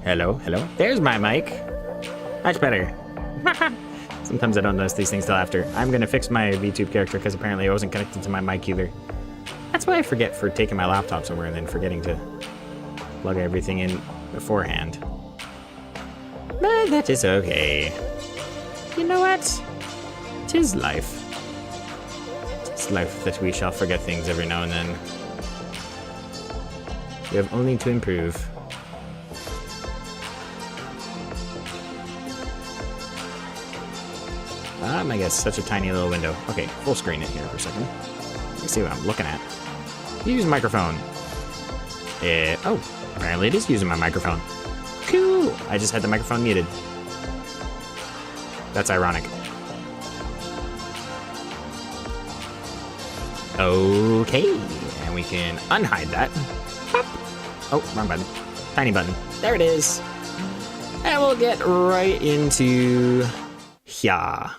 Hello, hello. There's my mic. Much better. Sometimes I don't notice these things till after. I'm gonna fix my VTube character because apparently I wasn't connected to my mic either. That's why I forget for taking my laptop somewhere and then forgetting to plug everything in beforehand. But that is okay. You know what? 'Tis life. 'Tis life that we shall forget things every now and then. We have only to improve. I guess such a tiny little window. Okay, full screen it here for a second. Let me see what I'm looking at. Use microphone. Oh, apparently it is using my microphone. Cool. I just had the microphone muted. That's ironic. Okay, and we can unhide that. Pop. Oh, wrong button. Tiny button. There it is. And we'll get right into here.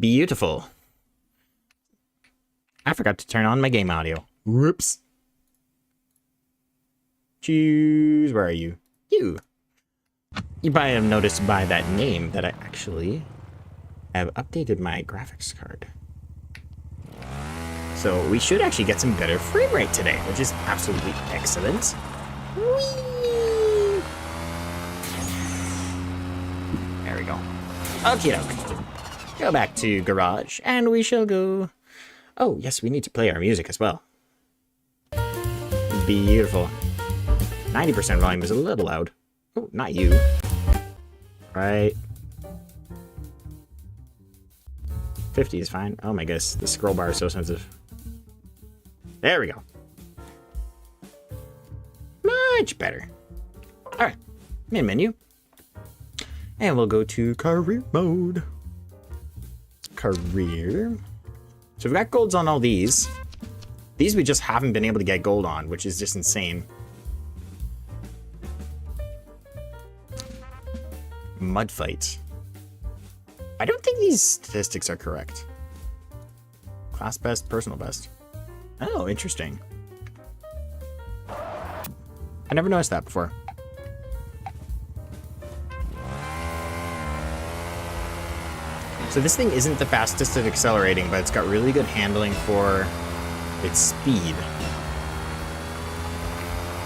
Beautiful. I forgot to turn on my game audio. Whoops. Choose. Where are you? You. You probably have noticed by that name that I actually have updated my graphics card. So we should actually get some better frame rate today, which is absolutely excellent. Whee! There we go. Okie doke. Go back to Garage, and we shall go... Oh, yes, we need to play our music as well. Beautiful. 90% volume is a little loud. Oh, not you. Right 50 is fine. Oh my goodness, the scroll bar is so sensitive. There we go. Much better. All right, main menu. And we'll go to career mode. Career. So we've got golds on all these. These we just haven't been able to get gold on, which is just insane. Mud fight. I don't think these statistics are correct. Class best, personal best. Oh, interesting. I never noticed that before. So this thing isn't the fastest at accelerating, but it's got really good handling for its speed.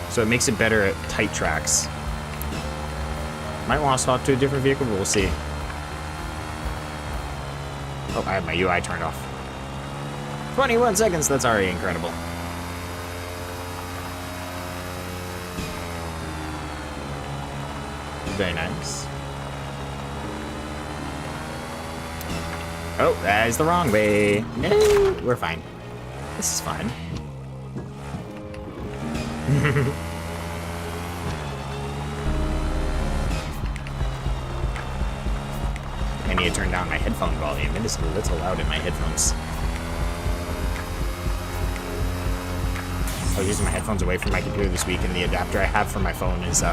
So it makes it better at tight tracks. Might want to swap to a different vehicle, but we'll see. Oh, I have my UI turned off. 21 seconds, that's already incredible. Very nice. Oh, that is the wrong way. No, we're fine. This is fine. I need to turn down my headphone volume. It is a little loud in my headphones. I was using my headphones away from my computer this week, and the adapter I have for my phone is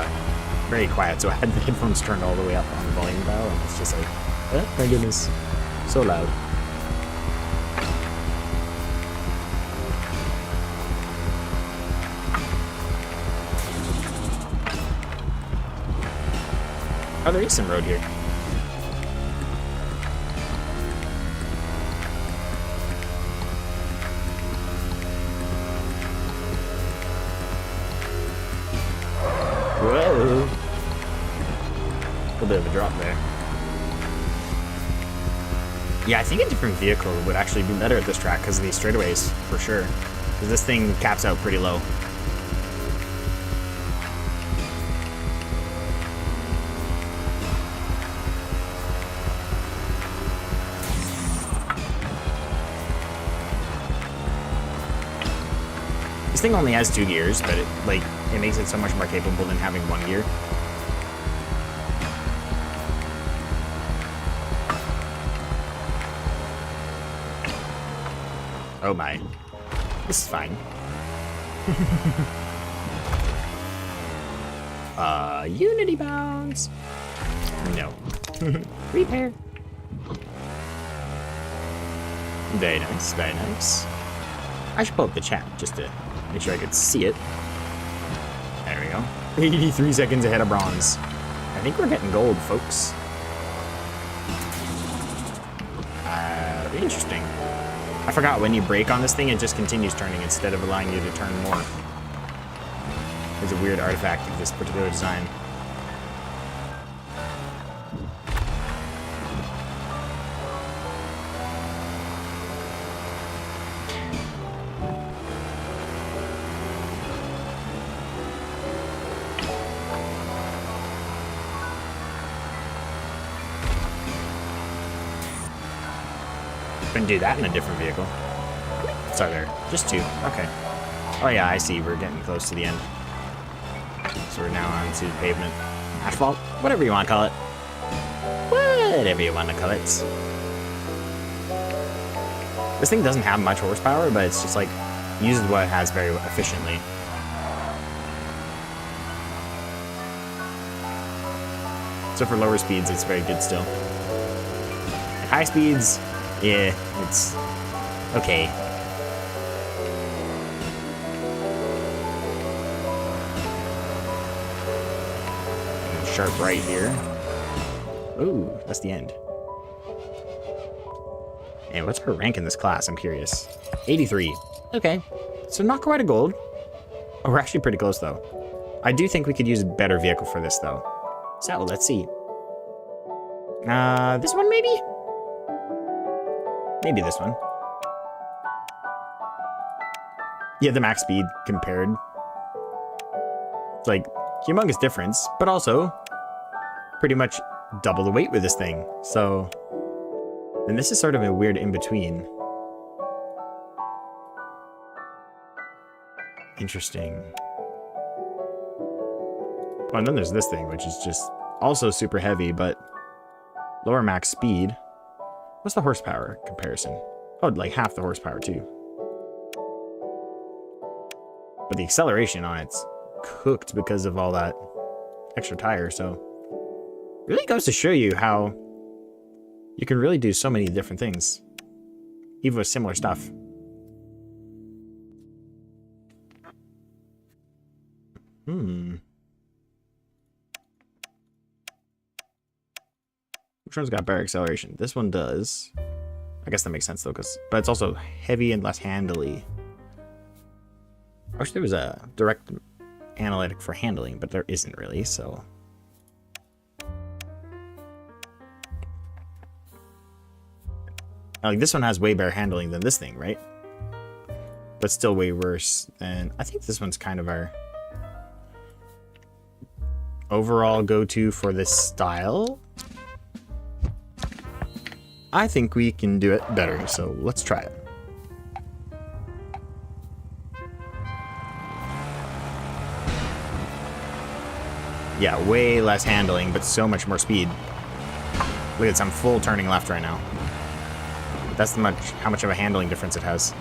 very quiet, so I had the headphones turned all the way up on the volume dial, and it's just like, oh my goodness, so loud. Oh, there is some road here. Whoa! A little bit of a drop there. Yeah, I think a different vehicle would actually be better at this track because of these straightaways, for sure. Because this thing caps out pretty low. This thing only has 2 gears, but it makes it so much more capable than having 1 gear. Oh my. This is fine. Unity bounds. No. Repair. Very nice, very nice. I should pull up the chat just to make sure I could see it. There we go. 83 seconds ahead of bronze. I think we're getting gold, folks. Interesting. I forgot when you brake on this thing, it just continues turning instead of allowing you to turn more. There's a weird artifact of this particular design. Couldn't do that in a different vehicle. Sorry, there. Just 2. Okay. Oh yeah, I see. We're getting close to the end. So we're now on to pavement. Asphalt? Whatever you want to call it. Whatever you want to call it. This thing doesn't have much horsepower, but it's just like, uses what it has very efficiently. So for lower speeds, it's very good still. At high speeds, yeah, it's okay. Sharp right here. Ooh, that's the end. And what's our rank in this class? I'm curious. 83. Okay, so not quite a gold. Oh, we're actually pretty close though. I do think we could use a better vehicle for this though. So let's see. This one maybe? Maybe this one. Yeah, the max speed compared. It's like, humongous difference, but also pretty much double the weight with this thing. So, And this is sort of a weird in-between. Interesting. Oh, and then there's this thing, which is just also super heavy, but lower max speed. What's the horsepower comparison? Oh, like half the horsepower too. But the acceleration on it's cooked because of all that extra tire, so it really goes to show you how you can really do so many different things, even with similar stuff. Which one's got better acceleration? This one does. I guess that makes sense though, but it's also heavy and less handily. I wish there was a direct analytic for handling, but there isn't really, so. Like this one has way better handling than this thing, right? But still way worse than, I think this one's kind of our overall go-to for this style. I think we can do it better, so let's try it. Yeah, way less handling, but so much more speed. Look at this, I'm full turning left right now. That's how much of a handling difference it has.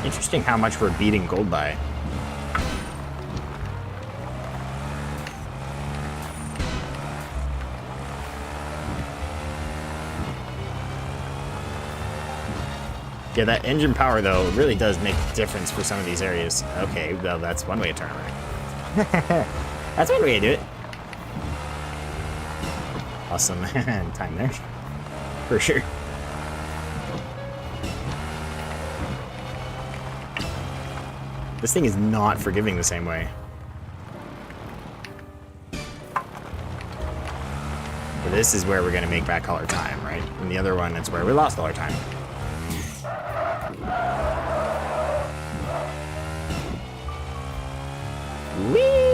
Interesting how much we're beating gold by. Yeah, that engine power, though, really does make a difference for some of these areas. Okay, well, that's one way to turn around. That's one way to do it. Awesome time there. For sure. This thing is not forgiving the same way. But this is where we're going to make back all our time, right? And the other one, it's where we lost all our time. Whee!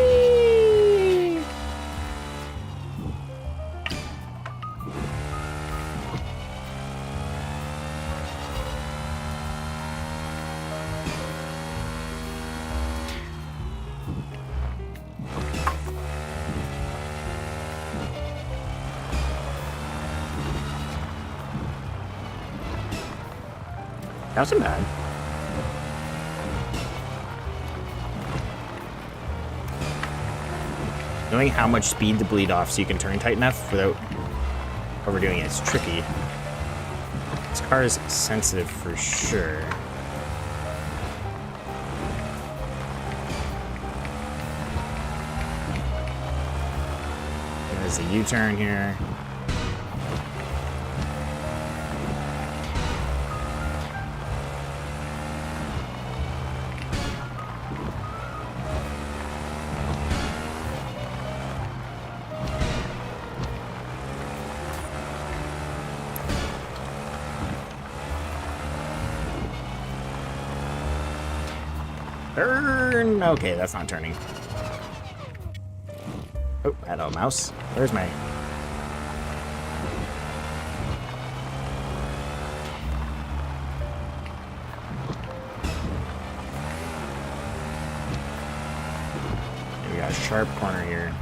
That wasn't bad. Knowing how much speed to bleed off so you can turn tight enough without overdoing it is tricky. This car is sensitive for sure. There's a U-turn here. Turn! Okay, that's not turning. Oh, hello, mouse. Where's my... We got a sharp corner here.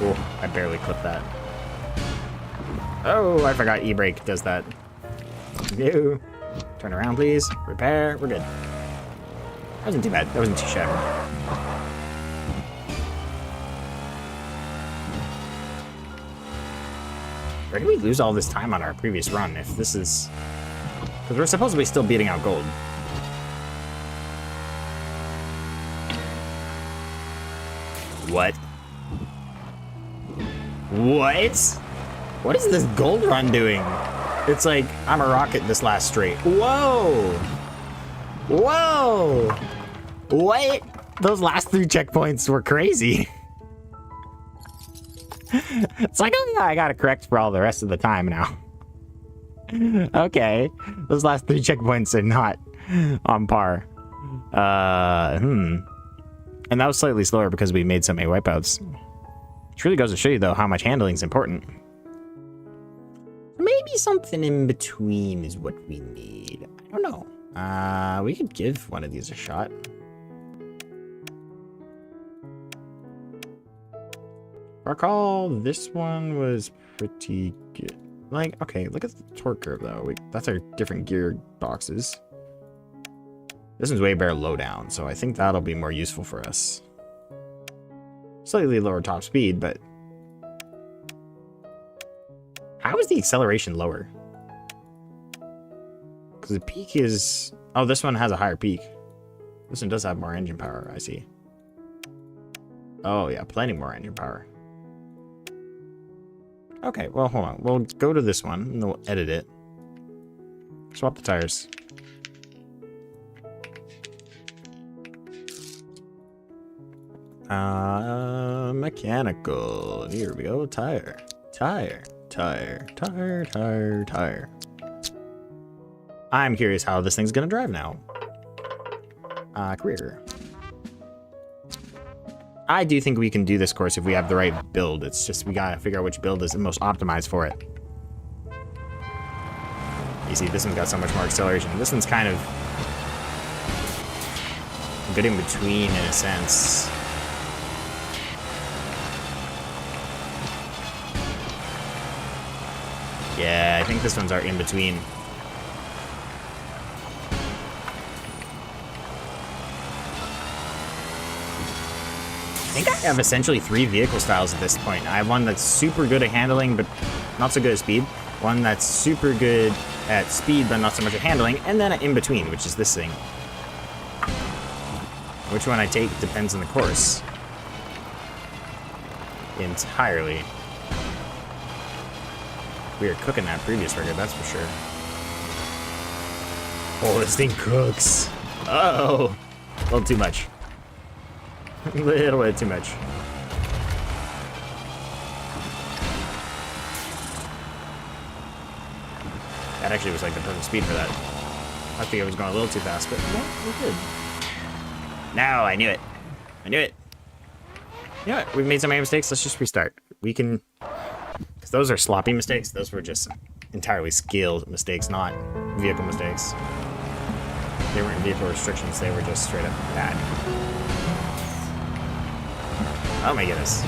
Oh, I barely clipped that. Oh, I forgot E-brake does that. No. Turn around, please. Repair. We're good. That wasn't too bad. That wasn't too shabby. Where did we lose all this time on our previous run if this is... Because we're supposedly still beating out gold. What? What? What is this gold run doing? It's like, I'm a rocket this last straight. Whoa! Whoa! What? Those last 3 checkpoints were crazy. It's like, oh yeah, I got it correct for all the rest of the time now. Okay. Those last 3 checkpoints are not on par. And that was slightly slower because we made so many wipeouts. Which really goes to show you, though, how much handling is important. Maybe something in between is what we need. I don't know. We could give one of these a shot. Recall, this one was pretty good. Like, okay, look at the torque curve, though. That's our different gear boxes. This one's way better low down, so I think that'll be more useful for us. Slightly lower top speed, but... How is the acceleration lower? Because the peak is... Oh, this one has a higher peak. This one does have more engine power, I see. Oh, yeah, plenty more engine power. Okay, well, hold on. We'll go to this one, and we'll edit it. Swap the tires. Mechanical. Here we go. Tire. Tire. Tire. Tire. Tire. Tire. I'm curious how this thing's gonna drive now. Career. I do think we can do this course if we have the right build. It's just we gotta figure out which build is the most optimized for it. You see, this one's got so much more acceleration. This one's kind of good in between in a sense. Yeah, I think this one's our in between. I think I have essentially 3 vehicle styles at this point. I have one that's super good at handling, but not so good at speed. One that's super good at speed, but not so much at handling. And then an in-between, which is this thing. Which one I take depends on the course. Entirely. We were cooking that previous record, that's for sure. Oh, this thing cooks. Uh-oh. A little too much. A little bit too much. That actually was like the perfect speed for that. I think I was going a little too fast, but no, we're good. No, I knew it. I knew it. You know what? We've made so many mistakes. Let's just restart. We can... Because those are sloppy mistakes. Those were just entirely skilled mistakes, not vehicle mistakes. They weren't vehicle restrictions. They were just straight up bad. Oh my goodness.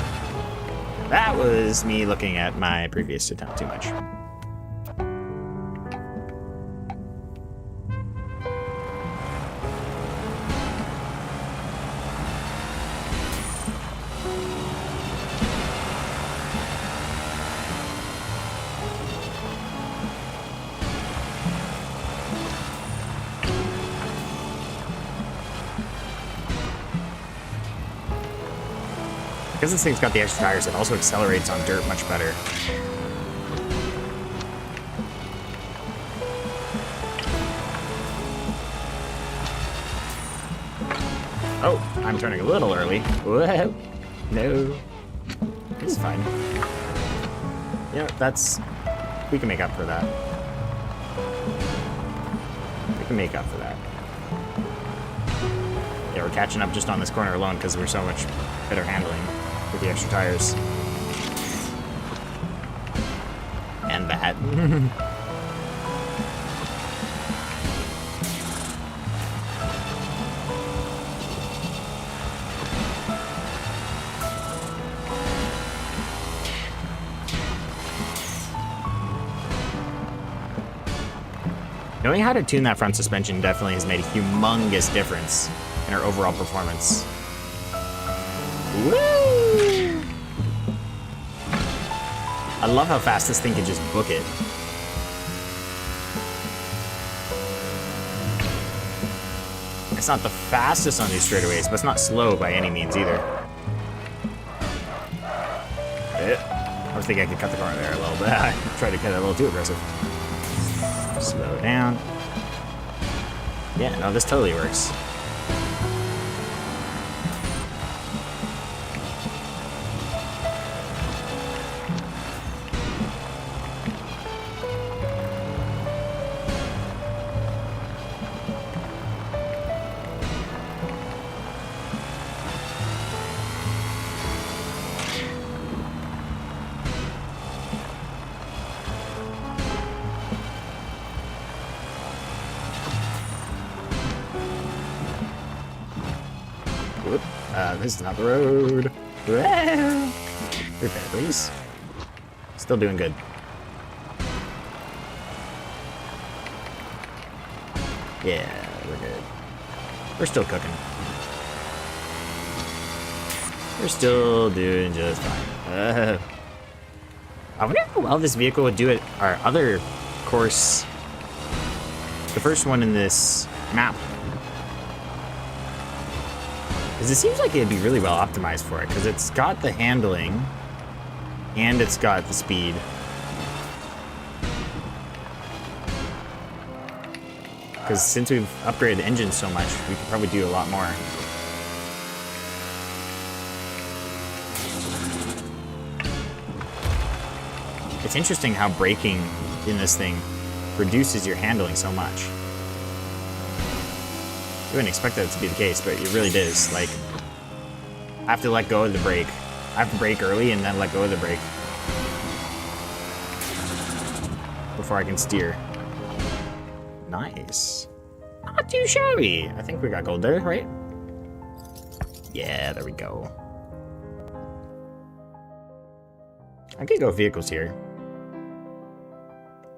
That was me looking at my previous attempt too much. Because this thing's got the extra tires, it also accelerates on dirt much better. Oh, I'm turning a little early. Whoa. No. It's fine. You know, that's... We can make up for that. We can make up for that. Yeah, we're catching up just on this corner alone because we're so much better handling with the extra tires. And that. Knowing how to tune that front suspension definitely has made a humongous difference in our overall performance. Woo! I love how fast this thing can just book it. It's not the fastest on these straightaways, but it's not slow by any means either. I was thinking I could cut the corner there a little bit. I tried to cut it a little too aggressive. Slow down. Yeah, no, this totally works. Whoop. This is not the road. Repair, please. Still doing good. Yeah, we're good. We're still cooking. We're still doing just fine. I wonder how well this vehicle would do at our other course. The first one in this map. Because it seems like it'd be really well optimized for it, because it's got the handling and it's got the speed. Because since we've upgraded the engine so much, we could probably do a lot more. It's interesting how braking in this thing reduces your handling so much. You wouldn't expect that to be the case, but it really does. Like, I have to let go of the brake. I have to brake early and then let go of the brake before I can steer. Nice. Not too shabby. I think we got gold there, right? Yeah, there we go. I could go vehicles here.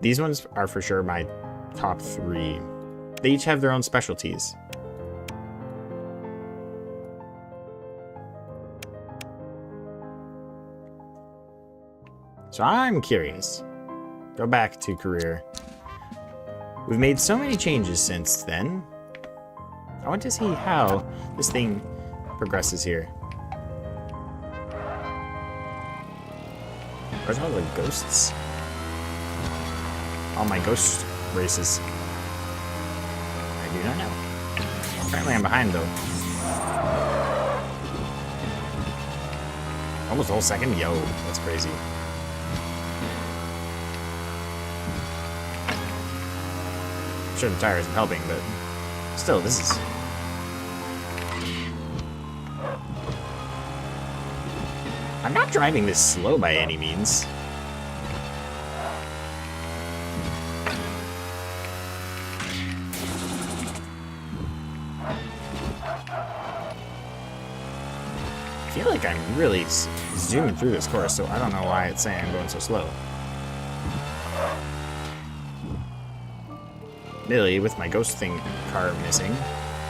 These ones are for sure my top 3. They each have their own specialties. So I'm curious. Go back to career. We've made so many changes since then. I want to see how this thing progresses here. Where's all the ghosts? All my ghost races. I do not know. Apparently I'm behind though. Almost a whole second? Yo, that's crazy. I'm sure the tire isn't helping, but still, this is... I'm not driving this slow by any means. I feel like I'm really zooming through this course, so I don't know why it's saying I'm going so slow. Really, with my ghost thing car missing,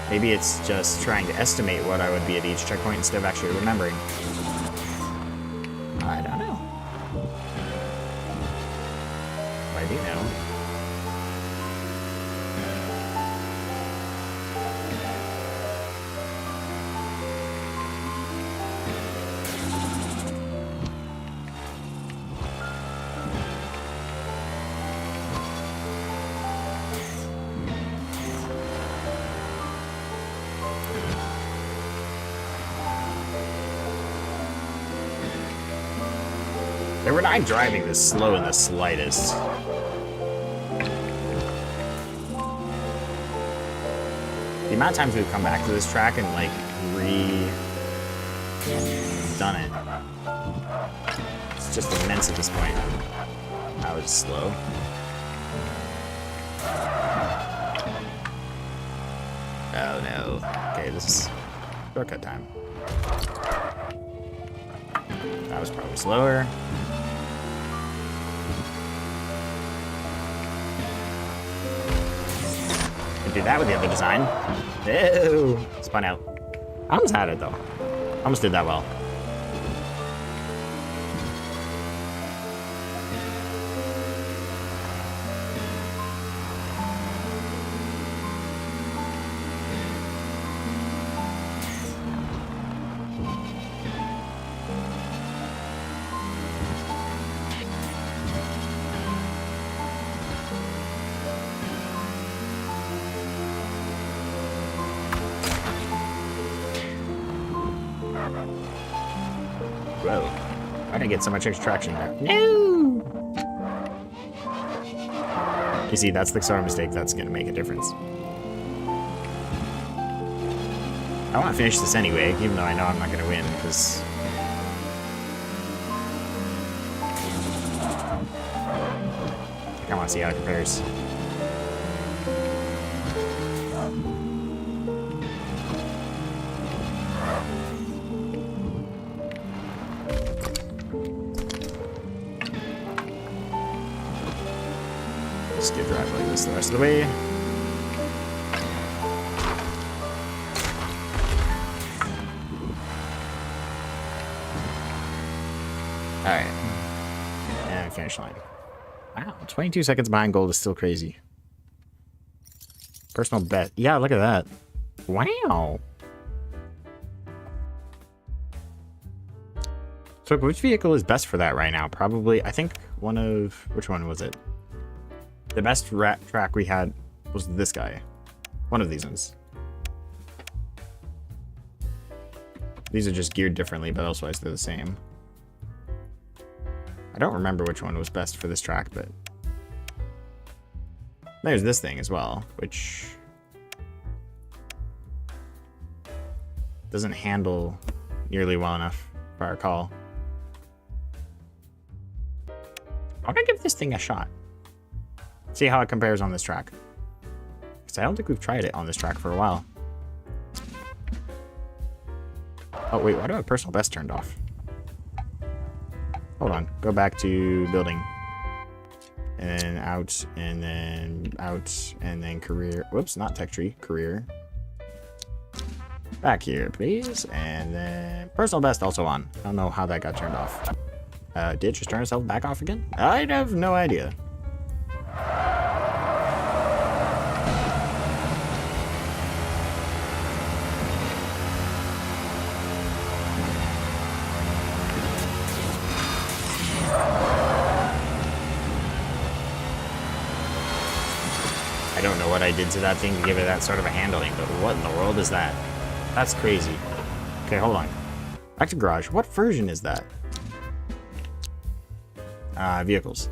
maybe it's just trying to estimate what I would be at each checkpoint instead of actually remembering. I don't know. But I do know. They were not driving this slow in the slightest. The amount of times we've come back to this track and like done it. It's just immense at this point. That was slow. Oh no. Okay, this is shortcut time. That was probably slower. Do that with the other design. Ew. Spun out. I almost had it though. Almost did that well. Whoa. Why'd I get so much extra traction there? No! You see, that's the sort of mistake that's going to make a difference. I want to finish this anyway, even though I know I'm not going to win, because... I want to see how it compares. Just get drive like this the rest of the way. Alright. And finish line. Wow, 22 seconds behind gold is still crazy. Personal bet. Yeah, look at that. Wow. So which vehicle is best for that right now? Probably, I think one of... Which one was it? The best track we had was this guy. One of these ones. These are just geared differently, but elsewise they're the same. I don't remember which one was best for this track, but... There's this thing as well, which... doesn't handle nearly well enough, if I recall. I'm gonna give this thing a shot. See how it compares on this track. Because I don't think we've tried it on this track for a while. Oh wait, why do I have personal best turned off? Hold on, go back to building. And then out, and then out, and then career. Whoops, not tech tree, career. Back here, please. And then personal best also on. I don't know how that got turned off. Did it just turn itself back off again? I have no idea. I don't know what I did to that thing to give it that sort of a handling, but what in the world is that? That's crazy. Okay, hold on. Back to garage. What version is that? Vehicles.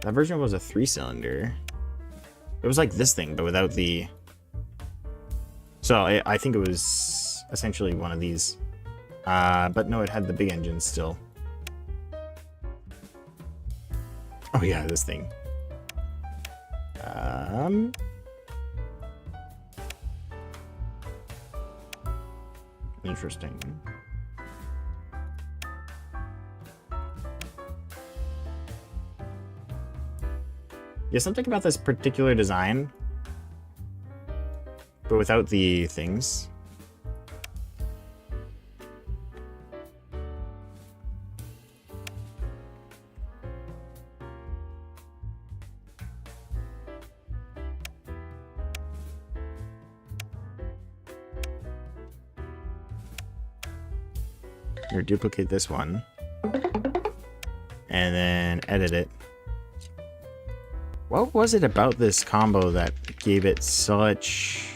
That version was a 3-cylinder. It was like this thing, but without the... So, I think it was essentially one of these. But no, it had the big engine still. Oh yeah, this thing. Interesting. Yeah, something about this particular design, but without the things. Here, duplicate this one and then edit it. What was it about this combo that gave it such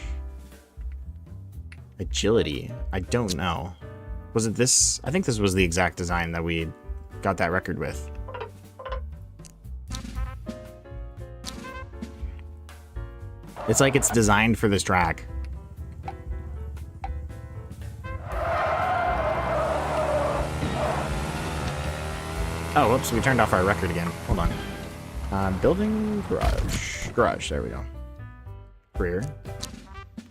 agility? I don't know. Was it this? I think this was the exact design that we got that record with. It's like it's designed for this track. Oh, whoops, we turned off our record again. Hold on. Building garage. Garage, there we go. Career.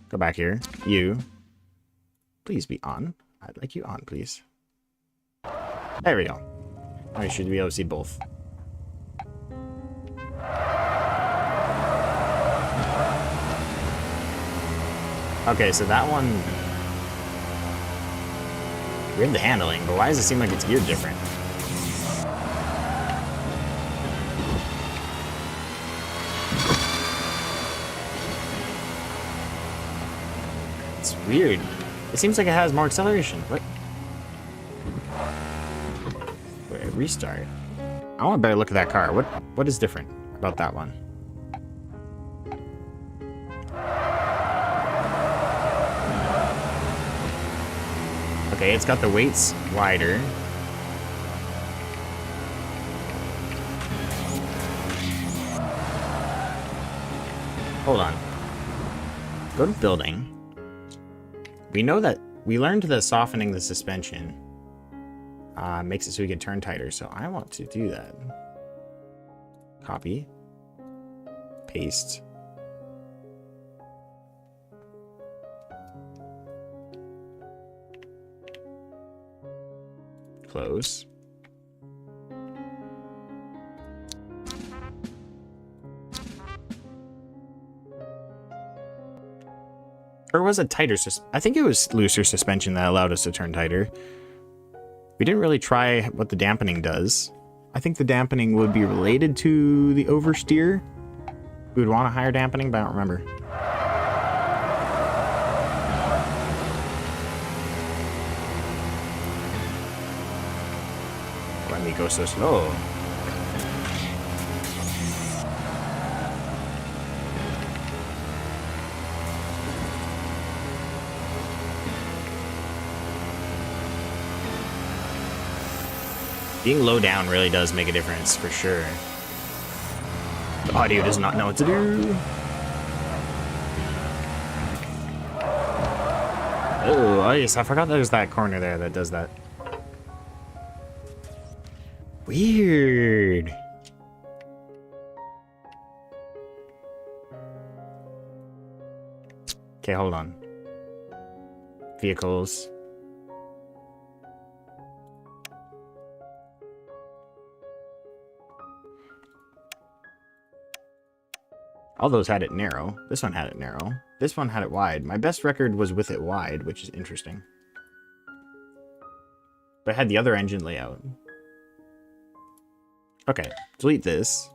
Go back here. You. Please be on. I'd like you on, please. There we go. I should be able to see both. Okay, so that one... Weird the handling, but why does it seem like it's geared different? It's weird. It seems like it has more acceleration. What? Wait, restart. I want a better look at that car. What is different about that one? Okay, it's got the weights wider. Hold on. Go to building. We know that we learned that softening the suspension makes it so we can turn tighter. So I want to do that. Copy. Paste. Close. Or was it tighter? I think it was looser suspension that allowed us to turn tighter. We didn't really try what the dampening does. I think the dampening would be related to the oversteer. We would want a higher dampening, but I don't remember. Why me go so slow? Being low down really does make a difference, for sure. The audio does not know what to do. Oh, yes, I forgot there's that corner there that does that. Weird. Okay, hold on. Vehicles. All those had it narrow. This one had it narrow. This one had it wide. My best record was with it wide, which is interesting. But I had the other engine layout. Okay, delete this.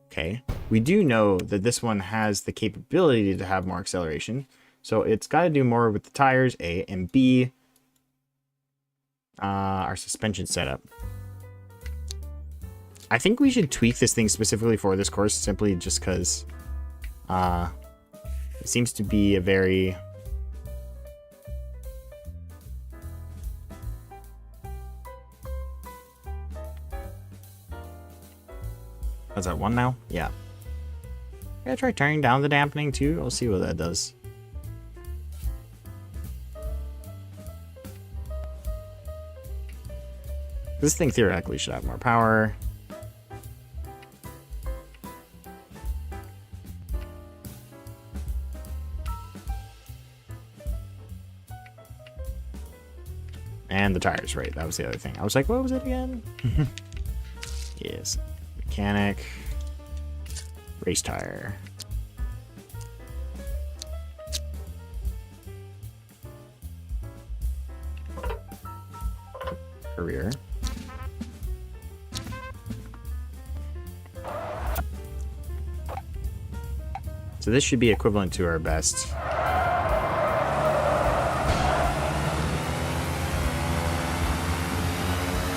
Okay, we do know that this one has the capability to have more acceleration. So it's got to do more with the tires, A, and B, our suspension setup. I think we should tweak this thing specifically for this course, simply just because it seems to be a very... Is that one now? Yeah. I'm gonna try turning down the dampening too. I'll see what that does. This thing theoretically should have more power. And the tires, right? That was the other thing. I was like, what was it again? Yes. Mechanic. Race tire. Career. So this should be equivalent to our best.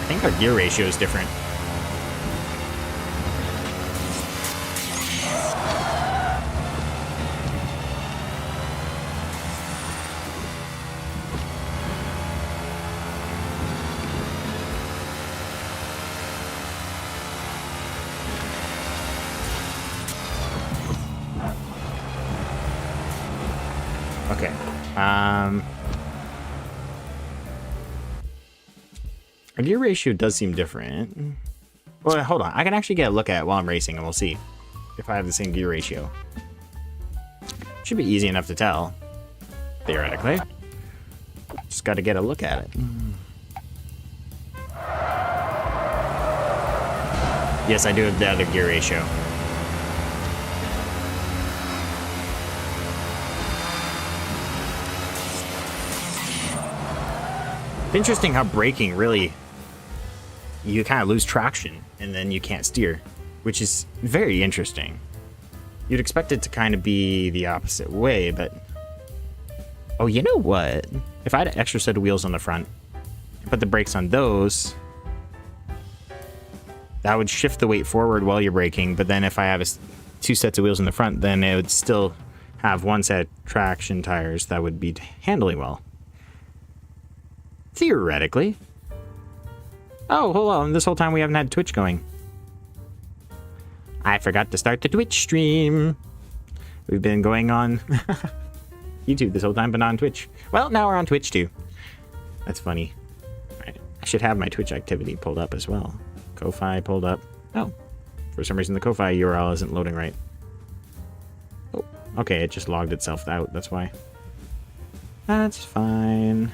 I think our gear ratio is different. Okay. Our gear ratio does seem different. Well, hold on. I can actually get a look at it while I'm racing, and we'll see if I have the same gear ratio. Should be easy enough to tell, theoretically. Just got to get a look at it. Yes, I do have the other gear ratio. It's interesting how braking really, you kind of lose traction and then you can't steer, which is very interesting. You'd expect it to kind of be the opposite way, but... Oh, you know what? If I had an extra set of wheels on the front, and put the brakes on those, that would shift the weight forward while you're braking, but then if I have two sets of wheels in the front, then it would still have one set of traction tires that would be handling well. Theoretically. Oh, hold on. This whole time we haven't had Twitch going. I forgot to start the Twitch stream. We've been going on YouTube this whole time, but not on Twitch. Well, now we're on Twitch too. That's funny. Right. I should have my Twitch activity pulled up as well. Ko-Fi pulled up. Oh, for some reason the Ko-Fi URL isn't loading right. Oh, okay, it just logged itself out. That's why. That's fine.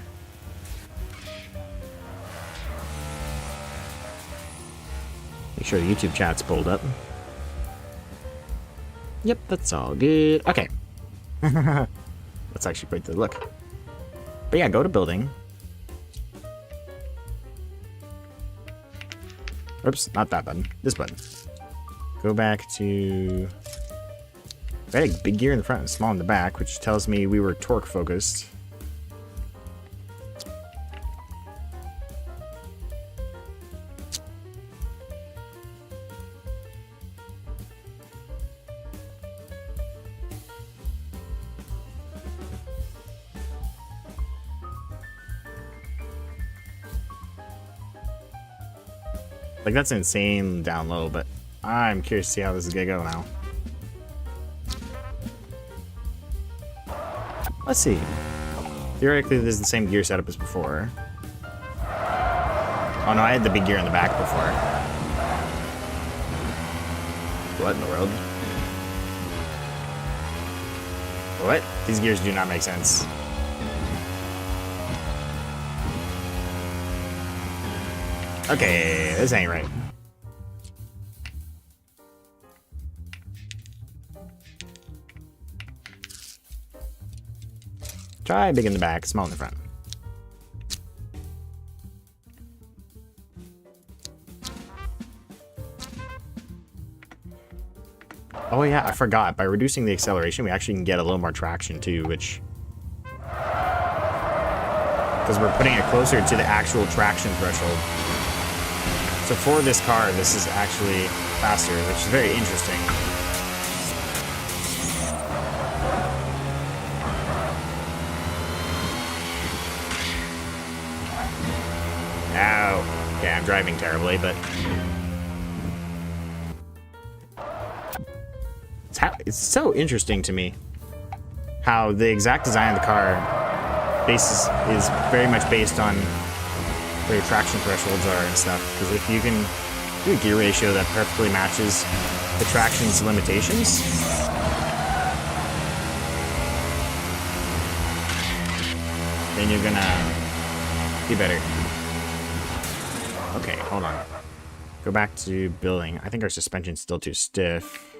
Make sure the YouTube chat's pulled up. Yep, that's all good. Okay. That's actually quite the look. But yeah, go to building. Oops, not that button. This button. Go back to... I had a big gear in the front and small in the back, which tells me we were torque focused. Like, that's insane down low, but I'm curious to see how this is gonna go now. Let's see. Theoretically, this is the same gear setup as before. Oh no, I had the big gear in the back before. What in the world? What? These gears do not make sense. Okay, this ain't right. Try big in the back, small in the front. Oh yeah, I forgot. By reducing the acceleration, we actually can get a little more traction too, which... because we're putting it closer to the actual traction threshold. So for this car, this is actually faster, which is very interesting. Ow. Okay, I'm driving terribly, but... It's so interesting to me how the exact design of the car is very much based on where your traction thresholds are and stuff. Because if you can do a gear ratio that perfectly matches the traction's limitations, then you're gonna be better. Okay, hold on. Go back to building. I think our suspension's still too stiff.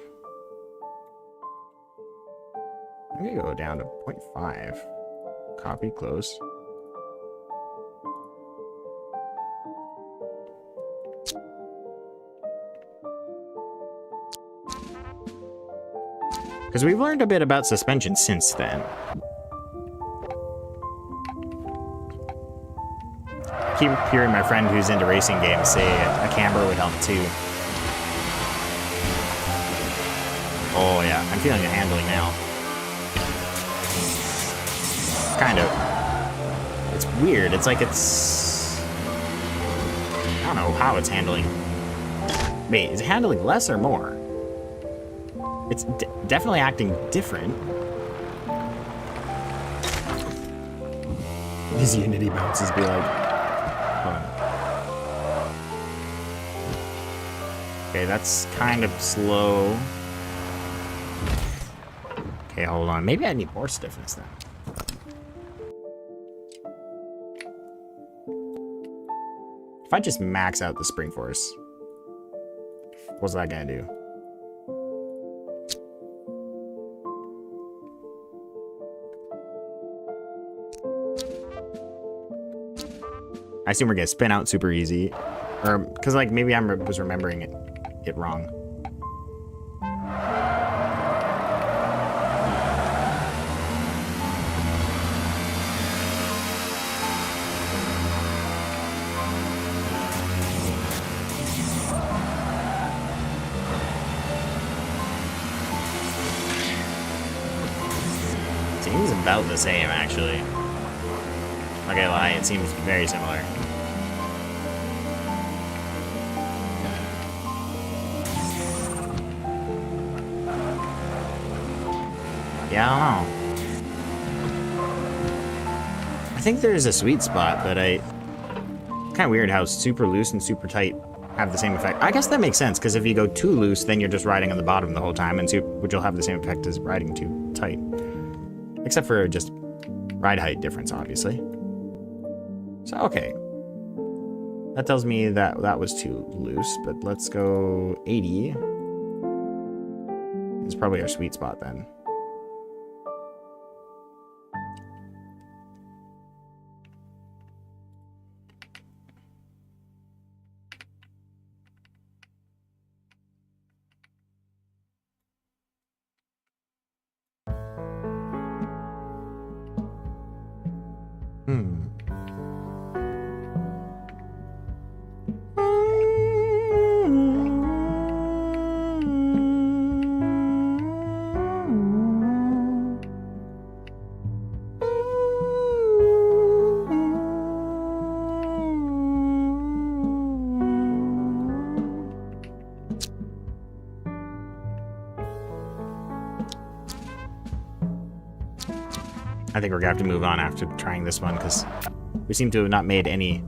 I'm gonna go down to 0.5. Copy, close. Because we've learned a bit about suspension since then. I keep hearing my friend who's into racing games say a camber would help too. Oh yeah, I'm feeling the handling now. Kind of. It's weird. It's like it's... I don't know how it's handling. Wait, is it handling less or more? It's definitely acting different. These Unity bounces be like... Hold on. Okay, that's kind of slow. Okay, hold on. Maybe I need more stiffness then. If I just max out the spring force, what's that gonna do? I assume we're gonna spin out super easy, or because like maybe I was remembering it wrong. Seems about the same, actually. Not gonna lie, it seems very similar. Yeah, I don't know. I think there's a sweet spot, but kind of weird how super loose and super tight have the same effect. I guess that makes sense, because if you go too loose, then you're just riding on the bottom the whole time, which will have the same effect as riding too tight. Except for just ride height difference, obviously. So, okay. That tells me that that was too loose, but let's go 80. It's probably our sweet spot then. I think we're gonna have to move on after trying this one, because we seem to have not made any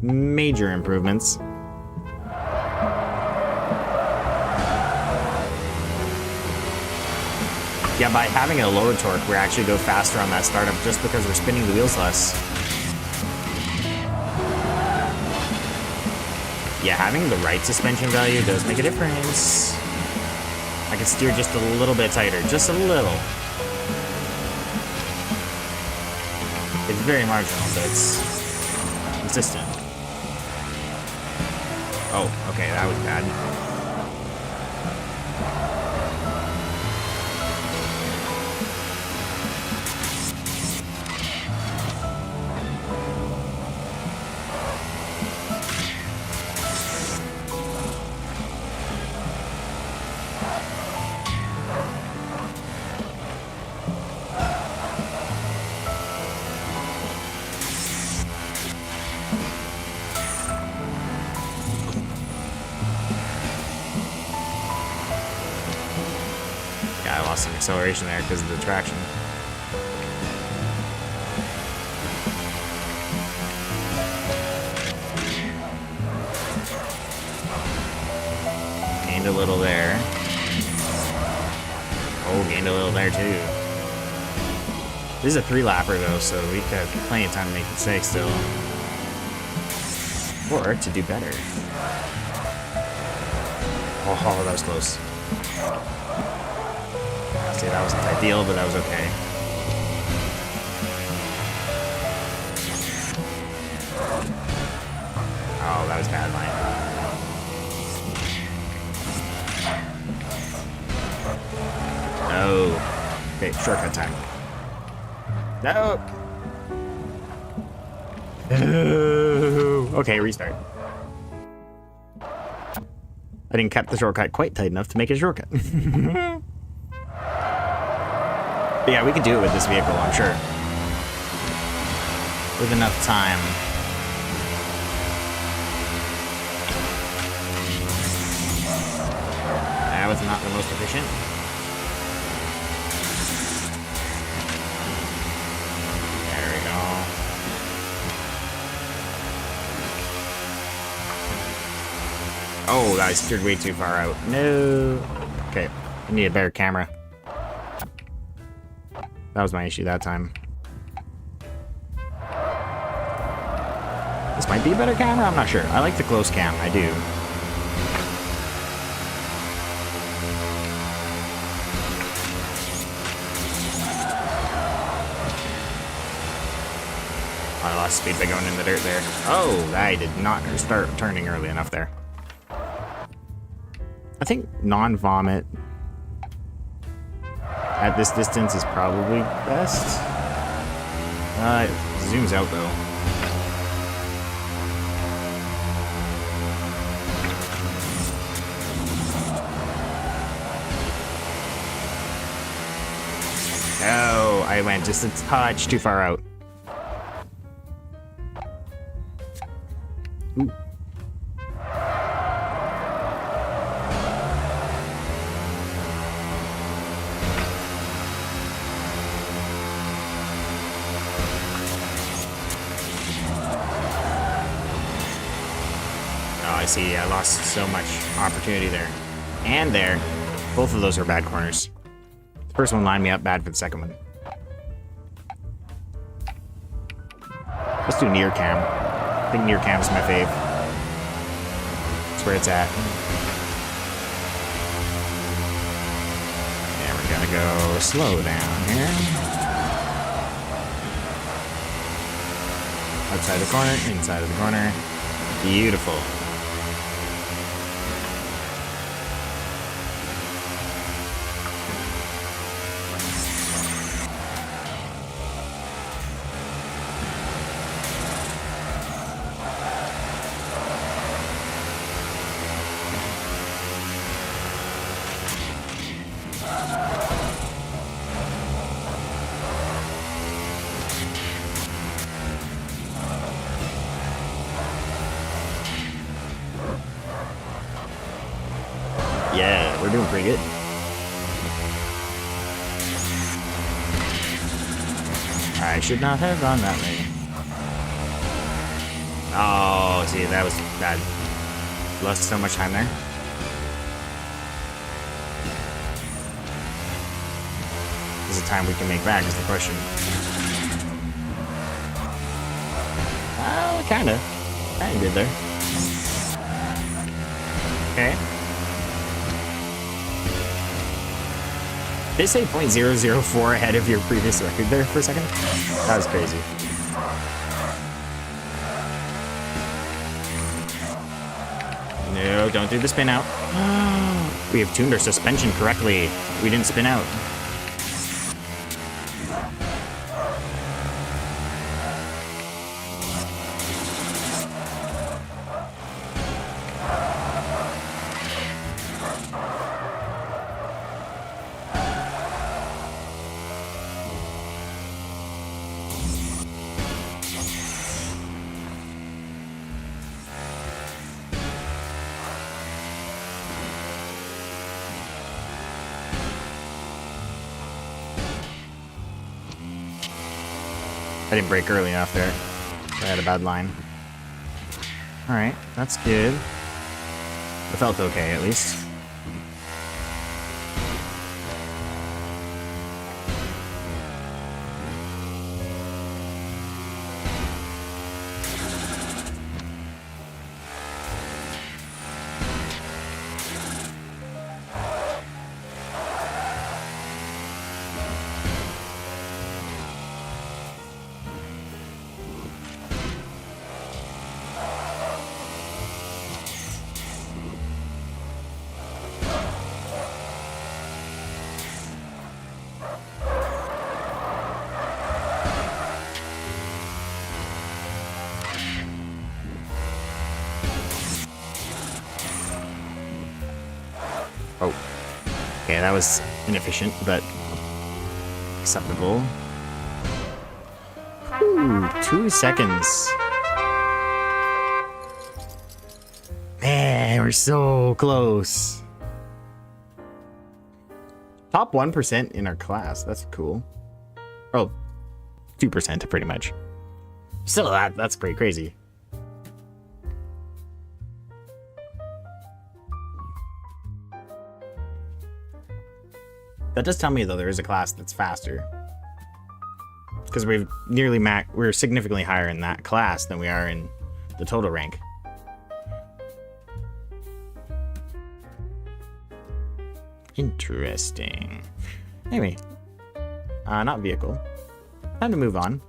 major improvements. Yeah, by having a lower torque, we actually go faster on that startup just because we're spinning the wheels less. Yeah, having the right suspension value does make a difference. I can steer just a little bit tighter, just a little. It's very marginal, but it's consistent. Oh, okay, that was bad. Some acceleration there because of the traction. Gained a little there. Oh, gained a little there too. This is a 3-lapper though, so we've got plenty of time to make mistakes still. Or to do better. Oh, that was close. See, that wasn't ideal, but that was okay. Oh, that was bad line. No. Okay, shortcut time. No. No. Okay, restart. I didn't cut the shortcut quite tight enough to make it a shortcut. But yeah, we could do it with this vehicle, I'm sure. With enough time. That was not the most efficient. There we go. Oh, I steered way too far out. No. Okay, I need a better camera. That was my issue that time. This might be a better camera, I'm not sure. I like the close cam, I do. I lost speed by going in the dirt there. Oh, I did not start turning early enough there. I think non-vomit at this distance is probably best. It zooms out though. Oh, I went just a touch too far out. Ooh. Oh, I see. I lost so much opportunity there. And there. Both of those were bad corners. The first one lined me up bad for the second one. Let's do near cam. I think near cam is my fave. That's where it's at. Yeah, we're gonna go slow down here. Outside the corner, inside of the corner. Beautiful. Yeah, we're doing pretty good. I should not have gone that way. Oh, see, that was bad. Lost so much time there. Is it time we can make back is the question. Kinda. Kinda did there. Okay. Did it say 0.004 ahead of your previous record there for a second? That was crazy. No, don't do the spin out. We have tuned our suspension correctly. We didn't spin out. I didn't brake early enough there. I had a bad line. Alright, that's good. It felt okay, at least. Oh. Okay, that was inefficient, but acceptable. Ooh, 2 seconds. Man, we're so close. Top 1% in our class. That's cool. Oh, 2% pretty much. Still, that's pretty crazy. That does tell me, though, there is a class that's faster. Because we're significantly higher in that class than we are in the total rank. Interesting. Anyway. Not vehicle. Time to move on.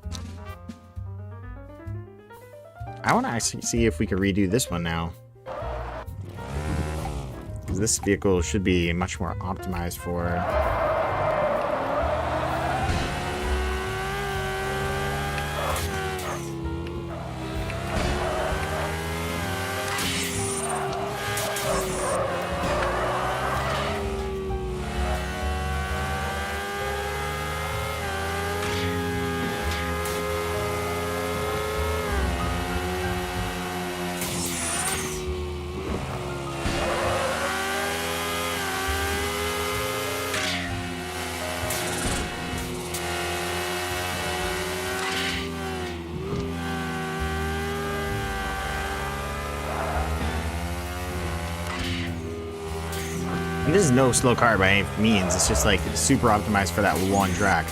I want to actually see if we can redo this one now. Because this vehicle should be much more optimized for... This is no slow car by any means. It's just like super optimized for that one track.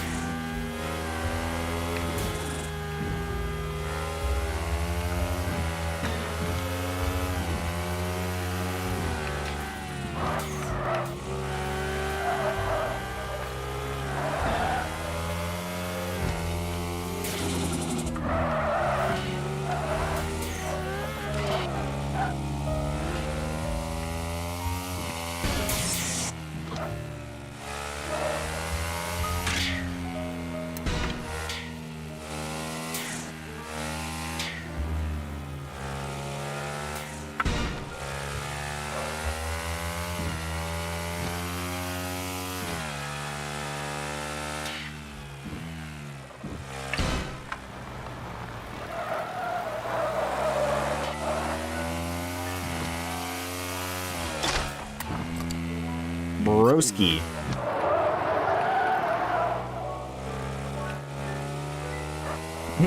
Broski.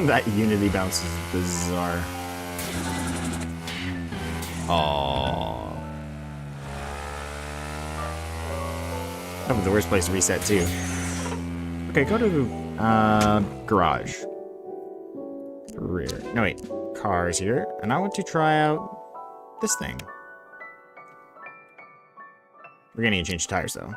That Unity bounce is bizarre. Oh. That was the worst place to reset too. Okay, go to garage. Rear. No wait, cars here, and I want to try out this thing. We're gonna need to change tires though.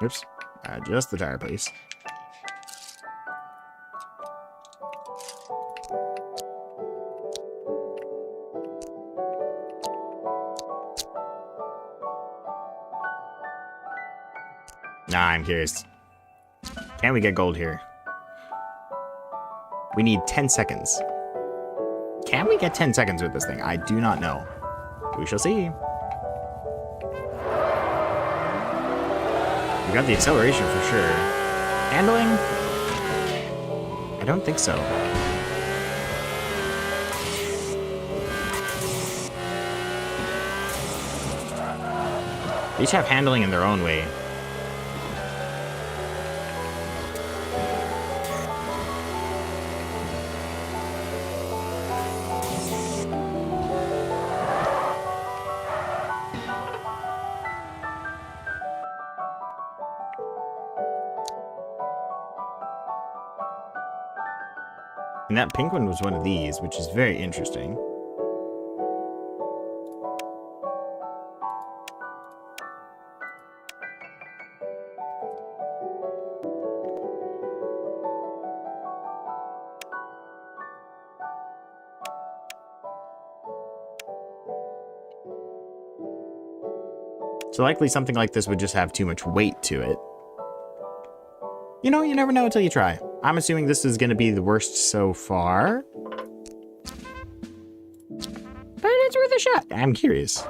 Oops. Adjust the tire, please. Nah, I'm curious. Can we get gold here? We need 10 seconds. Can we get 10 seconds with this thing? I do not know. We shall see. We got the acceleration for sure. Handling? I don't think so. They each have handling in their own way. And that pink one was one of these, which is very interesting. So likely something like this would just have too much weight to it. You know, you never know until you try. I'm assuming this is going to be the worst so far. But it's worth a shot. I'm curious.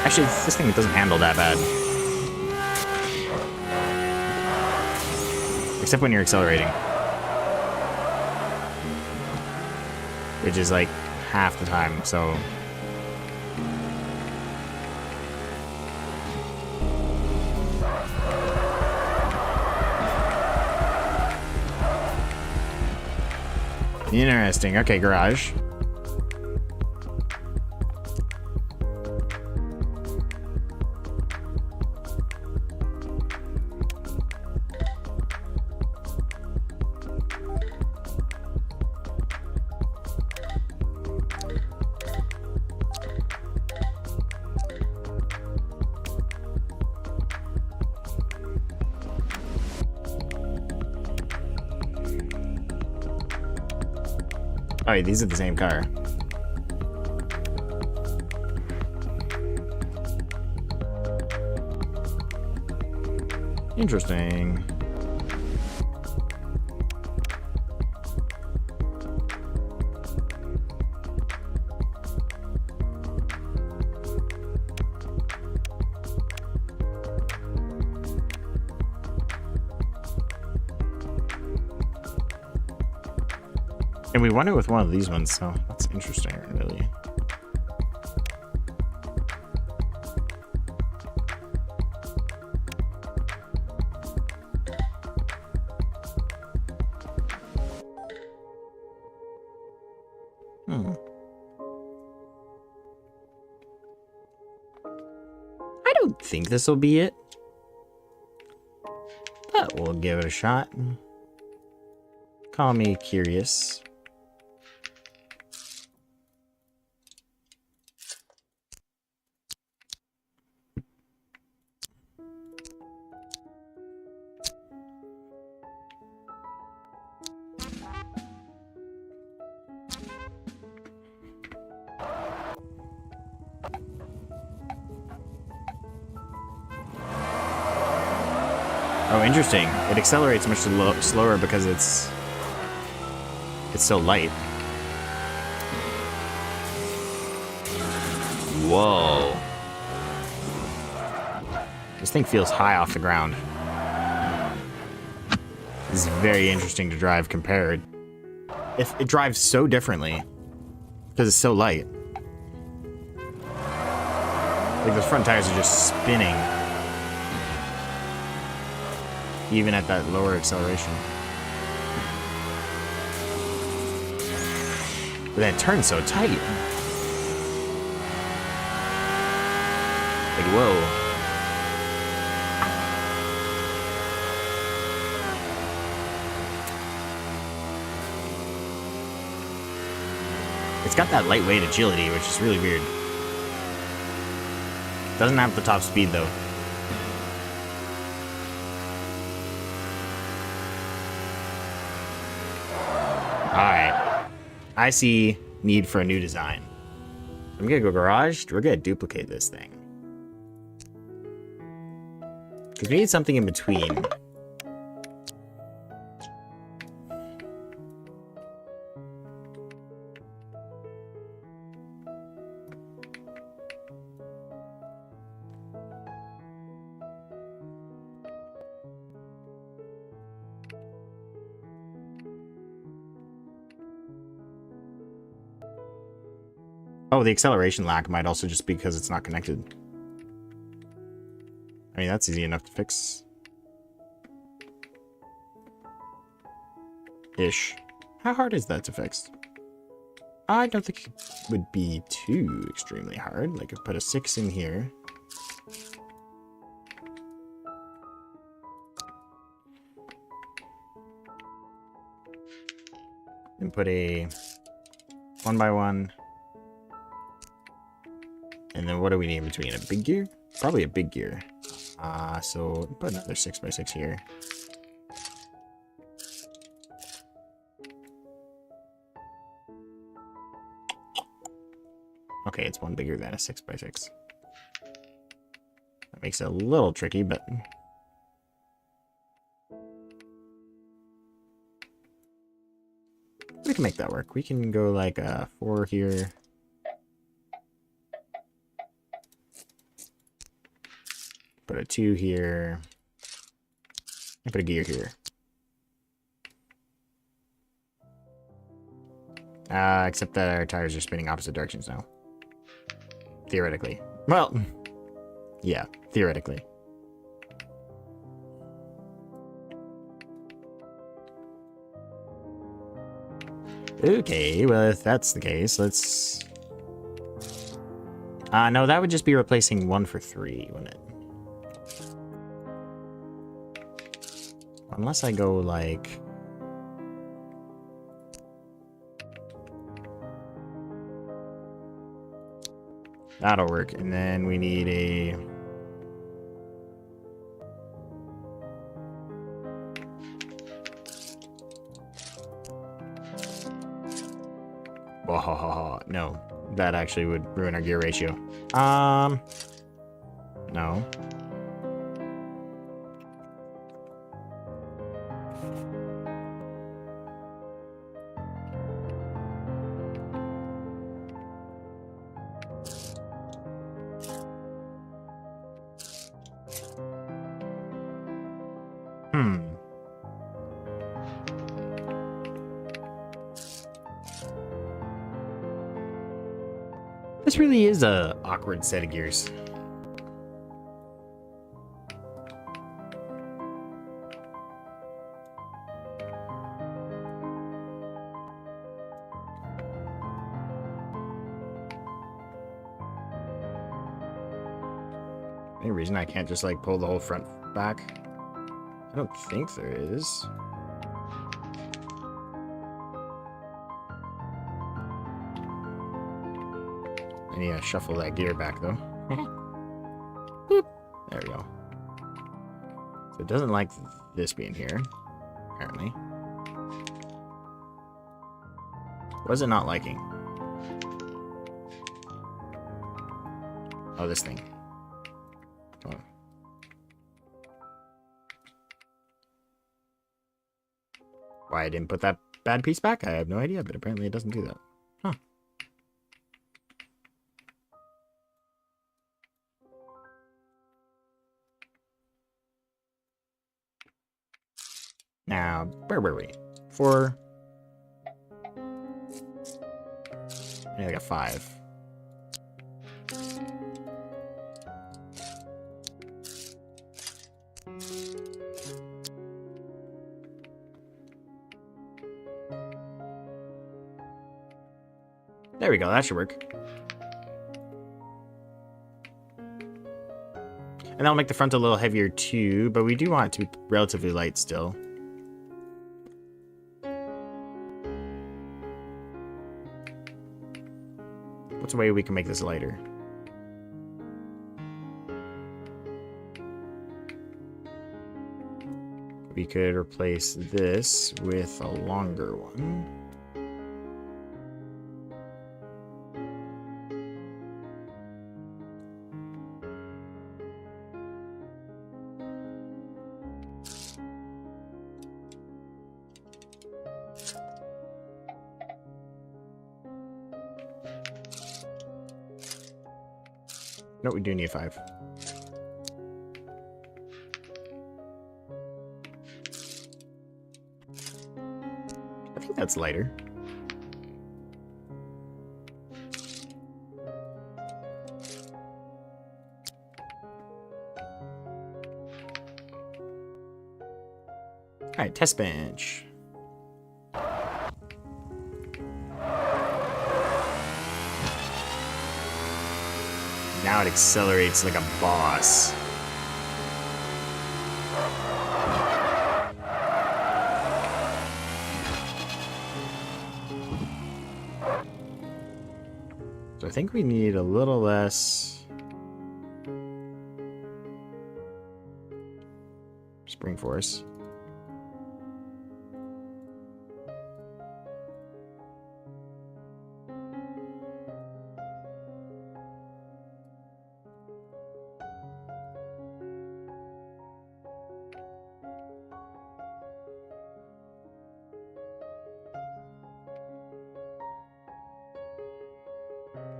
Actually, this thing doesn't handle that bad. Except when you're accelerating. Which is like half the time, so. Interesting. Okay, garage. Oh, wait, these are the same car. Interesting. And we won it with one of these ones, so that's interesting, really. think this will be it, but we'll give it a shot. Call me curious. Oh, interesting. It accelerates much slower because it's so light. Whoa. This thing feels high off the ground. This is very interesting to drive compared. It drives so differently because it's so light. Like those front tires are just spinning. Even at that lower acceleration. But then it turns so tight. Like, whoa. It's got that lightweight agility, which is really weird. Doesn't have the top speed, though. Alright. I see need for a new design. I'm gonna go garage. We're gonna duplicate this thing. Because we need something in between. Oh, the acceleration lack might also just be because it's not connected. I mean, that's easy enough to fix. Ish. How hard is that to fix? I don't think it would be too extremely hard. Like, I put a 6 in here. And put a 1x1. And then what do we need in between? A big gear? Probably a big gear. So put another 6x6 here. Okay, it's one bigger than a 6x6. That makes it a little tricky, but... we can make that work. We can go like a 4 here. Put a 2 here. And put a gear here. Except that our tires are spinning opposite directions now. Theoretically. Well, yeah, theoretically. Okay, well, if that's the case, let's... no, that would just be replacing 1 for 3, wouldn't it? Unless I go, like... that'll work. And then we need a... Whoa, no. That actually would ruin our gear ratio. No. This really is a awkward set of gears. Any reason I can't just like pull the whole front back? I don't think there is. I need to shuffle that gear back though. Boop. There we go. So it doesn't like this being here, apparently. What is it not liking? Oh, this thing. Oh. Why I didn't put that bad piece back, I have no idea, but apparently it doesn't do that. Huh. Now, where were we? 4. I got 5. There we go, that should work. And that'll make the front a little heavier too, but we do want it to be relatively light still. What's a way we can make this lighter? We could replace this with a longer one. No, we do need 5. I think that's lighter. Alright, test bench. Now it accelerates like a boss. So I think we need a little less spring force.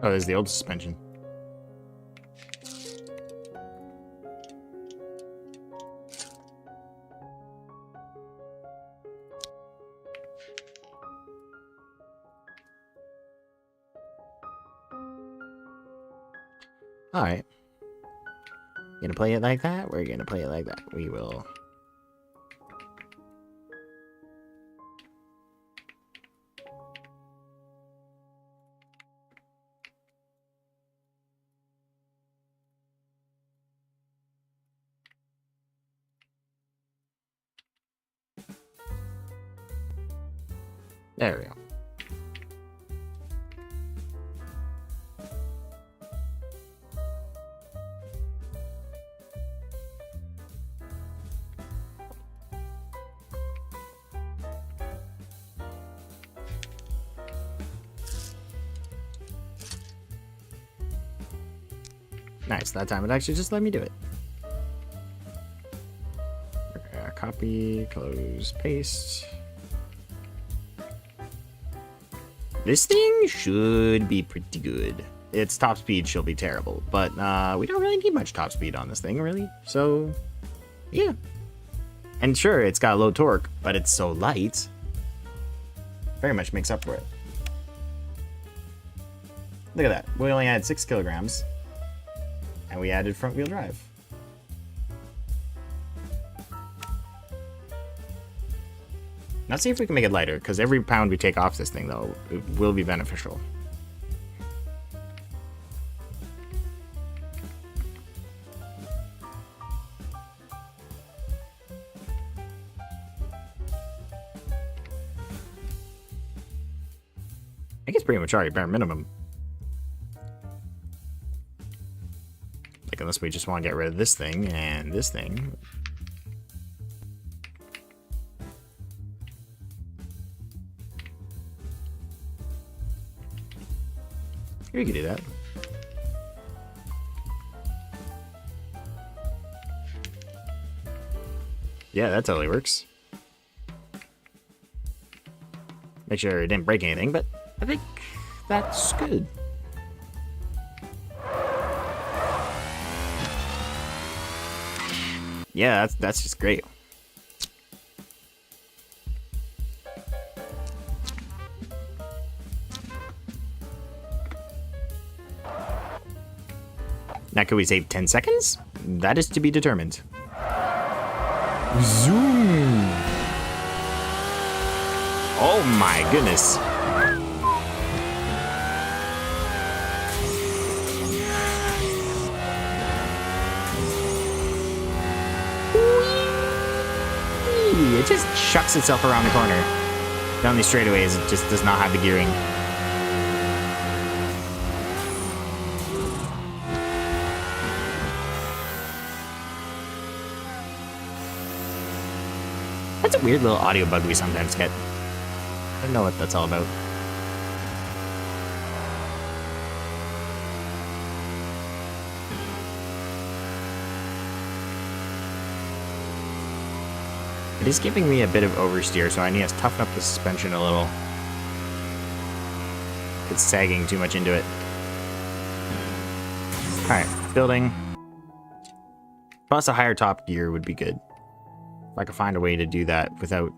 Oh, there's the old suspension. Alright. Gonna play it like that? We're gonna play it like that. We will. There we go. Nice, that time it actually just let me do it. Copy, close, paste. This thing should be pretty good. Its top speed should be terrible, but we don't really need much top speed on this thing, really. So, yeah. And sure, it's got low torque, but it's so light. Very much makes up for it. Look at that. We only had 6 kilograms. And we added front wheel drive. Now see if we can make it lighter, because every pound we take off this thing, though, it will be beneficial. think it's pretty much already bare minimum. Like, unless we just want to get rid of this thing and this thing. We could do that. Yeah, that totally works. Make sure it didn't break anything, but I think that's good. Yeah, that's just great. Now, could we save 10 seconds? That is to be determined. Zoom! Oh my goodness. It just chucks itself around the corner. Down these straightaways, it just does not have the gearing. That's a weird little audio bug we sometimes get. I don't know what that's all about. It is giving me a bit of oversteer, so I need to toughen up the suspension a little. It's sagging too much into it. Alright, building. Plus a higher top gear would be good. If I could find a way to do that without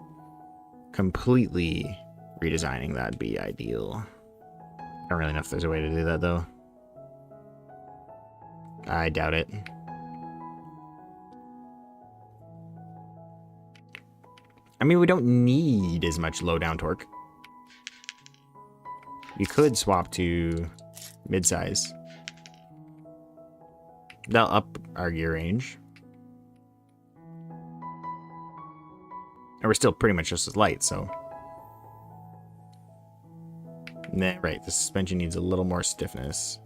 completely redesigning, that'd be ideal. I don't really know if there's a way to do that, though. I doubt it. I mean, we don't need as much low-down torque. You could swap to mid-size. That'll up our gear range. And we're still pretty much just as light, so... Nah, right, the suspension needs a little more stiffness.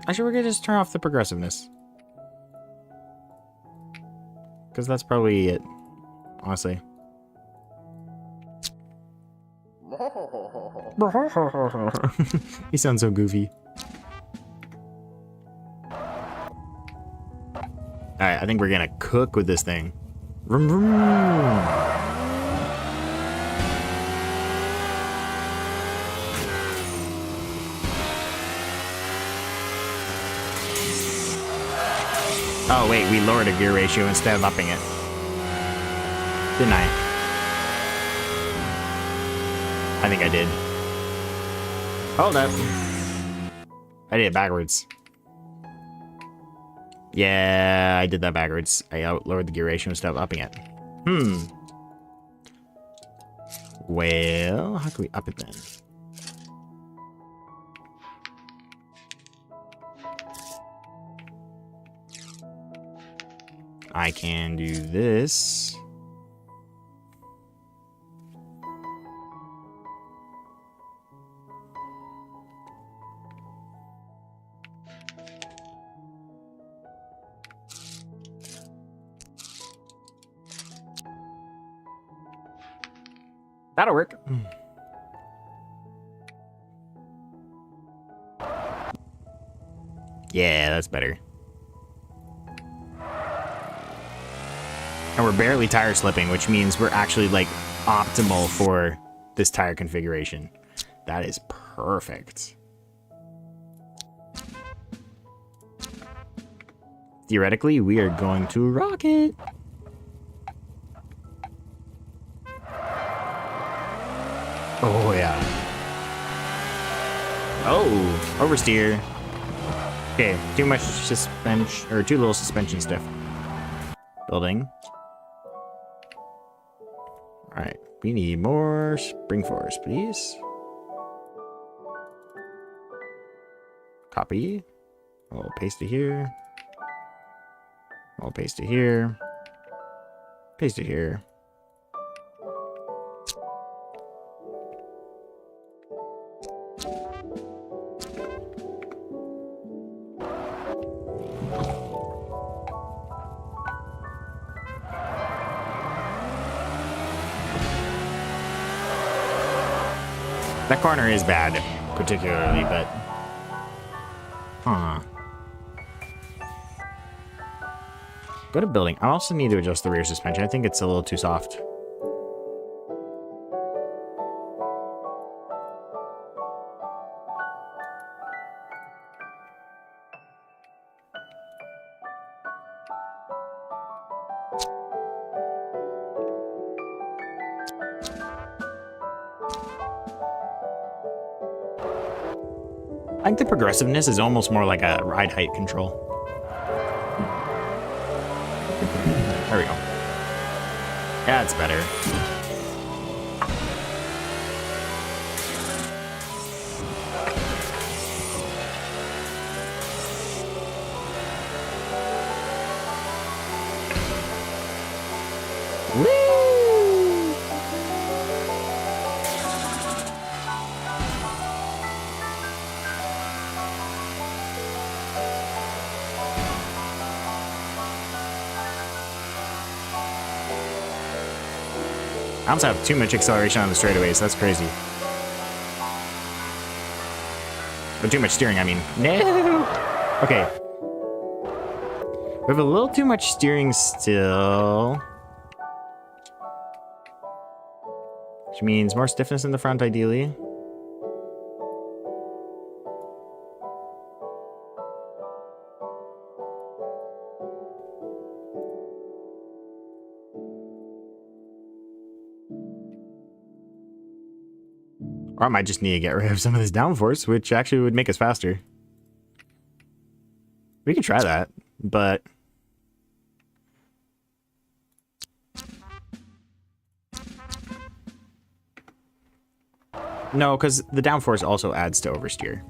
Actually, we're gonna just turn off the progressiveness. Because that's probably it, honestly. He sounds so goofy. Alright, I think we're gonna cook with this thing. Vroom, vroom. Oh wait, we lowered a gear ratio instead of upping it. Didn't I? I think I did. Hold up. I did it backwards. Yeah, I did that backwards. I lowered the gear ratio instead of upping it. Well, how can we up it then? I can do this. That'll work. Yeah, that's better. And we're barely tire slipping, which means we're actually like optimal for this tire configuration. That is perfect. Theoretically, we are going to rock it. Oh yeah. Oh, oversteer. Okay, too much suspension, or too little suspension stiff. Building. Alright, we need more spring force, please. Copy. I'll paste it here. I'll paste it here. Paste it here. That corner is bad, particularly, but... Huh. Go to building. I also need to adjust the rear suspension. I think it's a little too soft. I think the progressiveness is almost more like a ride height control. There we go. Yeah, it's better. Woo! I also have too much acceleration on the straightaways. That's crazy. Or too much steering, I mean. No! Okay. We have a little too much steering still. Which means more stiffness in the front, ideally. Or I might just need to get rid of some of this downforce, which actually would make us faster. We could try that, but... No, because the downforce also adds to oversteer.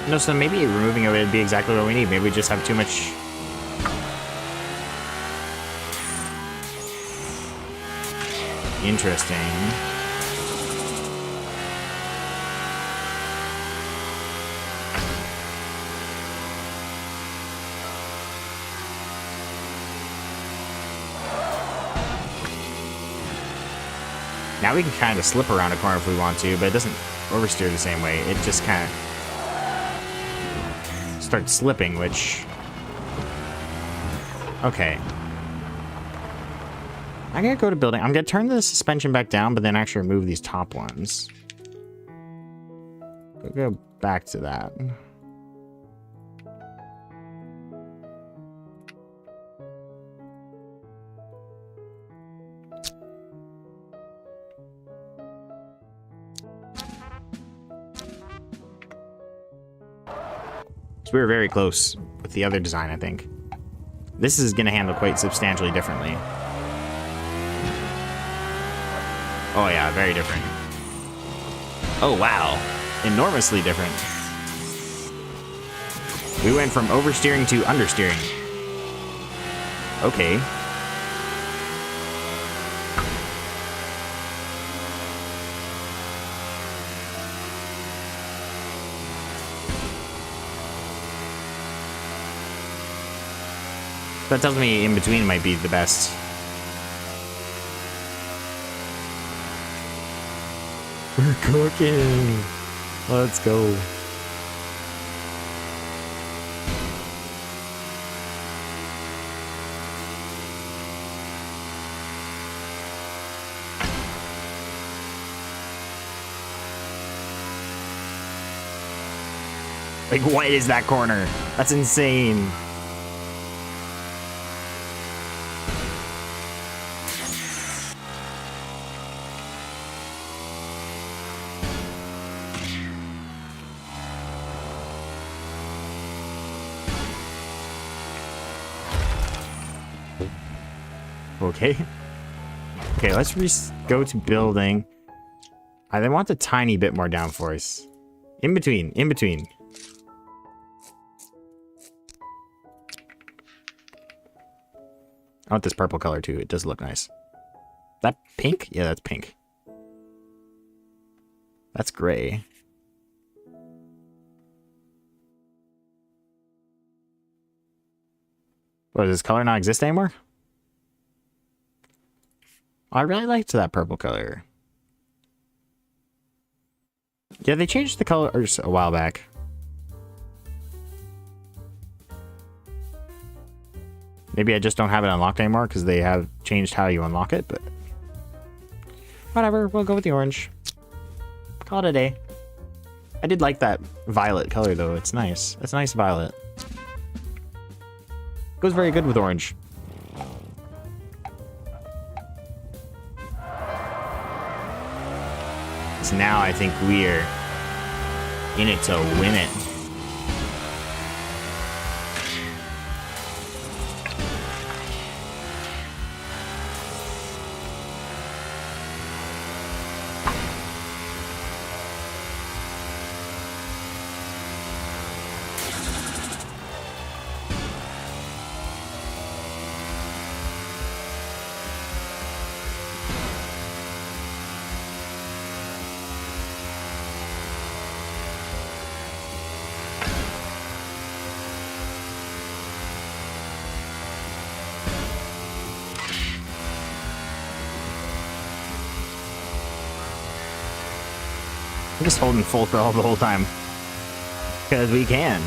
No, so maybe removing it would be exactly what we need. Maybe we just have too much... Interesting. Now we can kind of slip around a corner if we want to, but it doesn't oversteer the same way. It just kind of starts slipping, which... Okay. I'm gonna go to building. I'm gonna turn the suspension back down, but then actually remove these top ones. We'll go back to that. So we were very close with the other design, I think. This is gonna handle quite substantially differently. Oh yeah, very different. Oh wow, enormously different. We went from oversteering to understeering. Okay. That tells me in between might be the best. We're cooking. Let's go. Like, what is that corner? That's insane. Okay. Okay, let's go to building. I want a tiny bit more downforce. In between, in between. I want this purple color too. It does look nice. That pink? Yeah, that's pink. That's gray. What, does this color not exist anymore? I really liked that purple color. Yeah, they changed the colors a while back. Maybe I just don't have it unlocked anymore because they have changed how you unlock it, but whatever, we'll go with the orange. Call it a day. I did like that violet color though, it's nice. It's a nice violet. Goes very good with orange. So now I think we're in it to win it. I'm just holding full throttle the whole time. Because we can.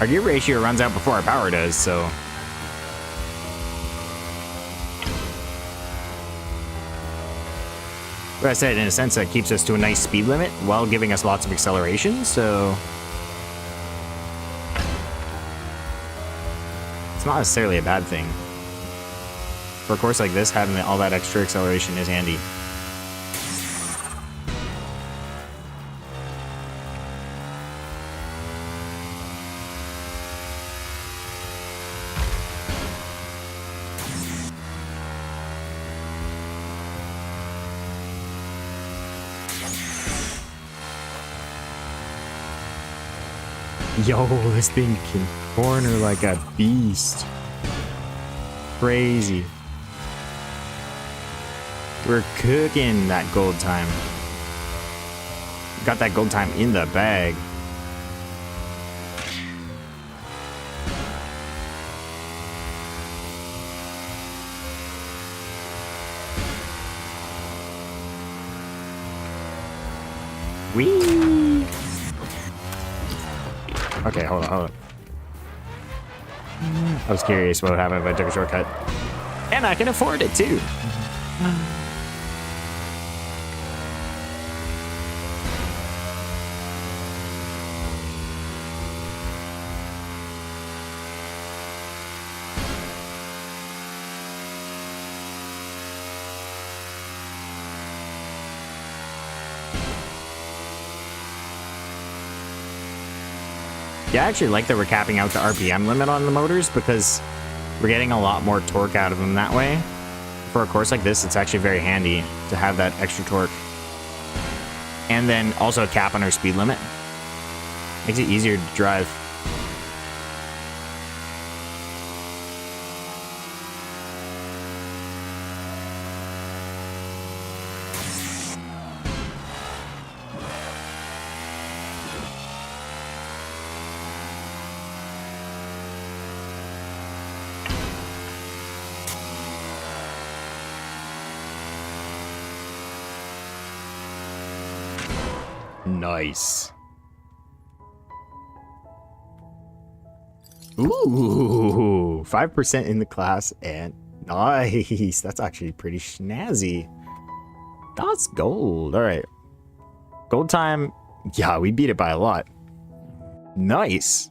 Our gear ratio runs out before our power does, so... Like I said, in a sense, that keeps us to a nice speed limit while giving us lots of acceleration, so... It's not necessarily a bad thing. For a course like this, having all that extra acceleration is handy. Yo, this thing can corner like a beast. Crazy. We're cooking that gold time. Got that gold time in the bag. Whee! Okay, hold on. I was curious what would happen if I took a shortcut. And I can afford it too. Yeah, I actually like that we're capping out the RPM limit on the motors because we're getting a lot more torque out of them that way. For a course like this, it's actually very handy to have that extra torque. And then also a cap on our speed limit. Makes it easier to drive. Nice. Ooh, 5% in the class and nice. That's actually pretty snazzy. That's gold. All right. Gold time. Yeah, we beat it by a lot. Nice.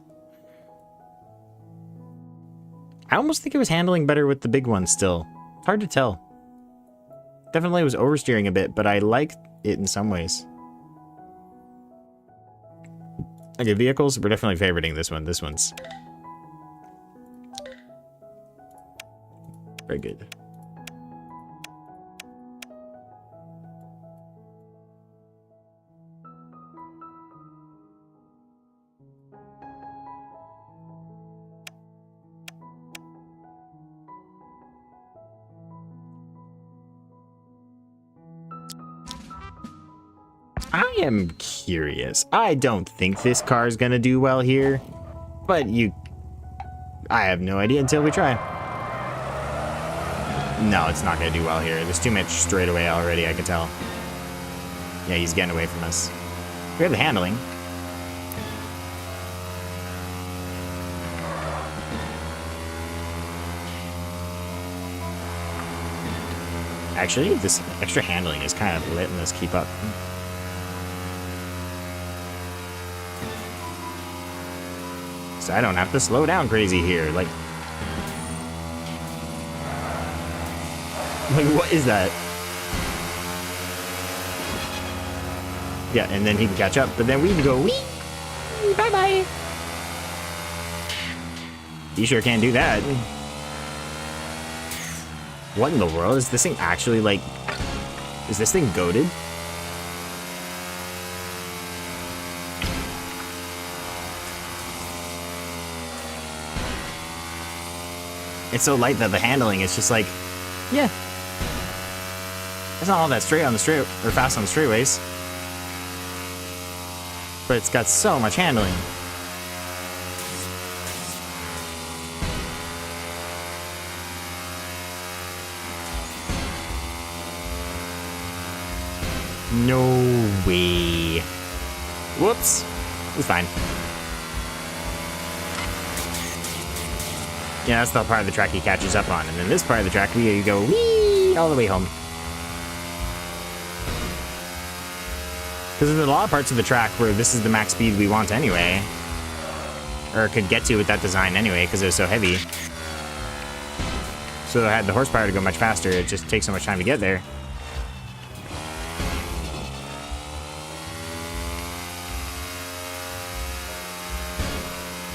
I almost think it was handling better with the big one still. It's hard to tell. Definitely was oversteering a bit, but I liked it in some ways. Okay, vehicles, we're definitely favoriting this one. This one's very good. I am curious. I don't think this car is gonna do well here, but I have no idea until we try. No, it's not gonna do well here. There's too much straightaway already, I can tell. Yeah, he's getting away from us. We have the handling. Actually, this extra handling is kind of letting us keep up. So I don't have to slow down crazy here. Like what is that? Yeah, and then he can catch up, but then we can go wee! Bye-bye! You sure can't do that. What in the world? Is this thing actually, like... Is this thing goated? It's so light that the handling is just like... Yeah. It's not all that straight on the straight... Or fast on the straightaways. But it's got so much handling. No way. Whoops. It's fine. Yeah, that's the part of the track he catches up on. And then this part of the track, you go wee all the way home. Because there's a lot of parts of the track where this is the max speed we want anyway. Or could get to with that design anyway, because it was so heavy. So I had the horsepower to go much faster. It just takes so much time to get there.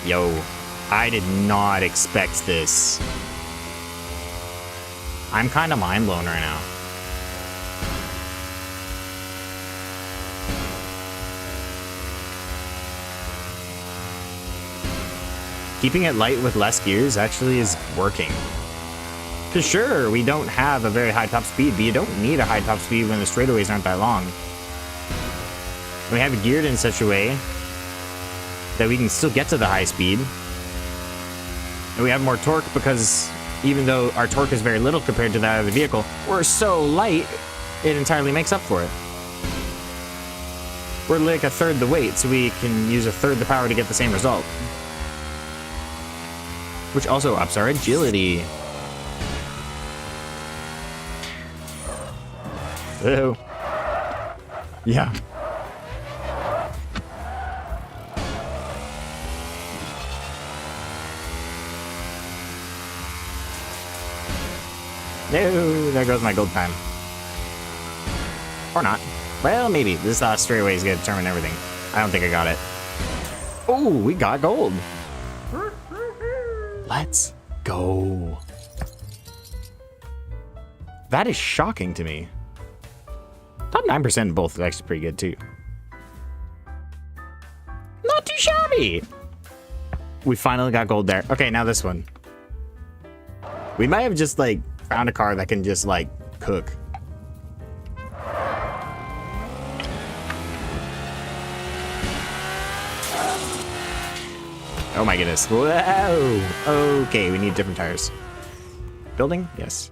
Yo, I did not expect this. I'm kind of mind blown right now. Keeping it light with less gears actually is working. Because sure, we don't have a very high top speed, but you don't need a high top speed when the straightaways aren't that long. We have it geared in such a way that we can still get to the high speed. And we have more torque because even though our torque is very little compared to that of the vehicle, we're so light, it entirely makes up for it. We're like a third the weight, so we can use a third the power to get the same result. Which also ups our agility. Hello. Yeah. No, there goes my gold time. Or not. Well, maybe. This straightaway is going to determine everything. I don't think I got it. Oh, we got gold. Let's go. That is shocking to me. Top 9% in both is actually pretty good, too. Not too shabby. We finally got gold there. Okay, now this one. We might have just, like, found a car that can just, like, cook. Oh my goodness. Whoa! Okay, we need different tires. Building? Yes.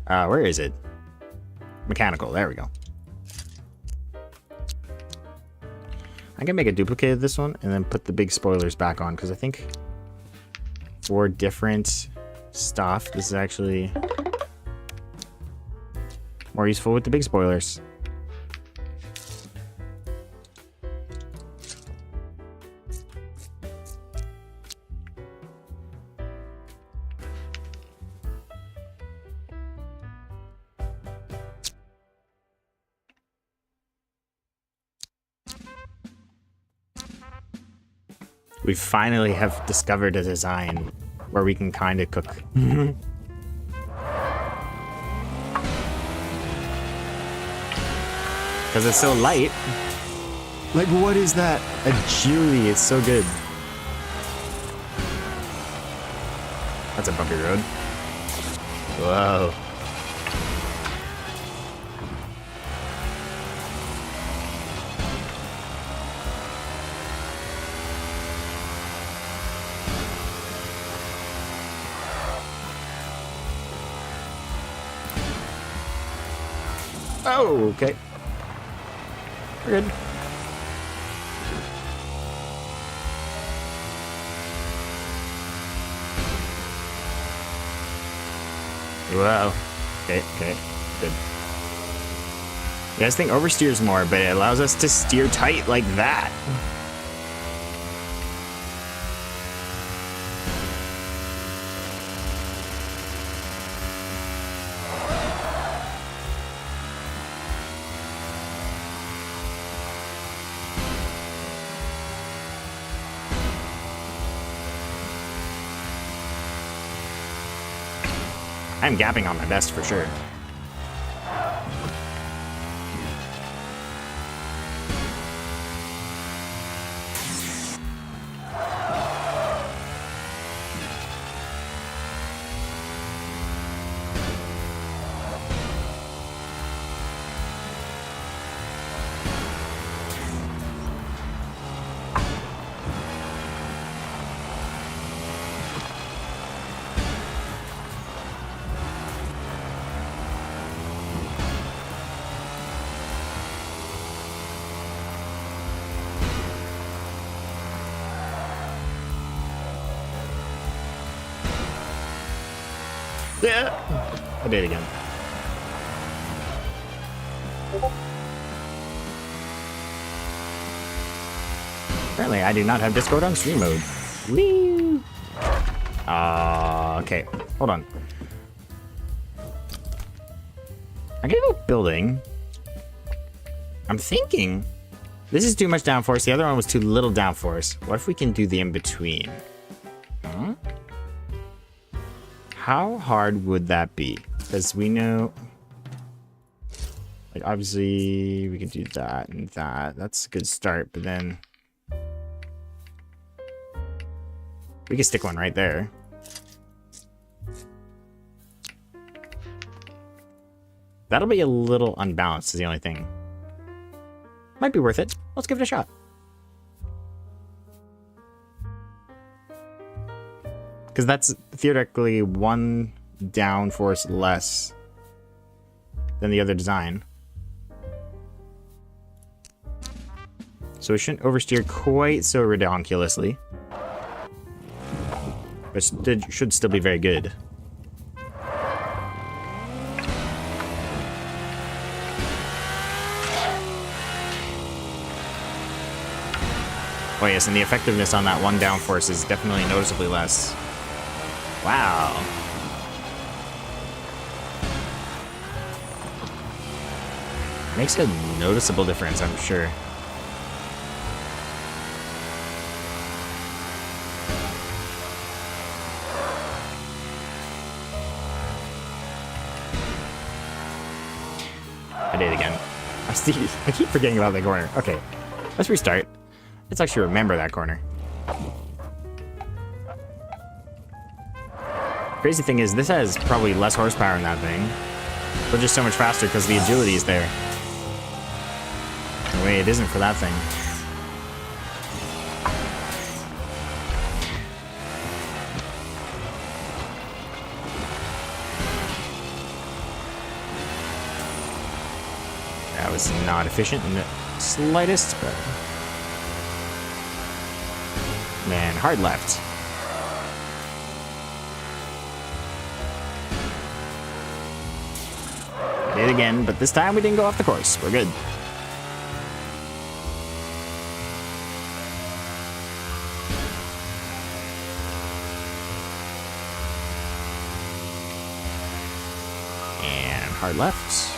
Where is it? Mechanical, there we go. I can make a duplicate of this one and then put the big spoilers back on, because I think for different stuff, this is actually more useful with the big spoilers. We finally have discovered a design where we can kind of cook. Because it's so light, Like, what is that? Agility, it's so good. That's a bumpy road. Whoa. Oh, okay. We're good. Wow. Okay, okay, good. Yeah, this thing oversteers more, but it allows us to steer tight like that. I'm gapping on my best for sure. Yeah, I did it again. Apparently, I do not have Discord on stream mode. Woo! Okay, hold on. I gave up building. I'm thinking this is too much downforce. The other one was too little downforce. What if we can do the in-between? Huh? How hard would that be? Because we know, like, obviously we can do that and that. That's a good start, but then we can stick one right there. That'll be a little unbalanced is the only thing. Might be worth it. Let's give it a shot. Because that's theoretically one downforce less than the other design. So it shouldn't oversteer quite so redonkulously. But it should still be very good. Oh yes, and the effectiveness on that one downforce is definitely noticeably less. Wow. Makes a noticeable difference, I'm sure. I did it again. I keep forgetting about the corner. Okay, let's restart. Let's actually remember that corner. Crazy thing is, this has probably less horsepower in that thing, but just so much faster because the agility is there. The way it isn't for that thing. That was not efficient in the slightest, but man, hard left. Did it again, but this time we didn't go off the course. We're good. And hard left.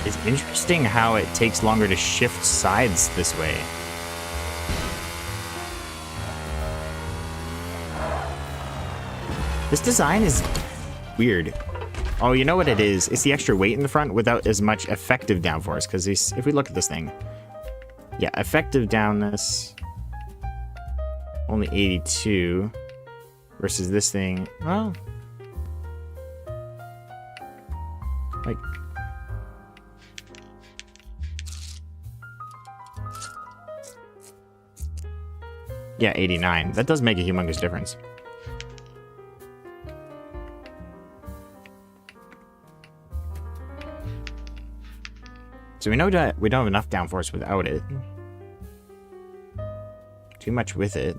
It's interesting how it takes longer to shift sides this way. This design is weird. Oh, you know what it is? It's the extra weight in the front without as much effective downforce. Because if we look at this thing, yeah, effective downness only 82 versus this thing. Well, like, yeah, 89. That does make a humongous difference. So we know that we don't have enough downforce without it. Too much with it.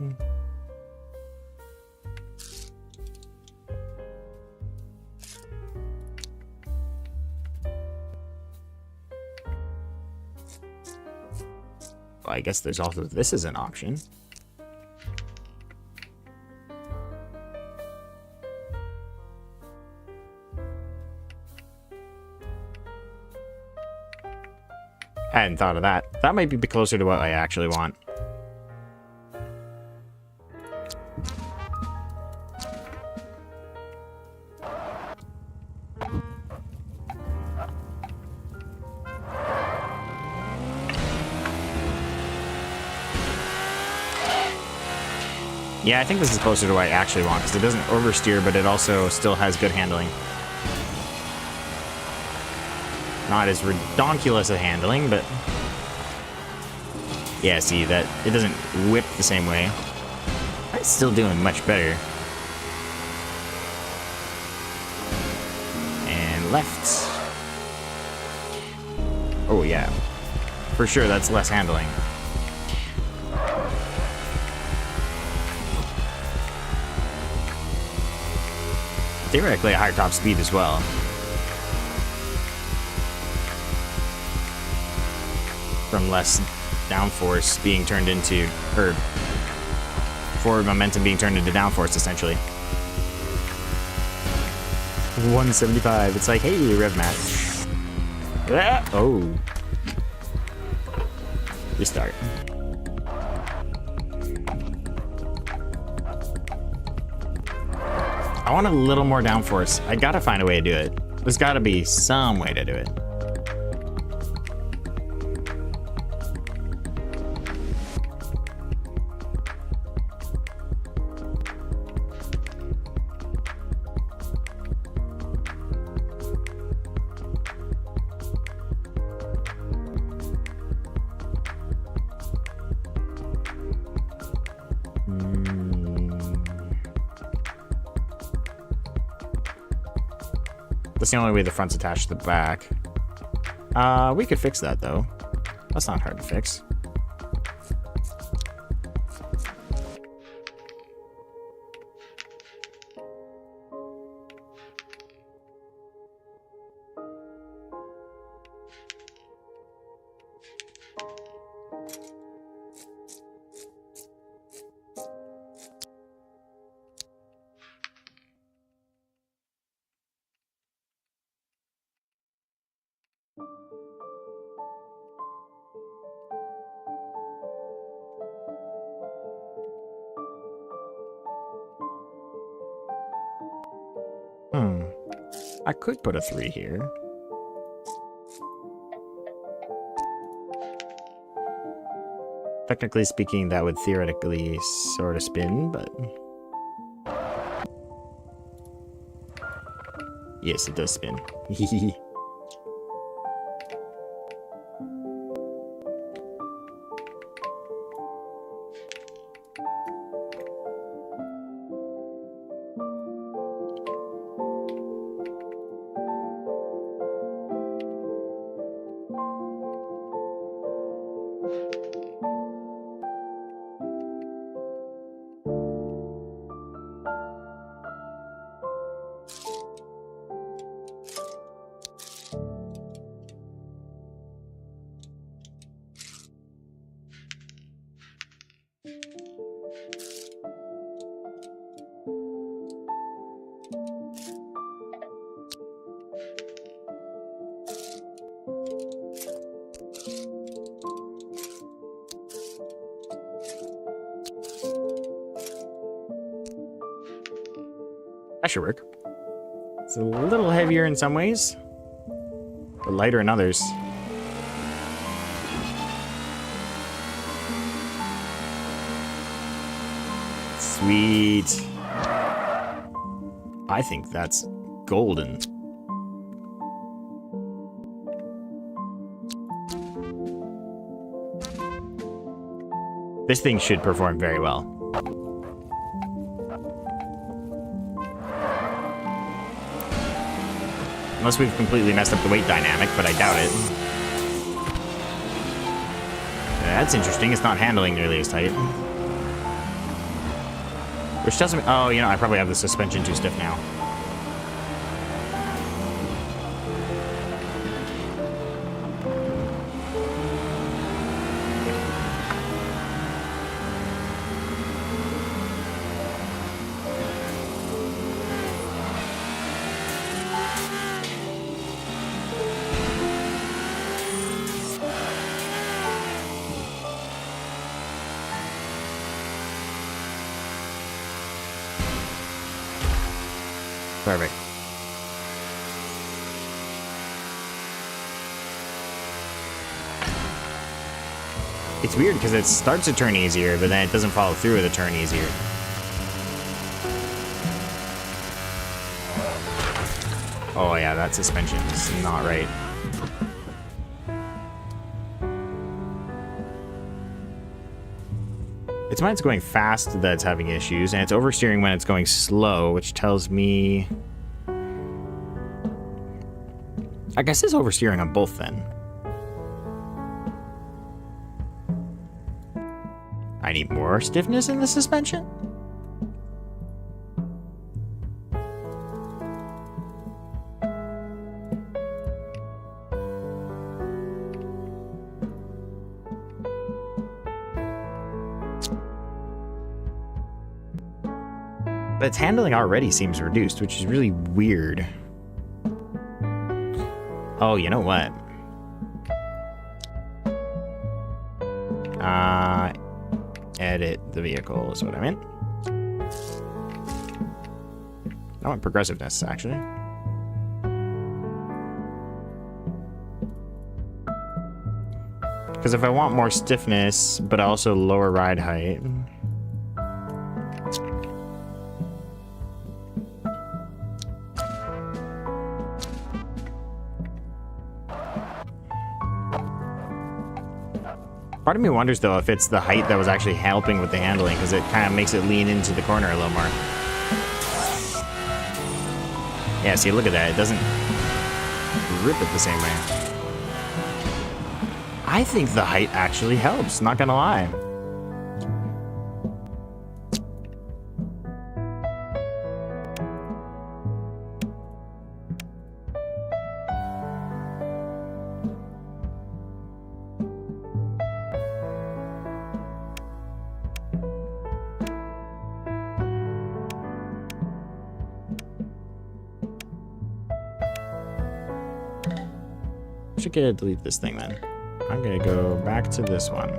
Well, I guess there's also this as an option. I hadn't thought of that. That might be closer to what I actually want. Yeah, I think this is closer to what I actually want, because it doesn't oversteer, but it also still has good handling. Not as redonkulous a handling, but... yeah, see, that it doesn't whip the same way. It's still doing much better. And left. Oh, yeah. For sure, that's less handling. Theoretically, a higher top speed as well. From less downforce being turned into, or forward momentum being turned into downforce, essentially. 175. It's like, hey, rev math. Ah, oh. Restart. I want a little more downforce. I gotta find a way to do it. There's gotta be some way to do it. That's the only way the front's attached to the back. We could fix that, though. That's not hard to fix. I could put a 3 here. Technically speaking, that would theoretically sort of spin, but... yes, it does spin. should work. It's a little heavier in some ways, but lighter in others. Sweet. I think that's golden. This thing should perform very well. Unless we've completely messed up the weight dynamic, but I doubt it. That's interesting. It's not handling nearly as tight. Which doesn't... Oh, you know, I probably have the suspension too stiff now. Perfect. It's weird because it starts to turn easier, but then it doesn't follow through with a turn easier. Oh yeah, that suspension is not right. It's when it's going fast that's having issues, and it's oversteering when it's going slow, which tells me... I guess it's oversteering on both then. I need more stiffness in the suspension? But its handling already seems reduced, which is really weird. Oh, you know what? Edit the vehicle is what I meant. I want progressiveness, actually. Because if I want more stiffness, but also lower ride height... Part of me wonders, though, if it's the height that was actually helping with the handling, because it kind of makes it lean into the corner a little more. Yeah, see, look at that. It doesn't rip it the same way. I think the height actually helps, not gonna lie. Should get to delete this thing then. I'm gonna go back to this one.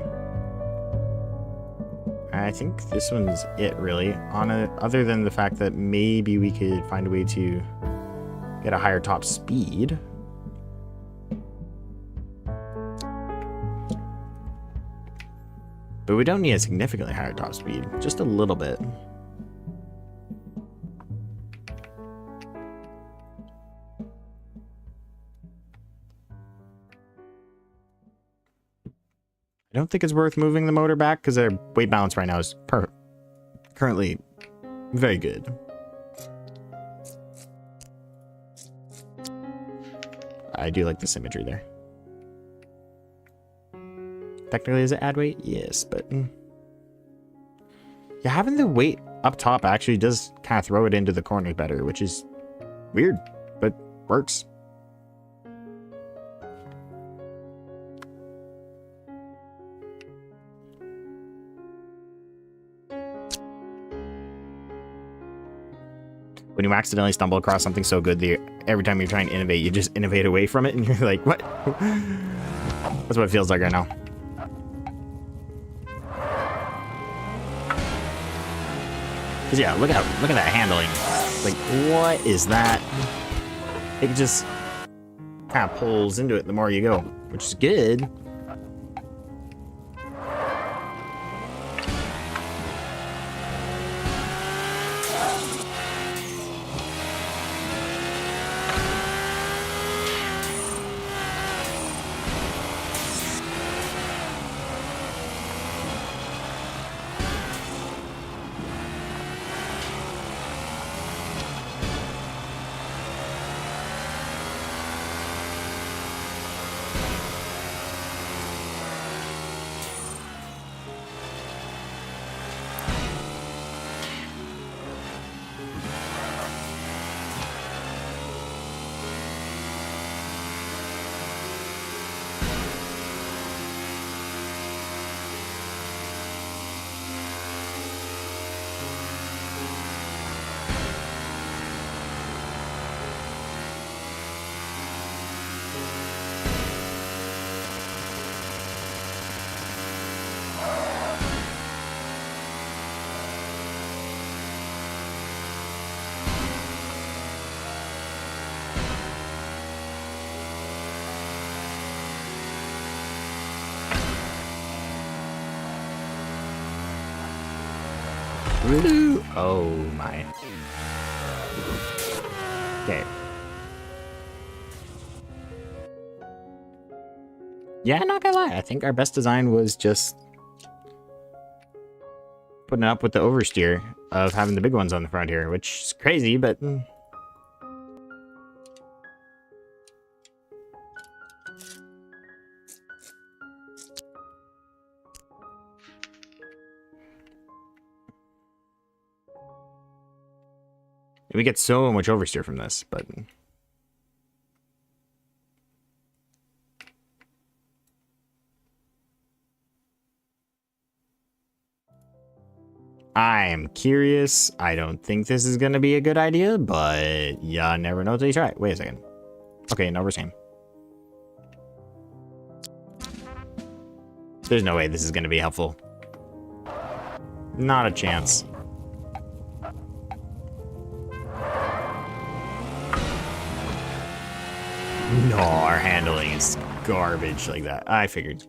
I think this one's it really. On it, other than the fact that maybe we could find a way to get a higher top speed. But we don't need a significantly higher top speed, just a little bit. I don't think it's worth moving the motor back because their weight balance right now is currently very good. I do like this imagery there. Technically, is it add weight? Yes, but... yeah, having the weight up top actually does kind of throw it into the corners better, which is weird, but works. When you accidentally stumble across something so good that every time you're trying to innovate, you just innovate away from it, and you're like, what? That's what it feels like right now. Because yeah, look at that handling. Like, what is that? It just kind of pulls into it the more you go, which is good. Oh my. Okay. Yeah, not gonna lie. I think our best design was just putting up with the oversteer of having the big ones on the front here, which is crazy, but... we get so much oversteer from this, but... I'm curious. I don't think this is gonna be a good idea, but you never know till you try it. Wait a second. Okay, no, we're same. There's no way this is gonna be helpful. Not a chance. No, our handling is garbage like that. I figured.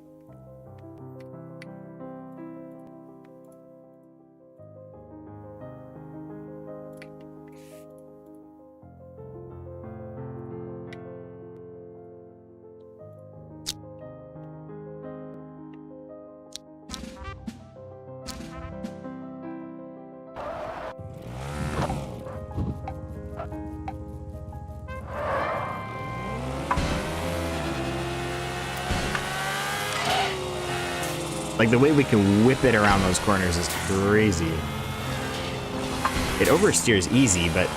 Like, the way we can whip it around those corners is crazy. It oversteers easy, but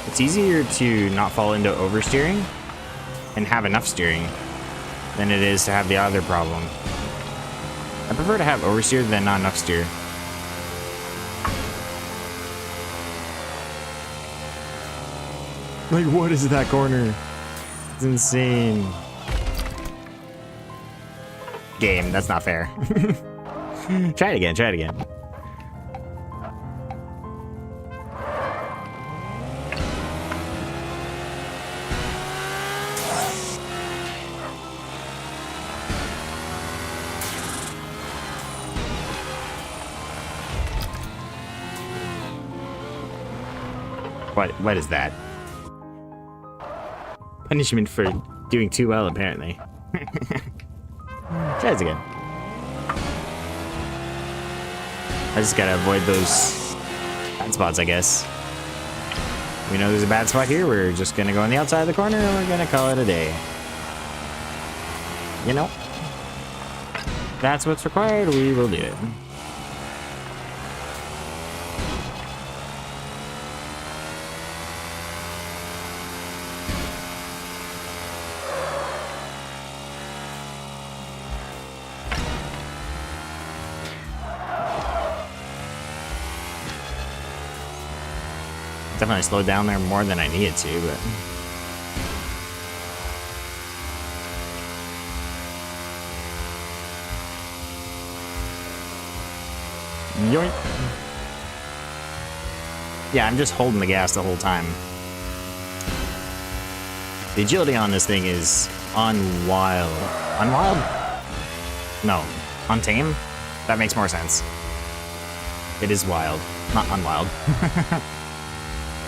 it's easier to not fall into oversteering and have enough steering than it is to have the other problem. I prefer to have oversteer than not enough steer. Like, what is that corner? It's insane. Game, that's not fair. Try it again, try it again. What is that? Punishment for doing too well, apparently. Try this again. I just gotta avoid those bad spots, I guess. We know there's a bad spot here. We're just gonna go on the outside of the corner and we're gonna call it a day. You know, that's what's required. We will do it. Definitely slowed down there more than I needed to, but... yoink. Yeah, I'm just holding the gas the whole time. The agility on this thing is unwild. Unwild? No. Untame? That makes more sense. It is wild, not unwild.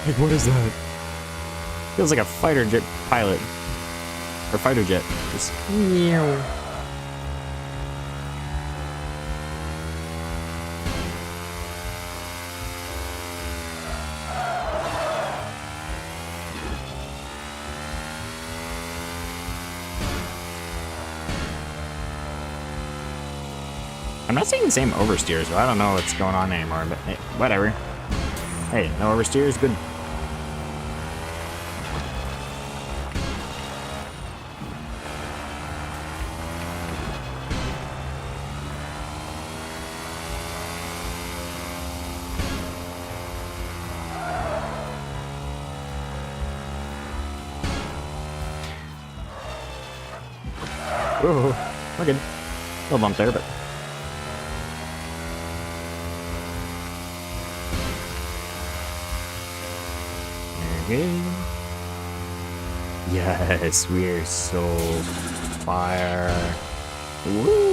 Like, what is that? Feels like a fighter jet pilot. Or fighter jet. Just... I'm not seeing the same oversteer, so I don't know what's going on anymore, but hey, whatever. Hey, no oversteer is good. Whoa, we're good. Little bump there, but... Yes, we're so fire. Woo!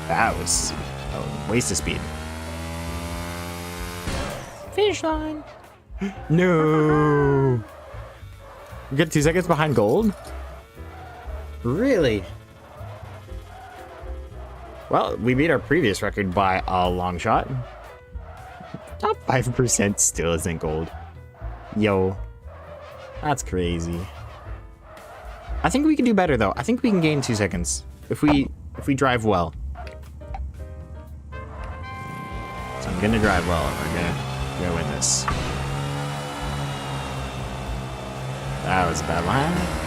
That was a waste of speed. Finish line. No. We get 2 seconds behind gold? Really? Well, we beat our previous record by a long shot. Top 5% still isn't gold. Yo. That's crazy. I think we can do better though. I think we can gain 2 seconds if we drive well. So I'm gonna drive well and we're gonna win this. That was a bad line.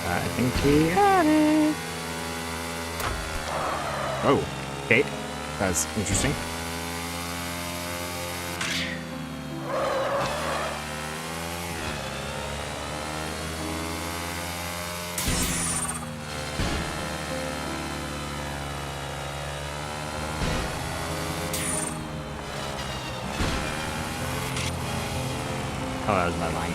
I think we got it. Oh, okay. That's interesting. Oh, that was my line.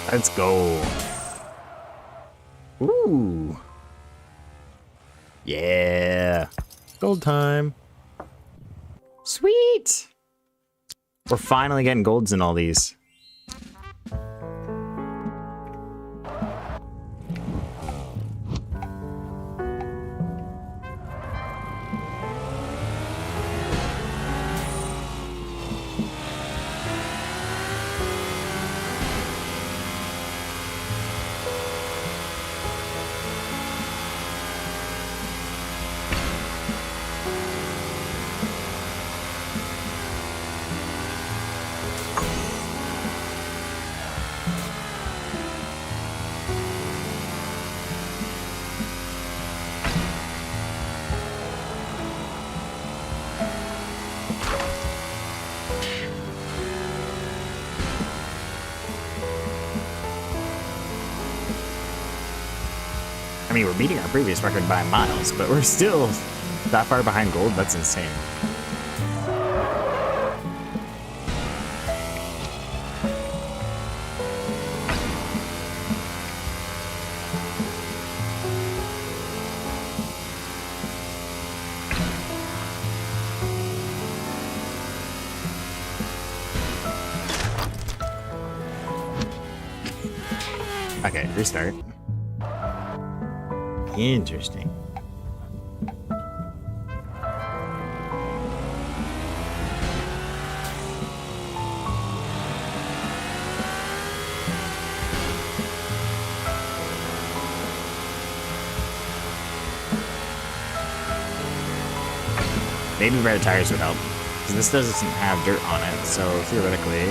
Let's go. Ooh. Yeah. Gold time. Sweet. We're finally getting golds in all these. I mean, we're beating our previous record by miles, but we're still that far behind gold. That's insane. Okay, restart. Interesting. Maybe red tires would help, because this doesn't have dirt on it, so theoretically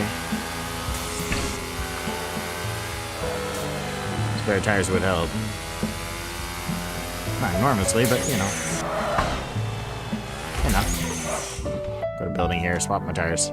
red tires would help. Not enormously, but you know. Enough. Go to building here, swap my tires.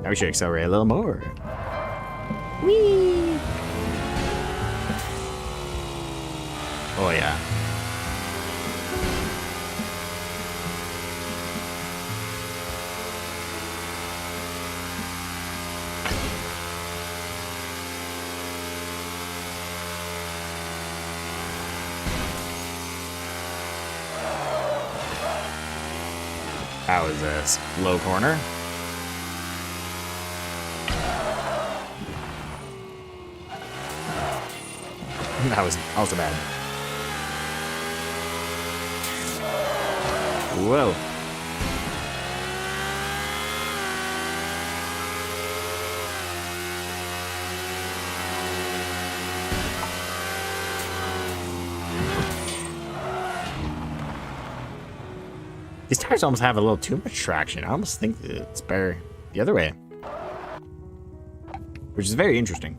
Now we should accelerate a little more. Whee! Oh yeah. That was a low corner. That was also bad. Whoa. These tires almost have a little too much traction. I almost think that it's better the other way. Which is very interesting.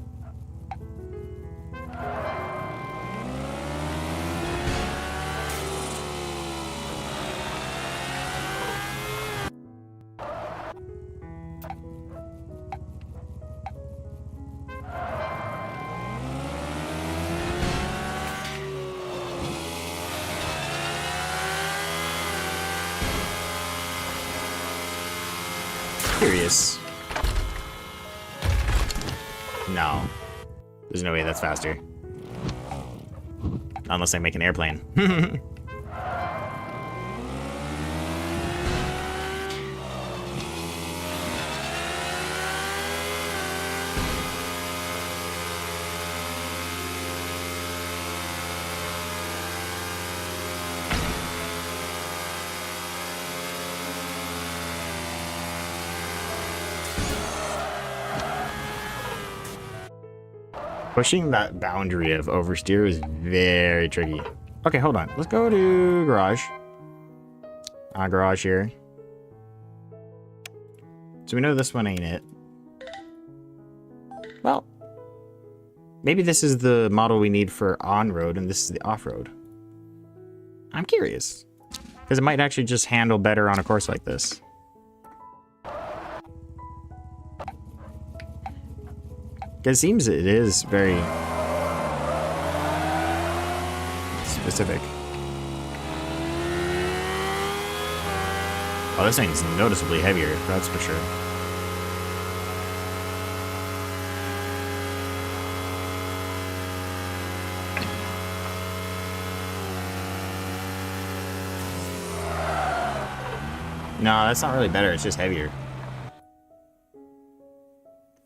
Curious. No. There's no way that's faster. Unless I make an airplane. Pushing that boundary of oversteer is very tricky. Okay, hold on. Let's go to garage. Garage here. So we know this one ain't it. Well, Maybe this is the model we need for on-road, and this is the off-road. I'm curious. Because it might actually just handle better on a course like this. Because it seems it is very specific. Oh, this thing's noticeably heavier, that's for sure. No, that's not really better, it's just heavier.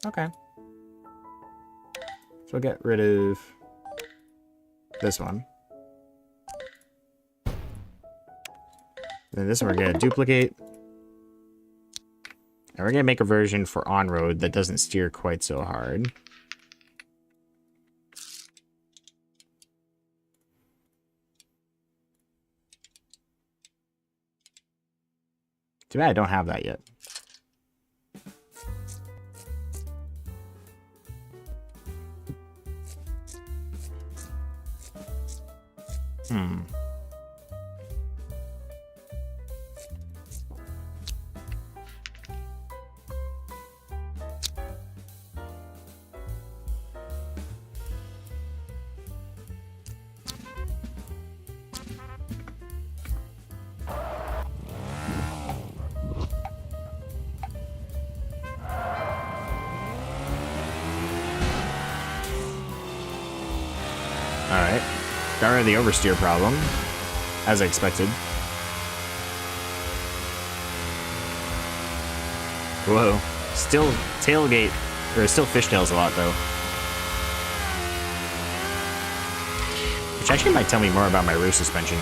Okay. So we'll get rid of this one. Then this one we're gonna duplicate. And we're gonna make a version for on-road that doesn't steer quite so hard. Too bad I don't have that yet. Alright. Got rid of the oversteer problem, as I expected. Whoa. Still tailgate, or still fishtails a lot, though. Which actually might tell me more about my rear suspension.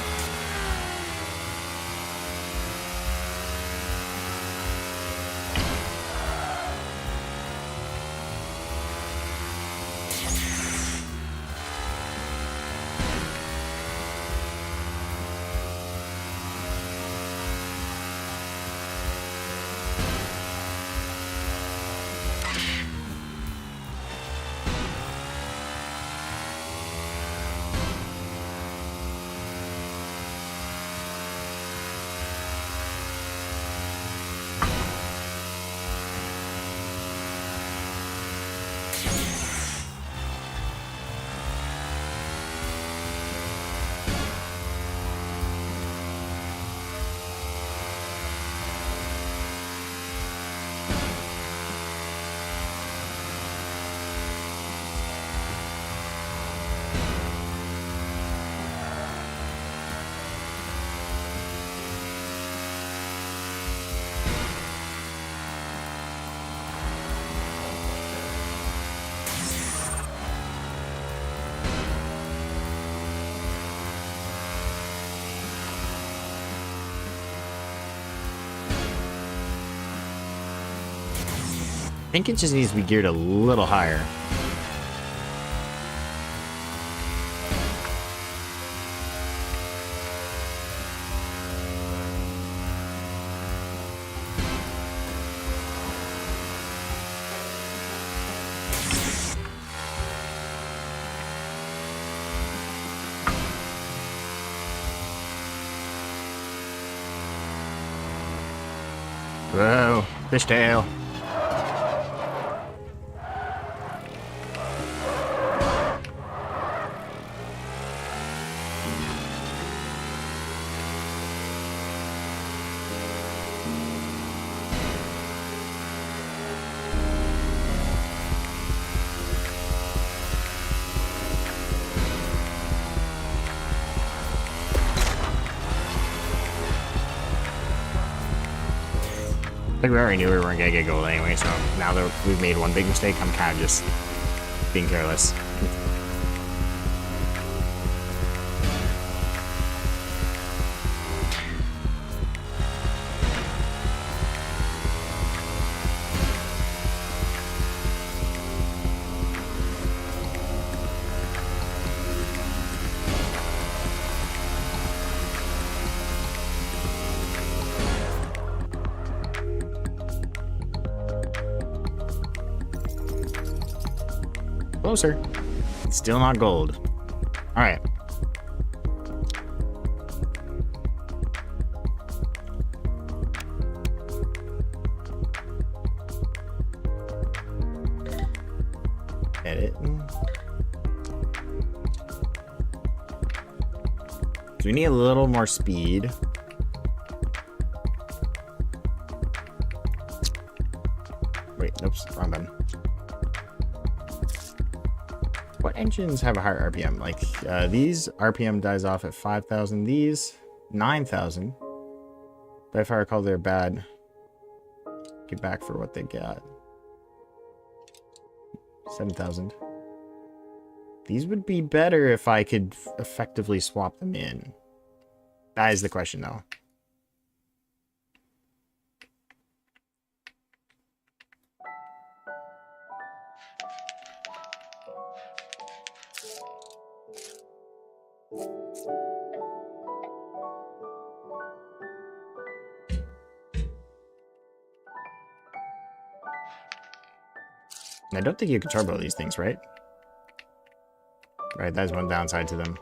I think it just needs to be geared a little higher. Whoa, fishtail. I think we already knew we weren't gonna get gold anyway, so now that we've made one big mistake, I'm kind of just being careless. Closer. Still not gold. All right. Edit. So we need a little more speed. Wait, oops, wrong button. What engines have a higher RPM? Like these RPM dies off at 5,000. These 9,000. But if I recall, they're bad. Get back for what they got. 7,000. These would be better if I could effectively swap them in. That is the question, though. I don't think you can turbo these things, right? Right, that's one downside to them.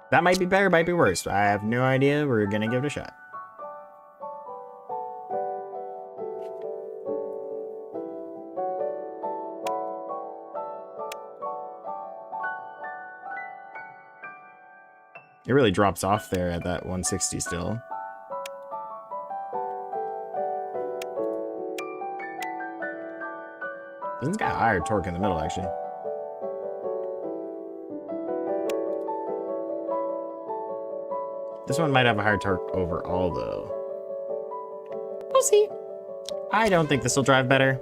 That might be better, might be worse. I have no idea. We're gonna give it a shot. It really drops off there at that 160 still. This one's got higher torque in the middle, actually. This one might have a higher torque overall, though. We'll see. I don't think this will drive better.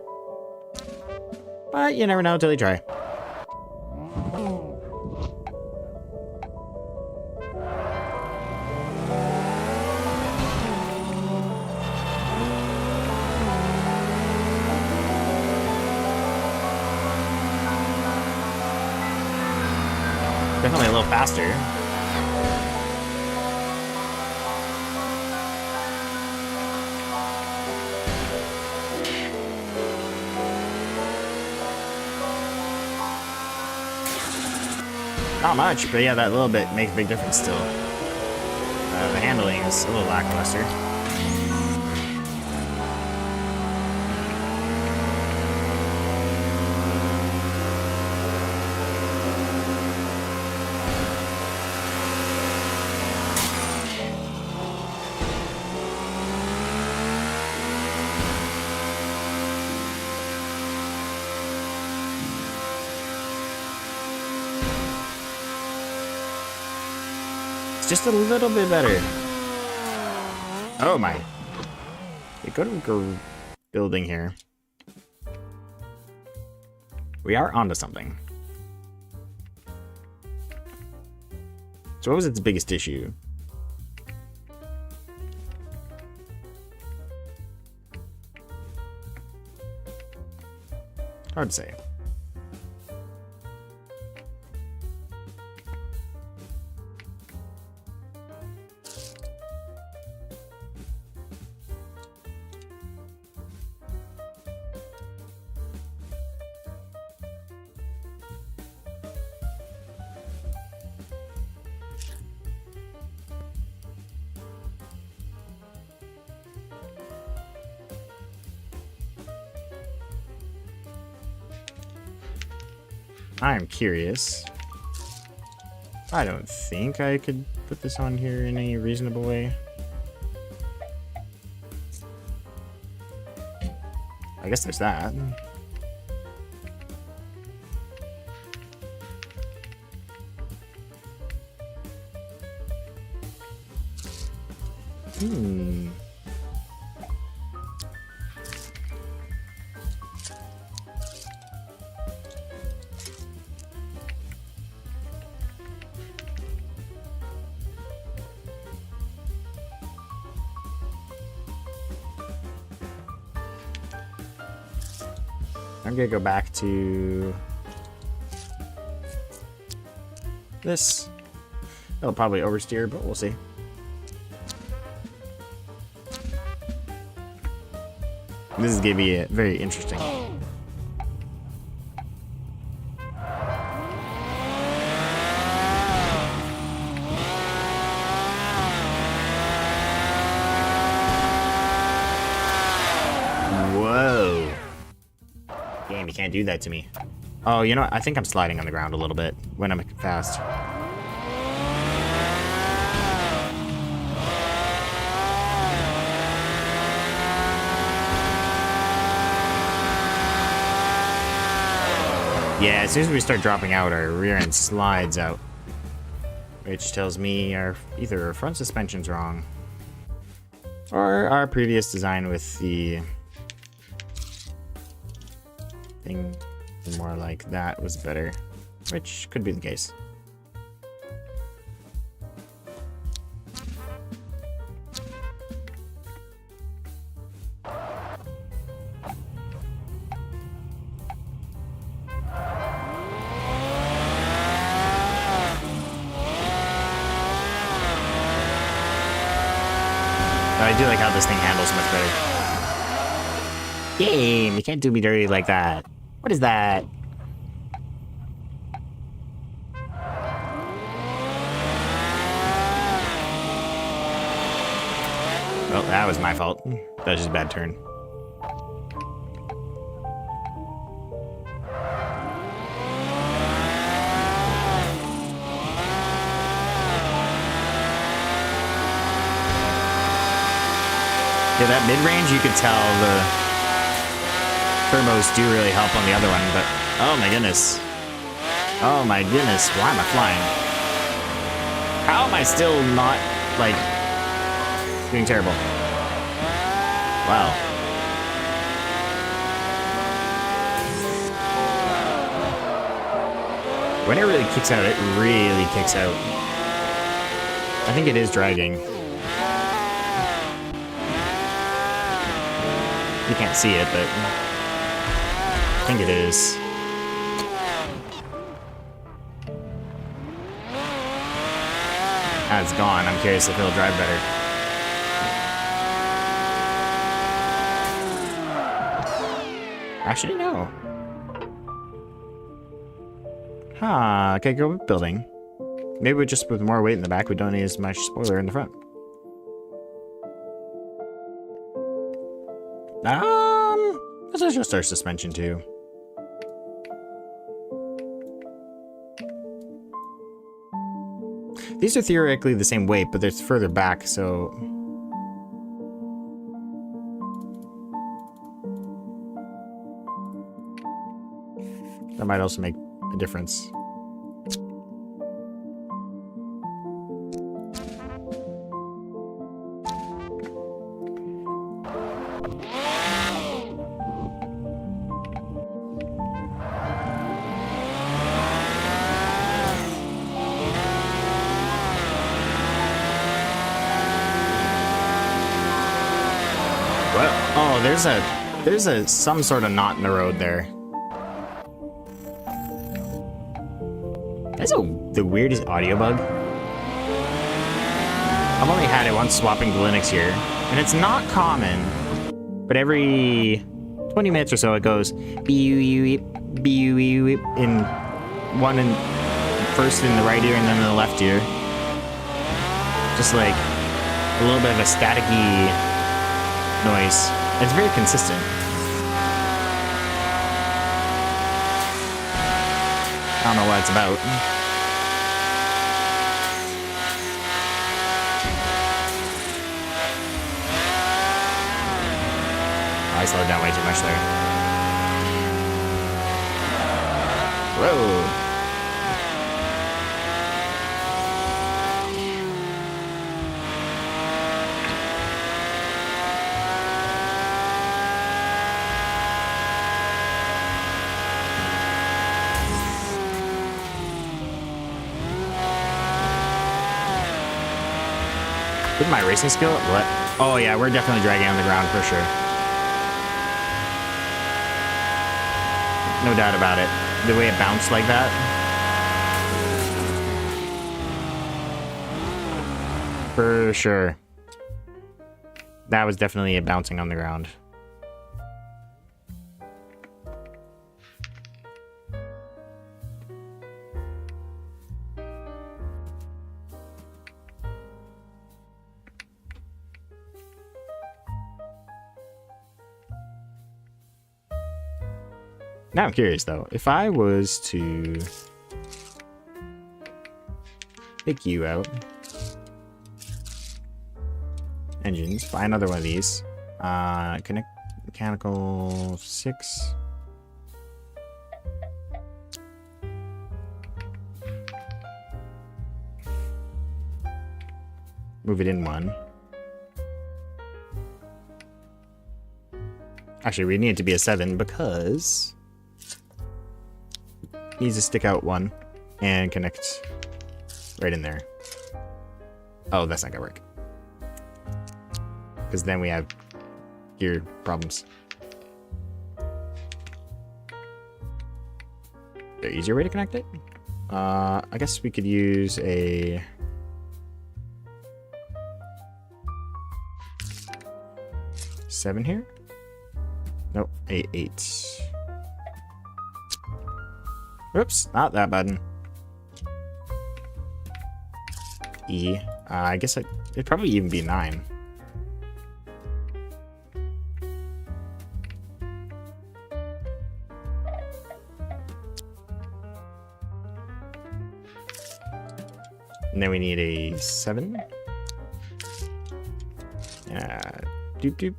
But you never know until you try. Definitely a little faster. Not much, but yeah, that little bit makes a big difference still. The handling is a little lackluster. Just a little bit better. Oh my. Okay, go to building here. We are onto something. So what was its biggest issue? Hard to say. I'm curious. I don't think I could put this on here in any reasonable way. I guess there's that. I'm gonna go back to this. It'll probably oversteer, but we'll see. This is gonna be very interesting. Whoa. Game, you can't do that to me. Oh, you know what? I think I'm sliding on the ground a little bit when I'm fast. Yeah, as soon as we start dropping out, our rear end slides out. Which tells me either our front suspension's wrong, or our previous design with the thing more like that was better, which could be the case. I do like how this thing handles much better. Game, you can't do me dirty like that. What is that? Well, that was my fault. That was just a bad turn. Yeah, that mid-range, you could tell the turbos do really help on the other one, but oh my goodness. Oh my goodness, why am I flying? How am I still not, like, doing terrible? Wow. When it really kicks out, it really kicks out. I think it is dragging. You can't see it, but I think it is. Ah, it's gone. I'm curious if it'll drive better. Actually, no. Huh, okay, go with building. Maybe just with more weight in the back, we don't need as much spoiler in the front. This is just our suspension too. These are theoretically the same weight, but they're further back, so... that might also make a difference. Oh, there's some sort of knot in the road there. That's the weirdest audio bug. I've only had it once swapping to Linux here, and it's not common, but every 20 minutes or so it goes beep, beep, in one in first in the right ear and then in the left ear. Just like a little bit of a staticky noise. It's very consistent. I don't know what it's about. Oh, I slowed down way too much there. Whoa. With my racing skill? What? Oh yeah, we're definitely dragging on the ground for sure. No doubt about it. The way it bounced like that. For sure. That was definitely it bouncing on the ground. Now I'm curious though, if I was to pick you out, engines, buy another one of these, connect mechanical 6, move it in 1. Actually, we need it to be a 7 because it needs to stick out 1 and connect right in there. Oh, that's not gonna work. Because then we have gear problems. Is there an easier way to connect it? I guess we could use a... seven here? Nope, 8. Oops, not that button. E. I guess it'd probably even be 9. And then we need a 7. Doop doop.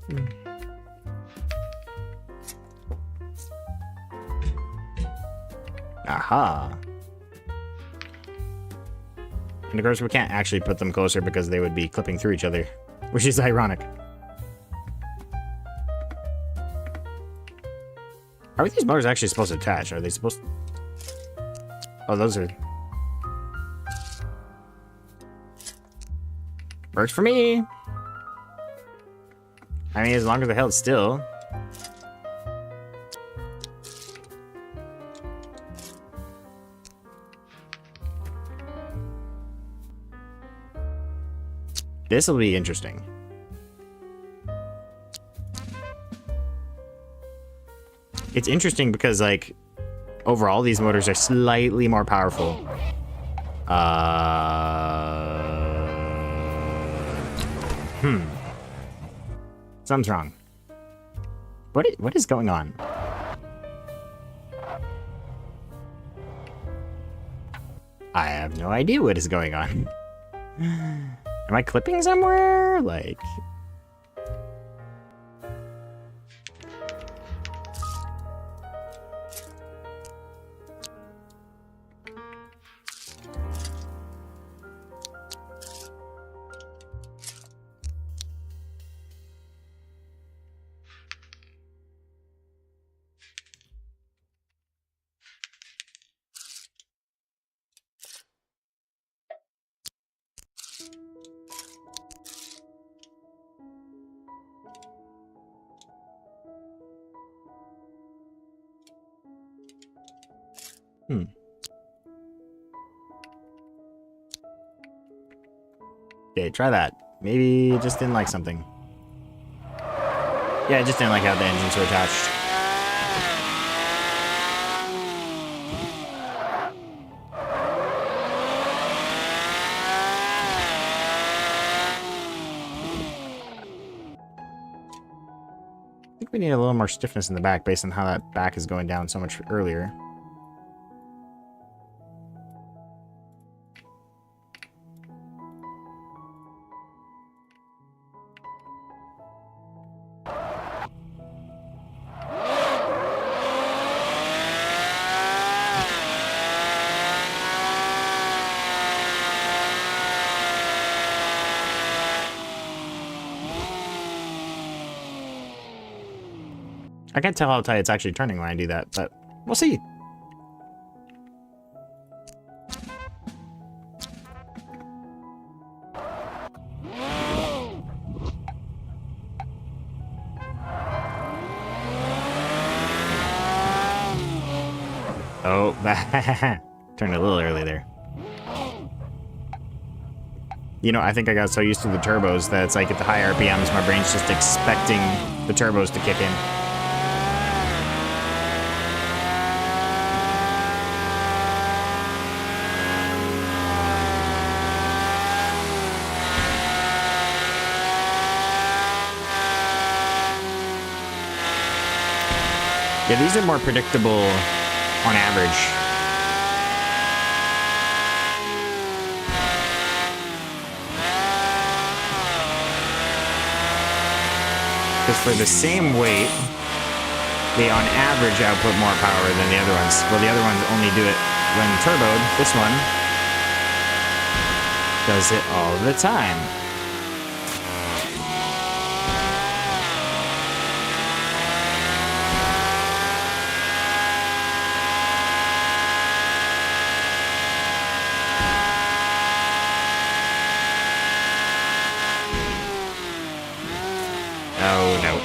Aha. And of course we can't actually put them closer because they would be clipping through each other, which is ironic. Are these motors actually supposed to attach? Are they supposed to... Oh, those are... Works for me. I mean, as long as they're held still. This will be interesting. It's interesting because, like, overall, these motors are slightly more powerful. Something's wrong. What is going on? I have no idea what is going on. Am I clipping somewhere? Like... Okay, try that. Maybe it just didn't like something. Yeah, it just didn't like how the engines were attached. I think we need a little more stiffness in the back based on how that back is going down so much earlier. I can't tell how tight it's actually turning when I do that, but we'll see. Oh, turned a little early there. You know, I think I got so used to the turbos that it's like at the high RPMs, my brain's just expecting the turbos to kick in. Yeah, these are more predictable on average. Because for the same weight, they on average output more power than the other ones. Well, the other ones only do it when turboed. This one does it all the time. Oh, no.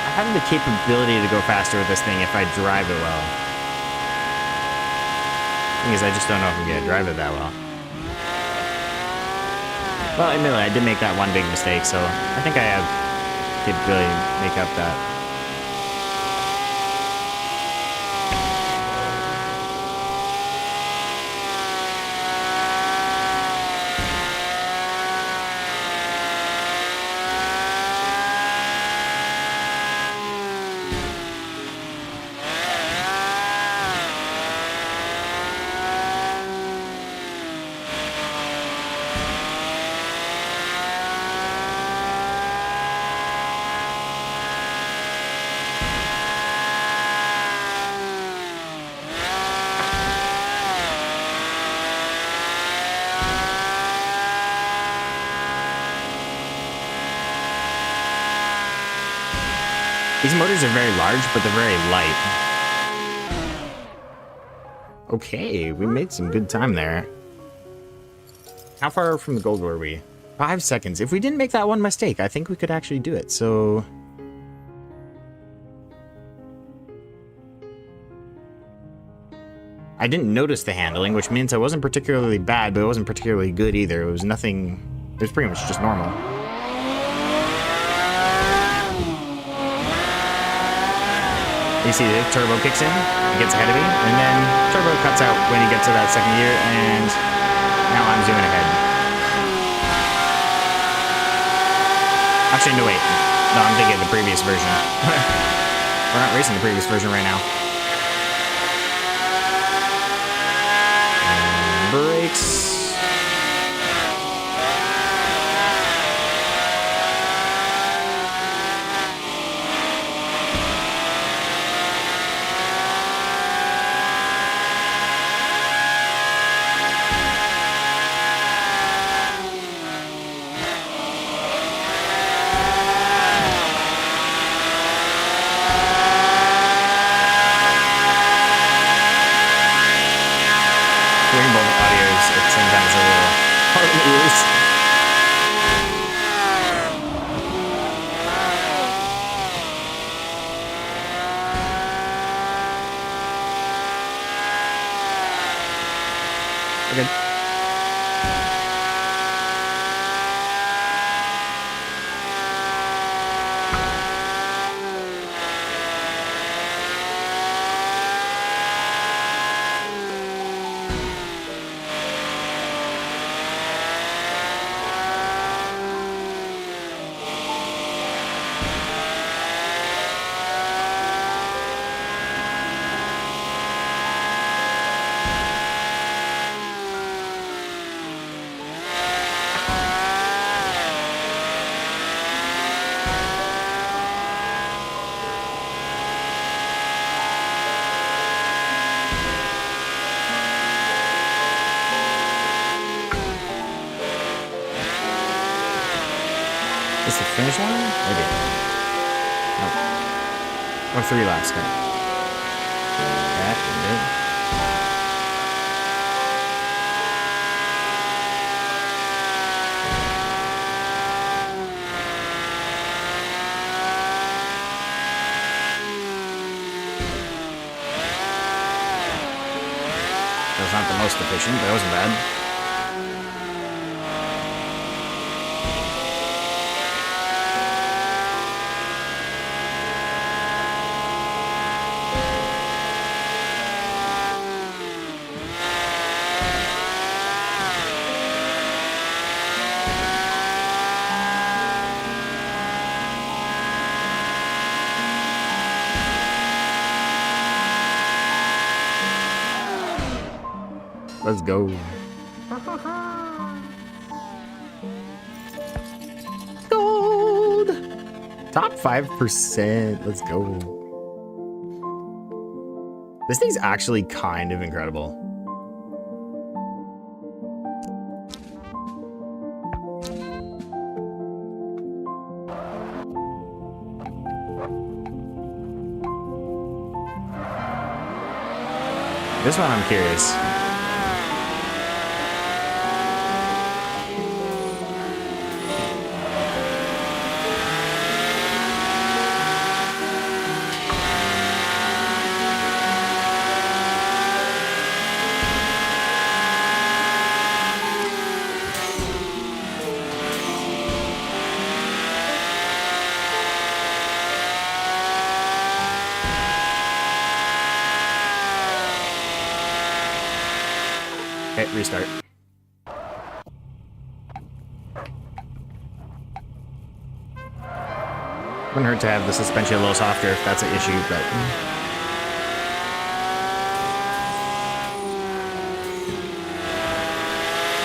I have the capability to go faster with this thing if I drive it well. Thing is, I just don't know if I'm gonna drive it that well. Well, admittedly, I did make that one big mistake, so I think I have capability to make up that. These motors are very large, but they're very light. Okay, we made some good time there. How far from the gold were we? 5 seconds. If we didn't make that one mistake, I think we could actually do it, so... I didn't notice the handling, which means I wasn't particularly bad, but it wasn't particularly good either. It was nothing... It was pretty much just normal. You see the turbo kicks in, it gets ahead of me, and then turbo cuts out when you get to that second gear, and now I'm zooming ahead. Actually, no, wait. No, I'm thinking of the previous version. We're not racing the previous version right now. And brakes. Sometimes a little hard to use. Okay. finish line? Maybe. Nope. Or 3 laps, okay. That good. That's not the most efficient, but it wasn't bad. Let's go. Gold! Top 5%. Let's go. This thing's actually kind of incredible. This one I'm curious. Okay, restart. Wouldn't hurt to have the suspension a little softer if that's an issue, but...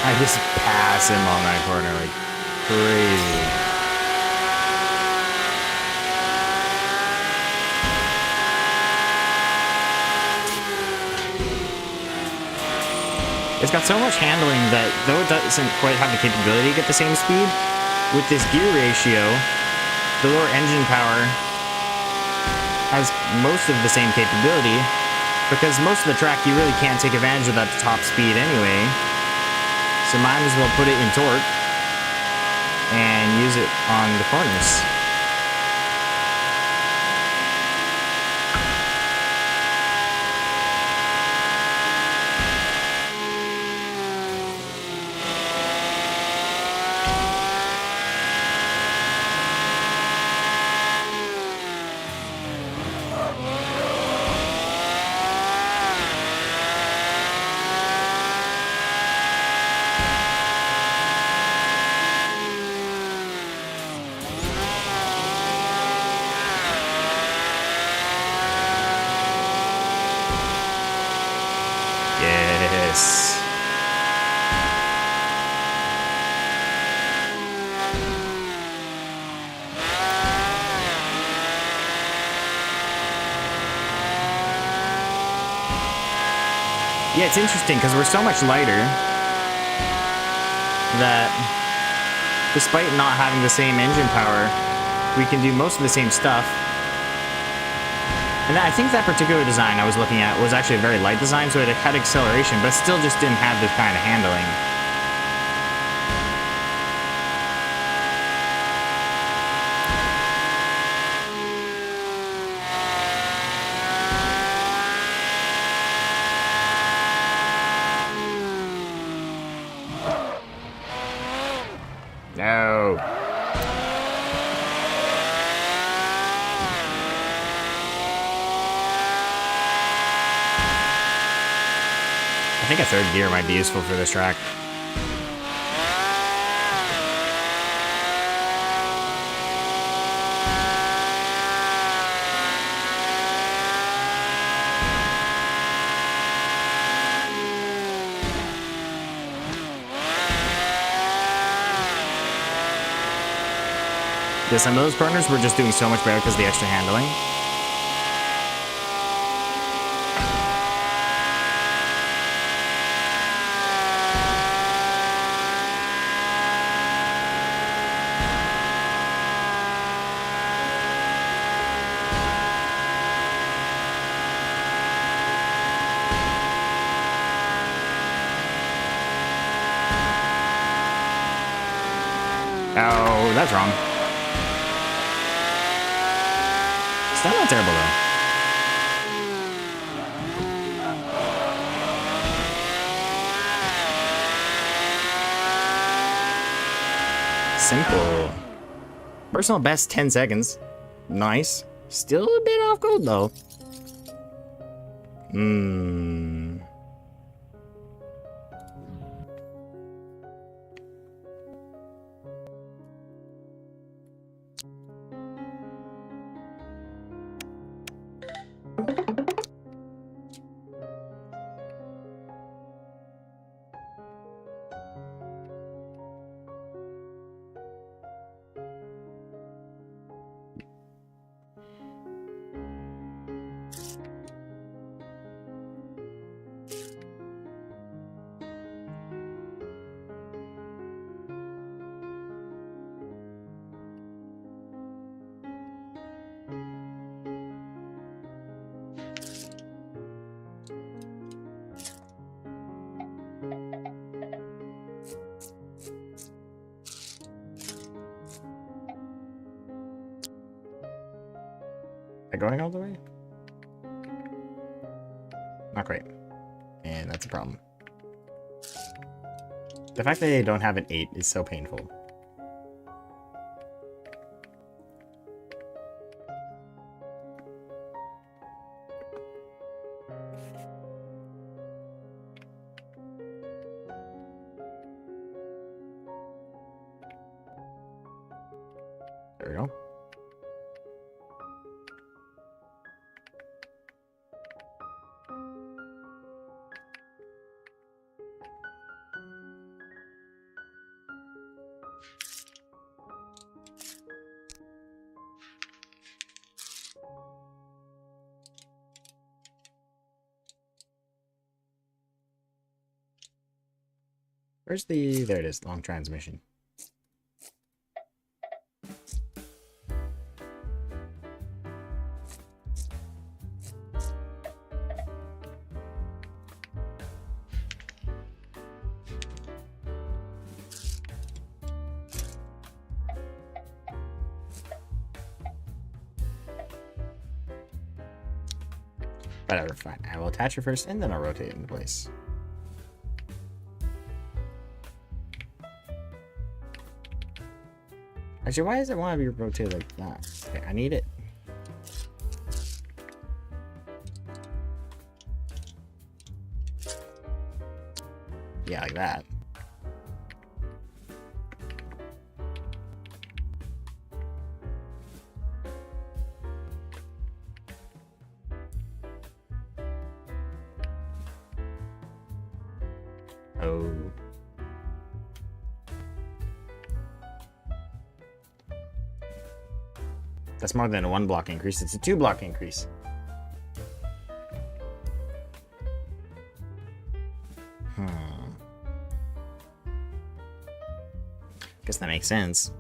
I just pass him on that corner like crazy. It's got so much handling that, though it doesn't quite have the capability to get the same speed, with this gear ratio, the lower engine power has most of the same capability, because most of the track you really can't take advantage of that top speed anyway, so might as well put it in torque and use it on the corners. Yes. Yeah, it's interesting because we're so much lighter that despite not having the same engine power, we can do most of the same stuff. And I think that particular design I was looking at was actually a very light design, so it had acceleration, but still just didn't have this kind of handling. No. I think a third gear might be useful for this track. Yeah, some of those corners were just doing so much better because of the extra handling. Oh, that's wrong. Still not terrible, though. Simple. Personal best 10 seconds. Nice. Still a bit off gold, though. Going all the way? Not quite. And that's a problem. The fact that they don't have an 8 is so painful. There we go. Where's the... There it is, long transmission. Whatever, fine. I will attach it first, and then I'll rotate it into place. Actually, why does it want to be rotated like that? Okay, I need it. Yeah, like that. Oh. That's more than a 1 block increase. It's a 2 block increase. Guess that makes sense.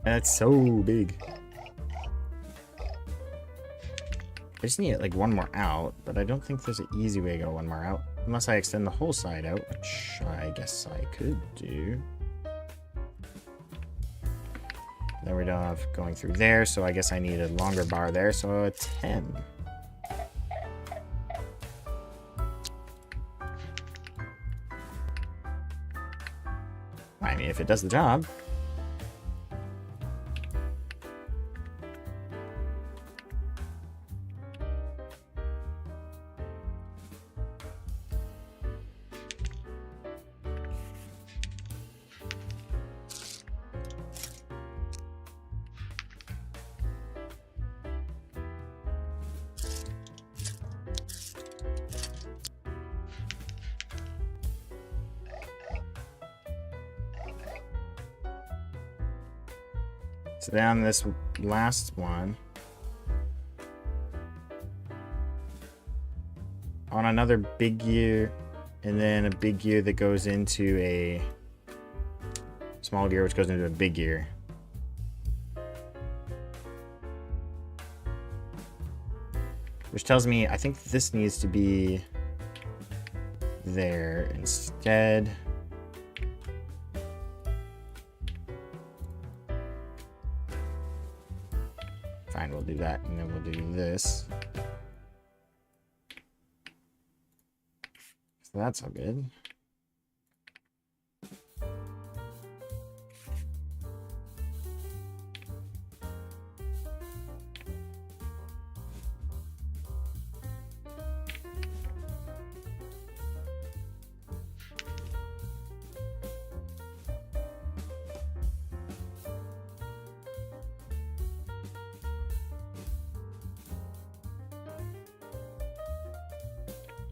That's so big. I just need like 1 more out, but I don't think there's an easy way to go 1 more out. Unless I extend the whole side out, which I guess I could do. Then we don't have going through there, so I guess I need a longer bar there, so a 10. I mean, if it does the job. So then this last one, on another big gear, and then a big gear that goes into a small gear, which goes into a big gear. Which tells me I think this needs to be there instead. Fine, we'll do that, and then we'll do this. So that's all good.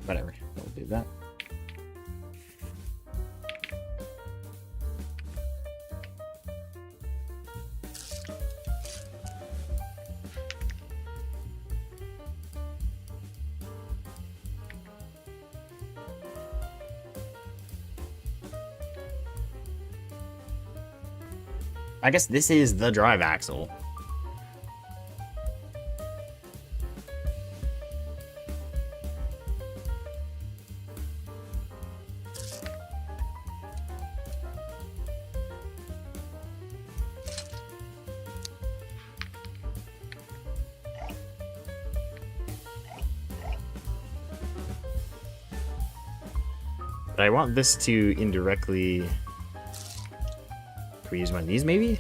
Whatever, we'll do that. I guess this is the drive axle. But I want this to indirectly... Can we use one of these, maybe?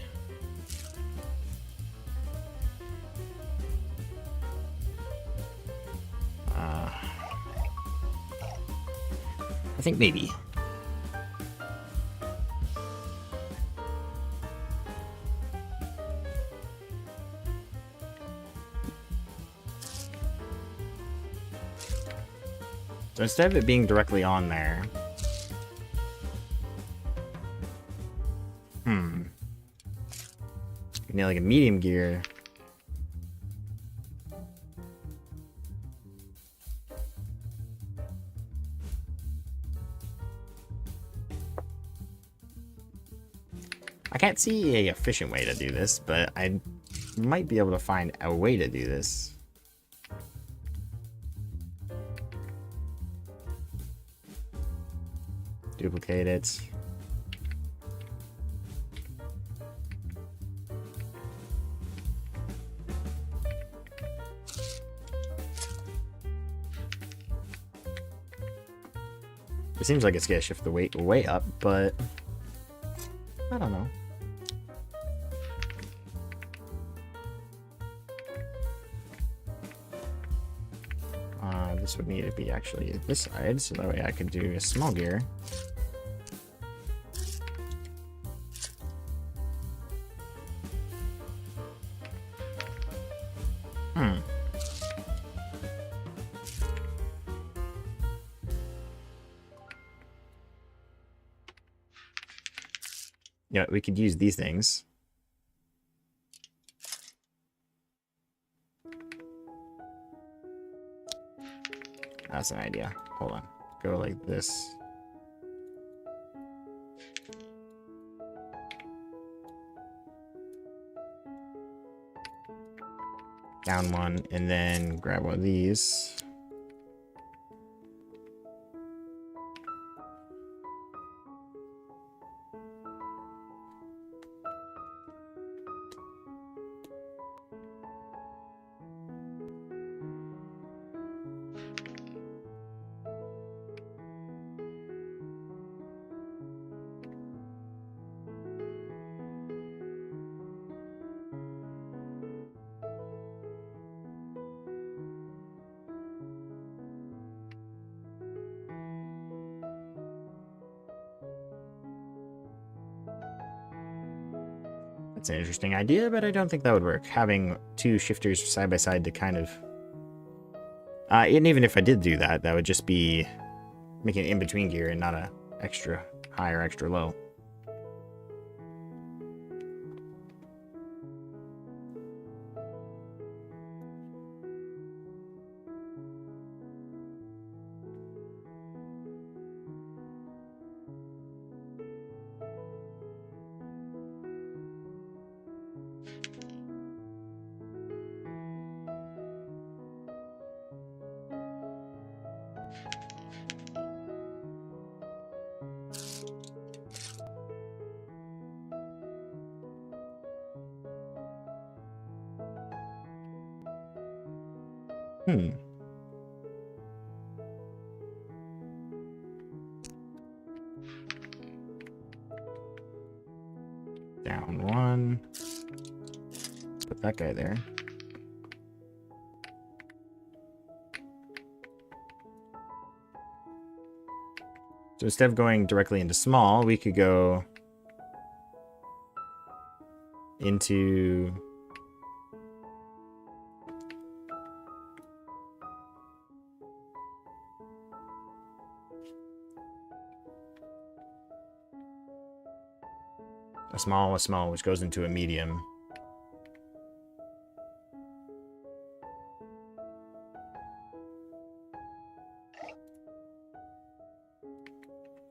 I think maybe. So instead of it being directly on there... You need like a medium gear. I can't see a efficient way to do this, but I might be able to find a way to do this. Duplicate it. It seems like it's gonna shift the weight way up, but I don't know. This would need to be actually this side, so that way I could do a small gear. Yeah, we could use these things. That's an idea. Hold on. Go like this. Down one, and then grab one of these. That's an interesting idea, but I don't think that would work. Having two shifters side by side to kind of... and even if I did do that, that would just be making an in-between gear and not a extra high or extra low. Down one. Put that guy there. So instead of going directly into small, we could go into a small, which goes into a medium.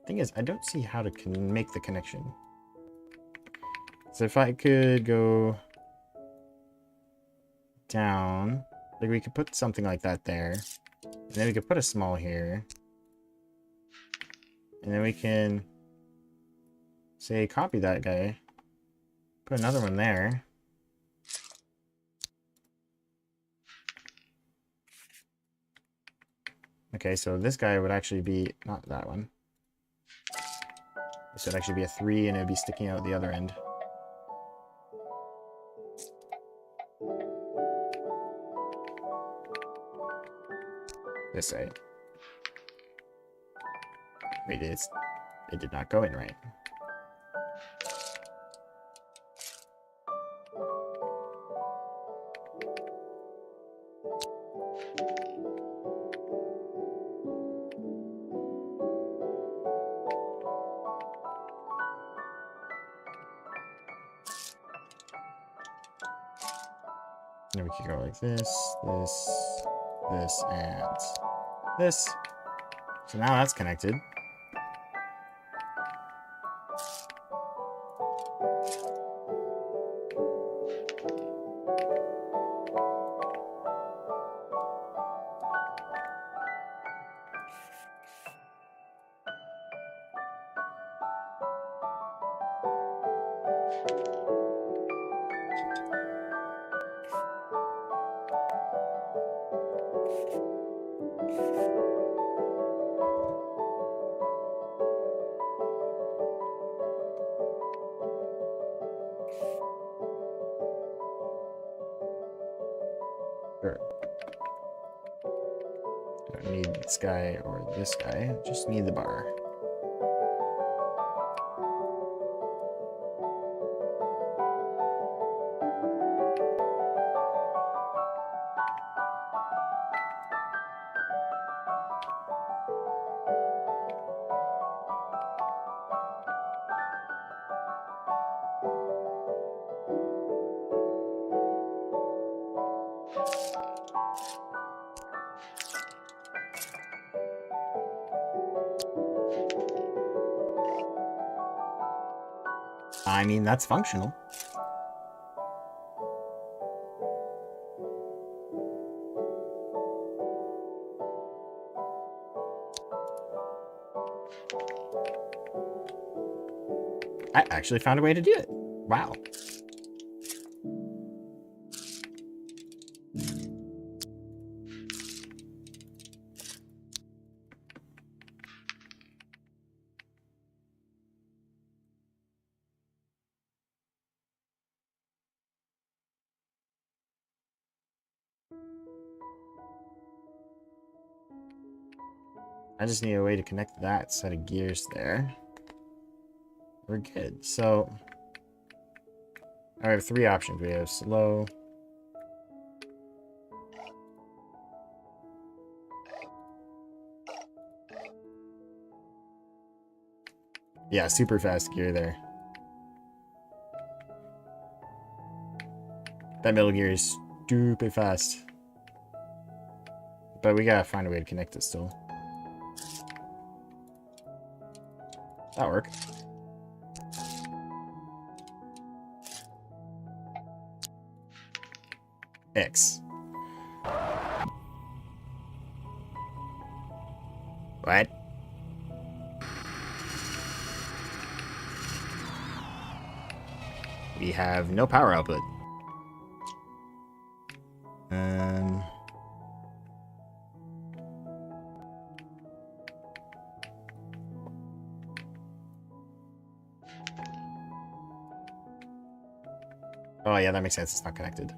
Thing is, I don't see how to make the connection. So if I could go down, like we could put something like that there, and then we could put a small here, and then we can say copy that guy, put another one there. Okay, so this guy would actually be not that one. This would actually be a 3, and it would be sticking out the other end. This side. Wait, it did not go in right. And we could go like this, this, and this. So now that's connected. Sure. Don't need this guy or this guy, just need the bar. I mean, that's functional. I actually found a way to do it. Wow. I just need a way to connect that set of gears there. We're good. So I have 3 options. We have slow, yeah, super fast gear there. That middle gear is stupid fast. But we gotta find a way to connect it still. That'll work. X. What? We have no power output. Oh yeah, that makes sense. It's not connected.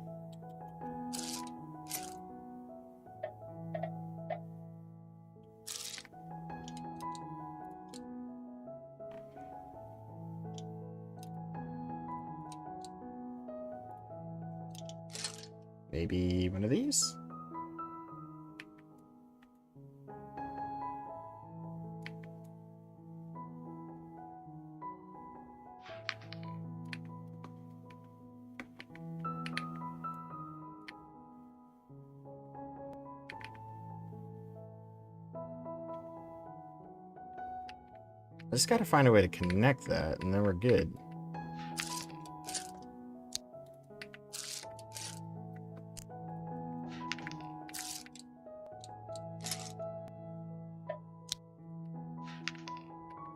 Maybe one of these? I just gotta find a way to connect that, and then we're good.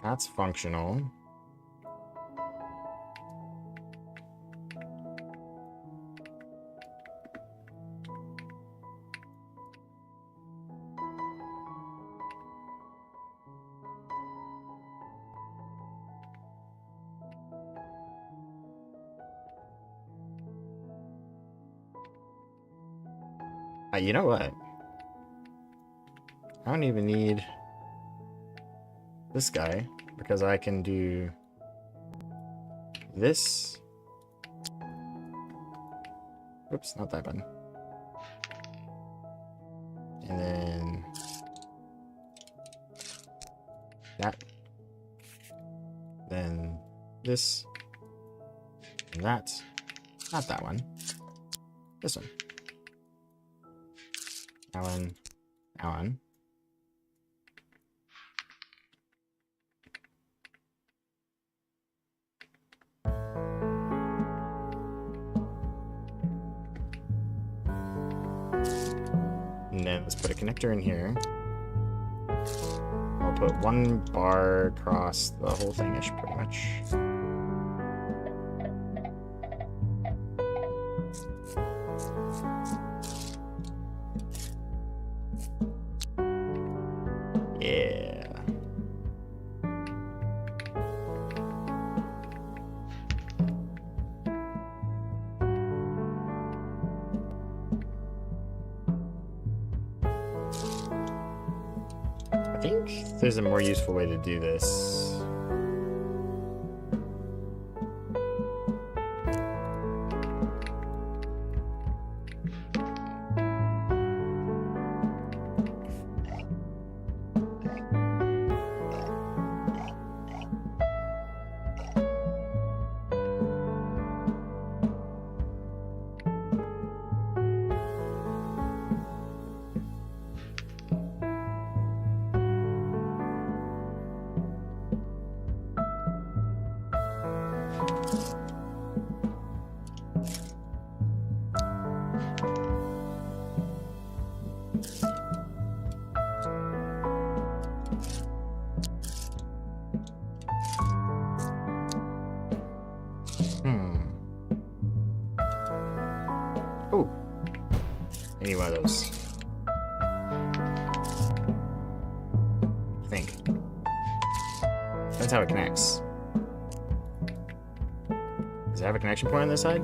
That's functional. You know what? I don't even need this guy, because I can do this. Oops, not that button. And then that. Then this. And that. Not that one. This one. That one. That one. And then let's put a connector in here. I'll put one bar across the whole thing-ish, pretty much. Yeah. I think there's a more useful way to do this. Oh, any one of those. I think. That's how it connects. Does it have a connection point on this side?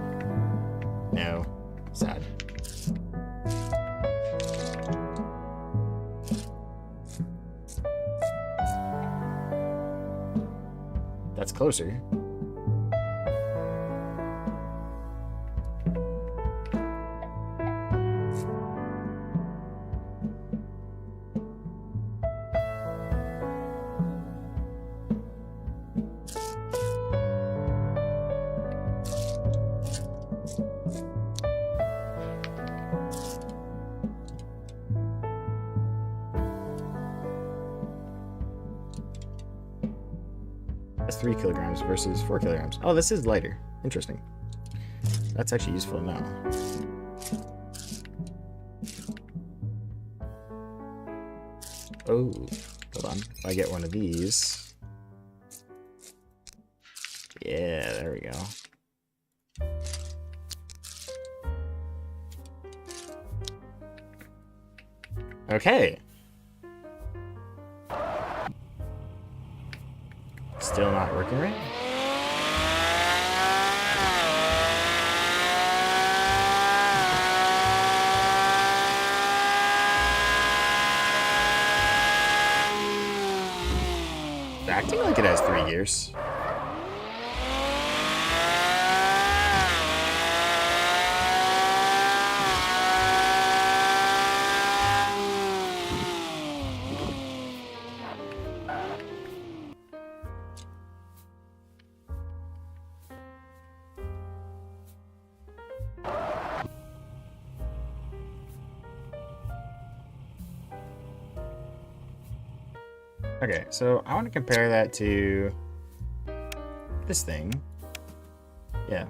No. Sad. That's closer. That's 3 kilograms versus 4 kilograms. Oh, this is lighter. Interesting. That's actually useful to know. Oh, hold on. If I get one of these. Yeah, there we go. Okay. Still not working right? Acting like it has 3 gears. Okay, so I want to compare that to this thing. Yeah.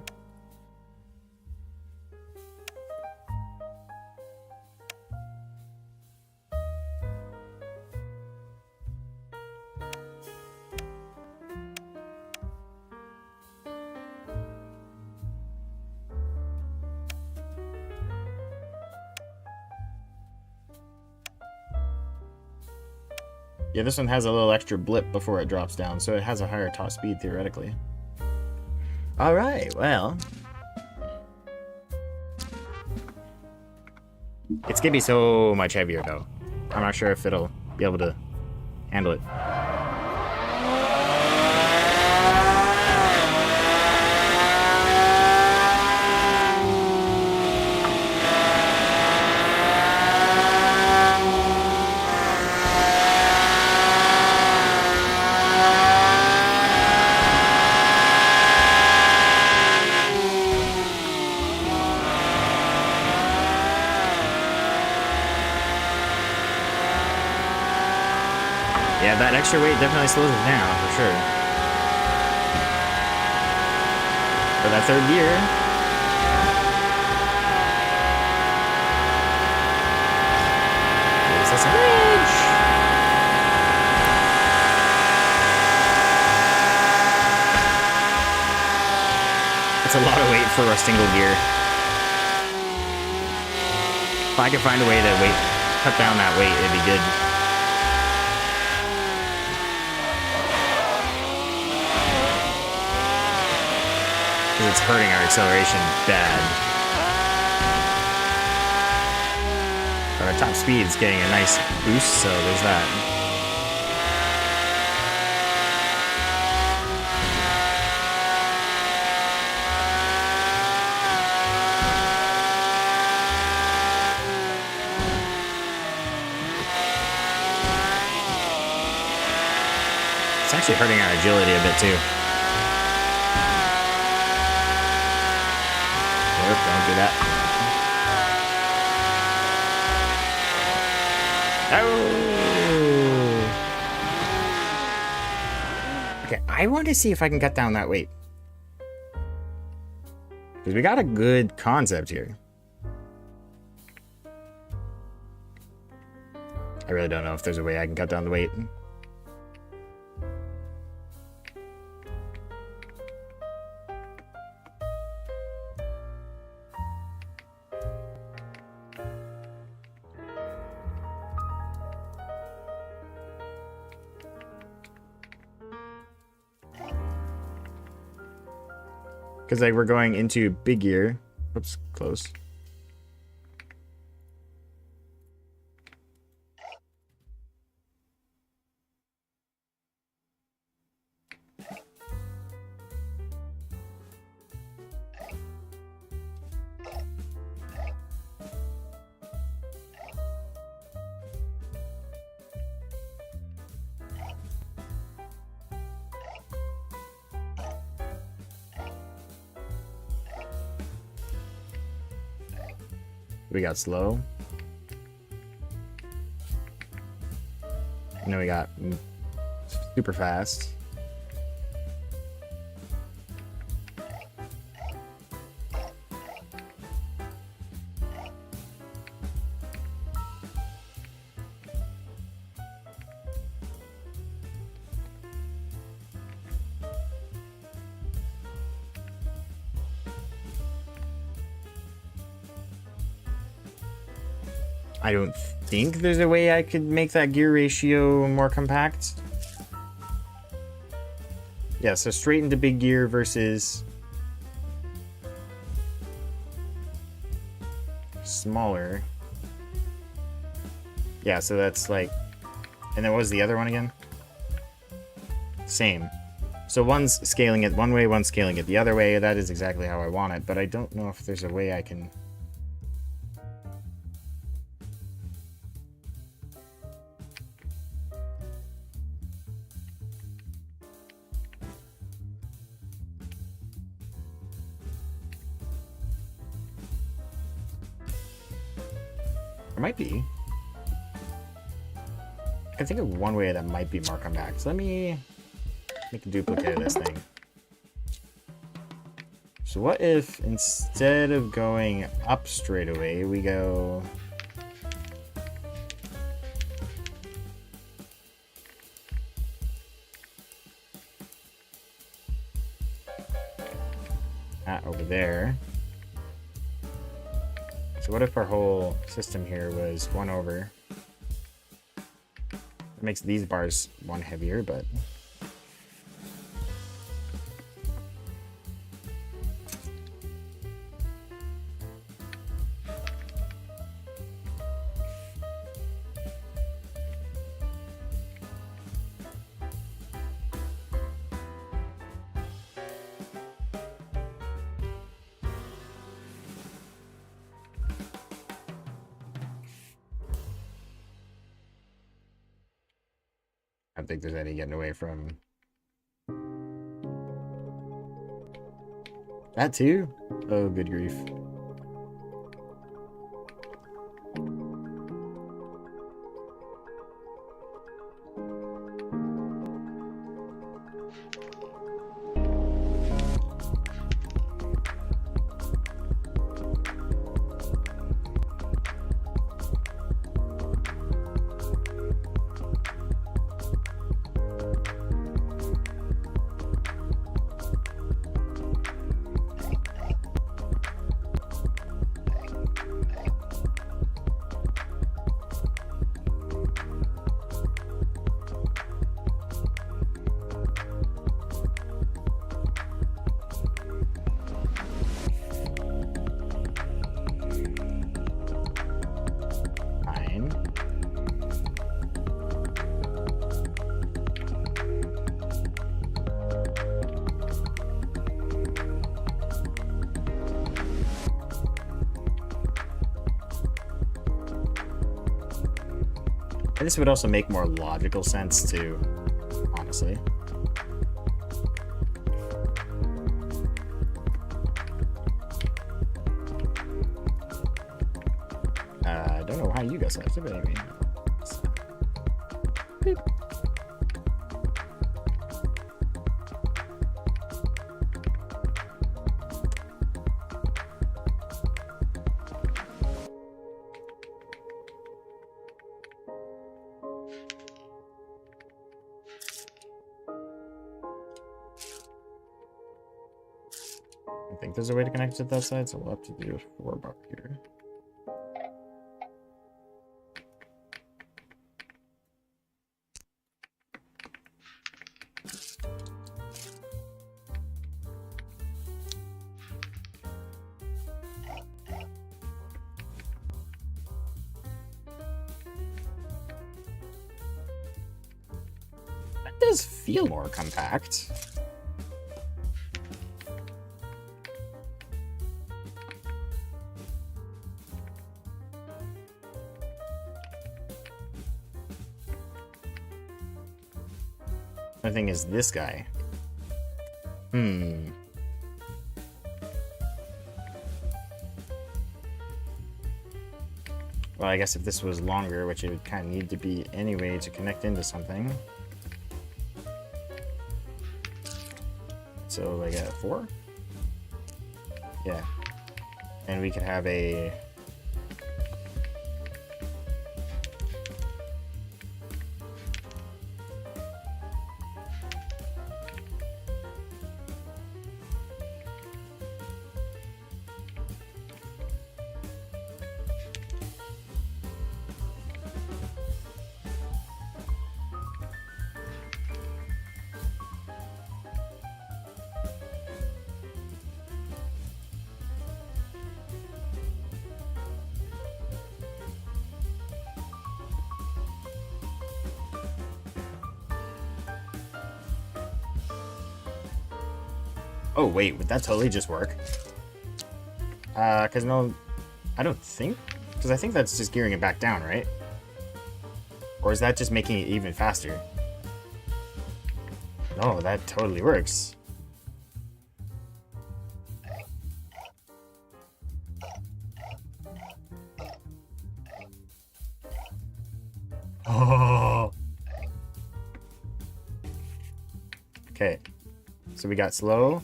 Yeah, this one has a little extra blip before it drops down, so it has a higher top speed, theoretically. Alright, well. It's gonna be so much heavier, though. I'm not sure if it'll be able to handle it. Yeah, that extra weight definitely slows it down, for sure. For that 3rd gear. Gives us a bridge. That's a lot of weight for a single gear. If I could find a way to cut down that weight, it'd be good. It's hurting our acceleration bad. But our top speed is getting a nice boost, so there's that. It's actually hurting our agility a bit too. Don't do that. Oh! Okay, I want to see if I can cut down that weight. Because we got a good concept here. I really don't know if there's a way I can cut down the weight. Because like we're going into big gear. Oops, close. We got slow. And then we got super fast. I don't think there's a way I could make that gear ratio more compact. Yeah, so straight into big gear versus smaller. Yeah, so that's like... And then what was the other one again? Same. So one's scaling it one way, one's scaling it the other way. That is exactly how I want it, but I don't know if there's a way I can... There might be. I can think of one way that might be mark on back. So let me make a duplicate of this thing. So what if instead of going up straight away, we go... over there. So what if our whole system here was one over? It makes these bars one heavier, but... I don't think there's any getting away from that too. Oh, good grief. And this would also make more logical sense too, honestly. I don't know how you got selected, but anyway. Beep. I think there's a way to connect it to that side, so we'll have to do a 4-bar here. That does feel more compact. The thing is this guy. Well, I guess if this was longer, which it would kind of need to be anyway to connect into something. So like a 4? Yeah. And we could have a... Oh, wait, would that totally just work? Because no... I don't think... Because I think that's just gearing it back down, right? Or is that just making it even faster? No, that totally works. Oh. Okay. So we got slow.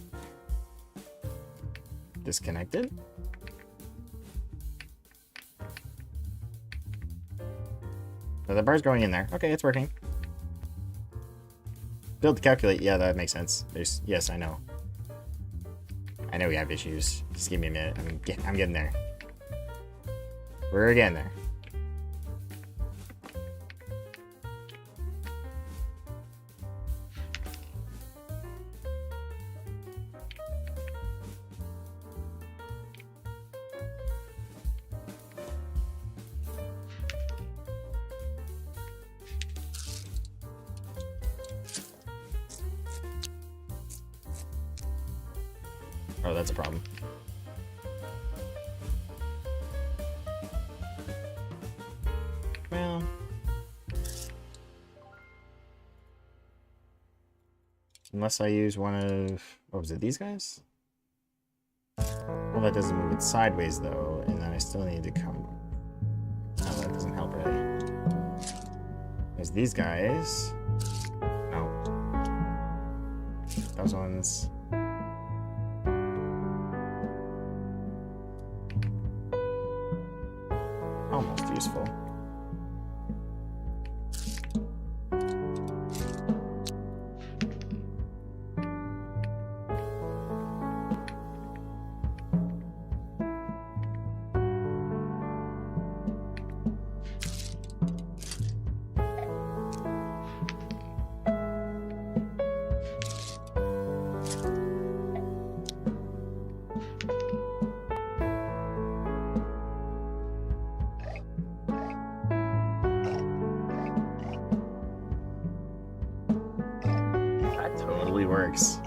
Disconnected. So the bar's going in there. Okay, it's working. Build to calculate. Yeah, that makes sense. There's... Yes, I know. I know we have issues. Just give me a minute. I'm getting there. We're getting there. Oh, that's a problem. Well... Unless I use one of... What was it, these guys? Well, that doesn't move it sideways, though, and then I still need to come... Oh, that doesn't help, really. There's these guys. No. Those ones... Almost useful. That totally works.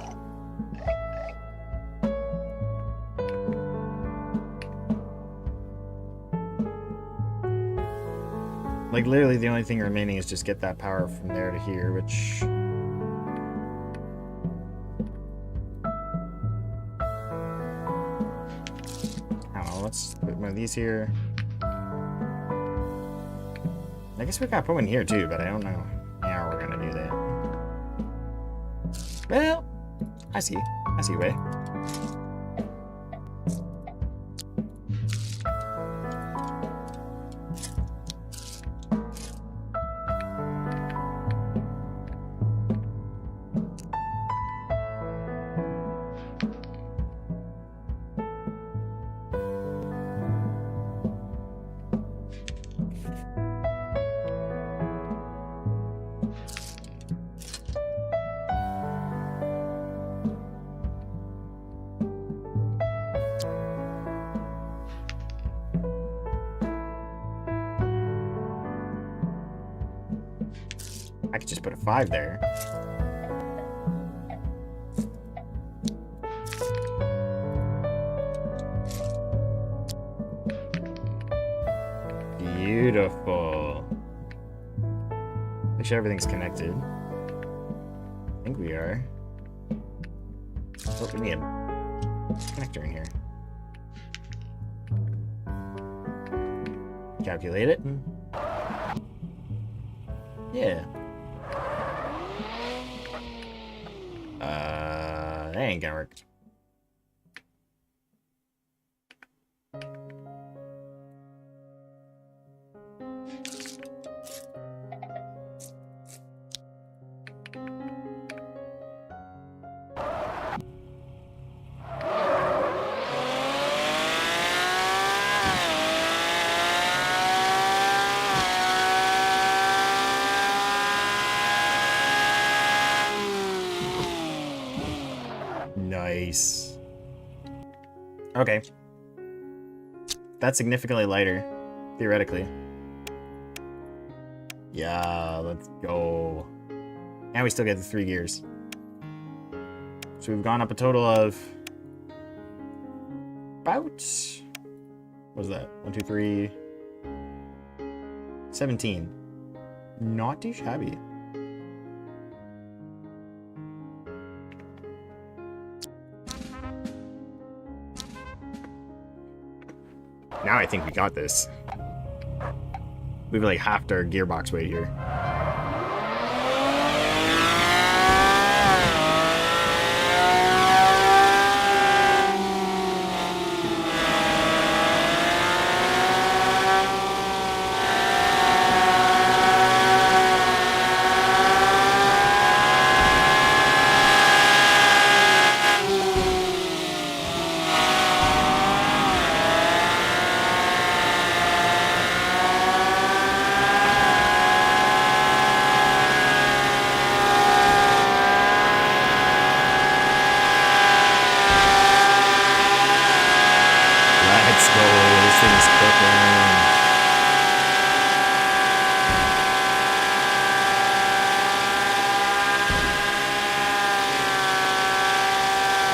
Like, literally the only thing remaining is just get that power from there to here, which... I don't know, let's put one of these here. I guess we gotta put one here too, but I don't know how we're gonna do that. Well, I see a way. I could just put a 5 there. Beautiful. Make sure everything's connected. I think we are. Oh, we need a connector in here. Calculate it. Yeah. That ain't gonna work. Nice. Okay. That's significantly lighter, theoretically. Yeah, let's go. And we still get the 3 gears. So we've gone up a total of about, what was that? 1, 2, 3, 17. Not too shabby. Now I think we got this. We've like halved our gearbox weight here.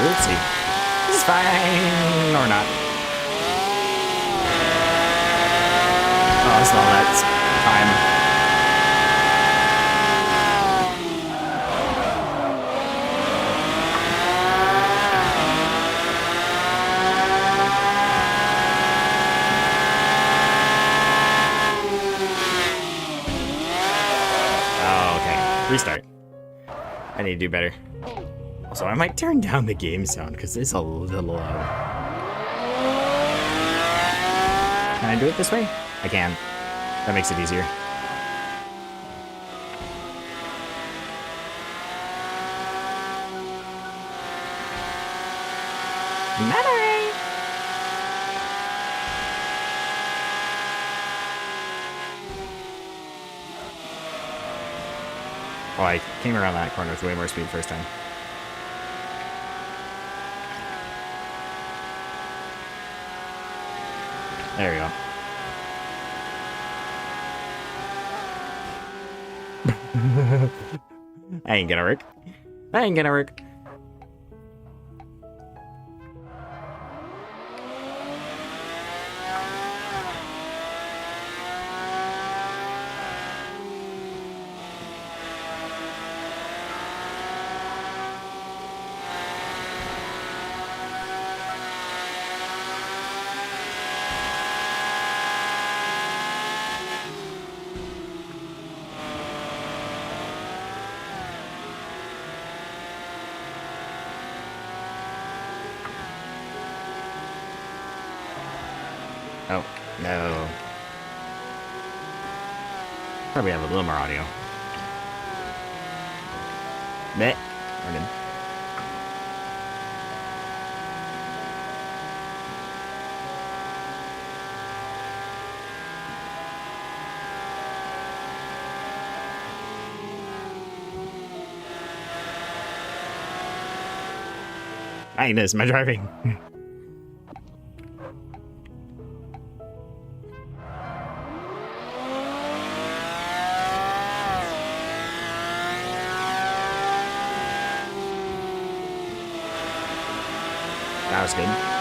Let's see. This is fine or not. Oh, that's all that's time. Oh, okay. Restart. I need to do better. Also, I might turn down the game sound because it's a little loud. Can I do it this way? I can. That makes it easier. Memory! Oh, I came around that corner with way more speed first time. There we go. That ain't gonna work. That ain't gonna work. Oh, no. Probably have a little more audio. Meh. We're good. Kindness, my driving. That was good.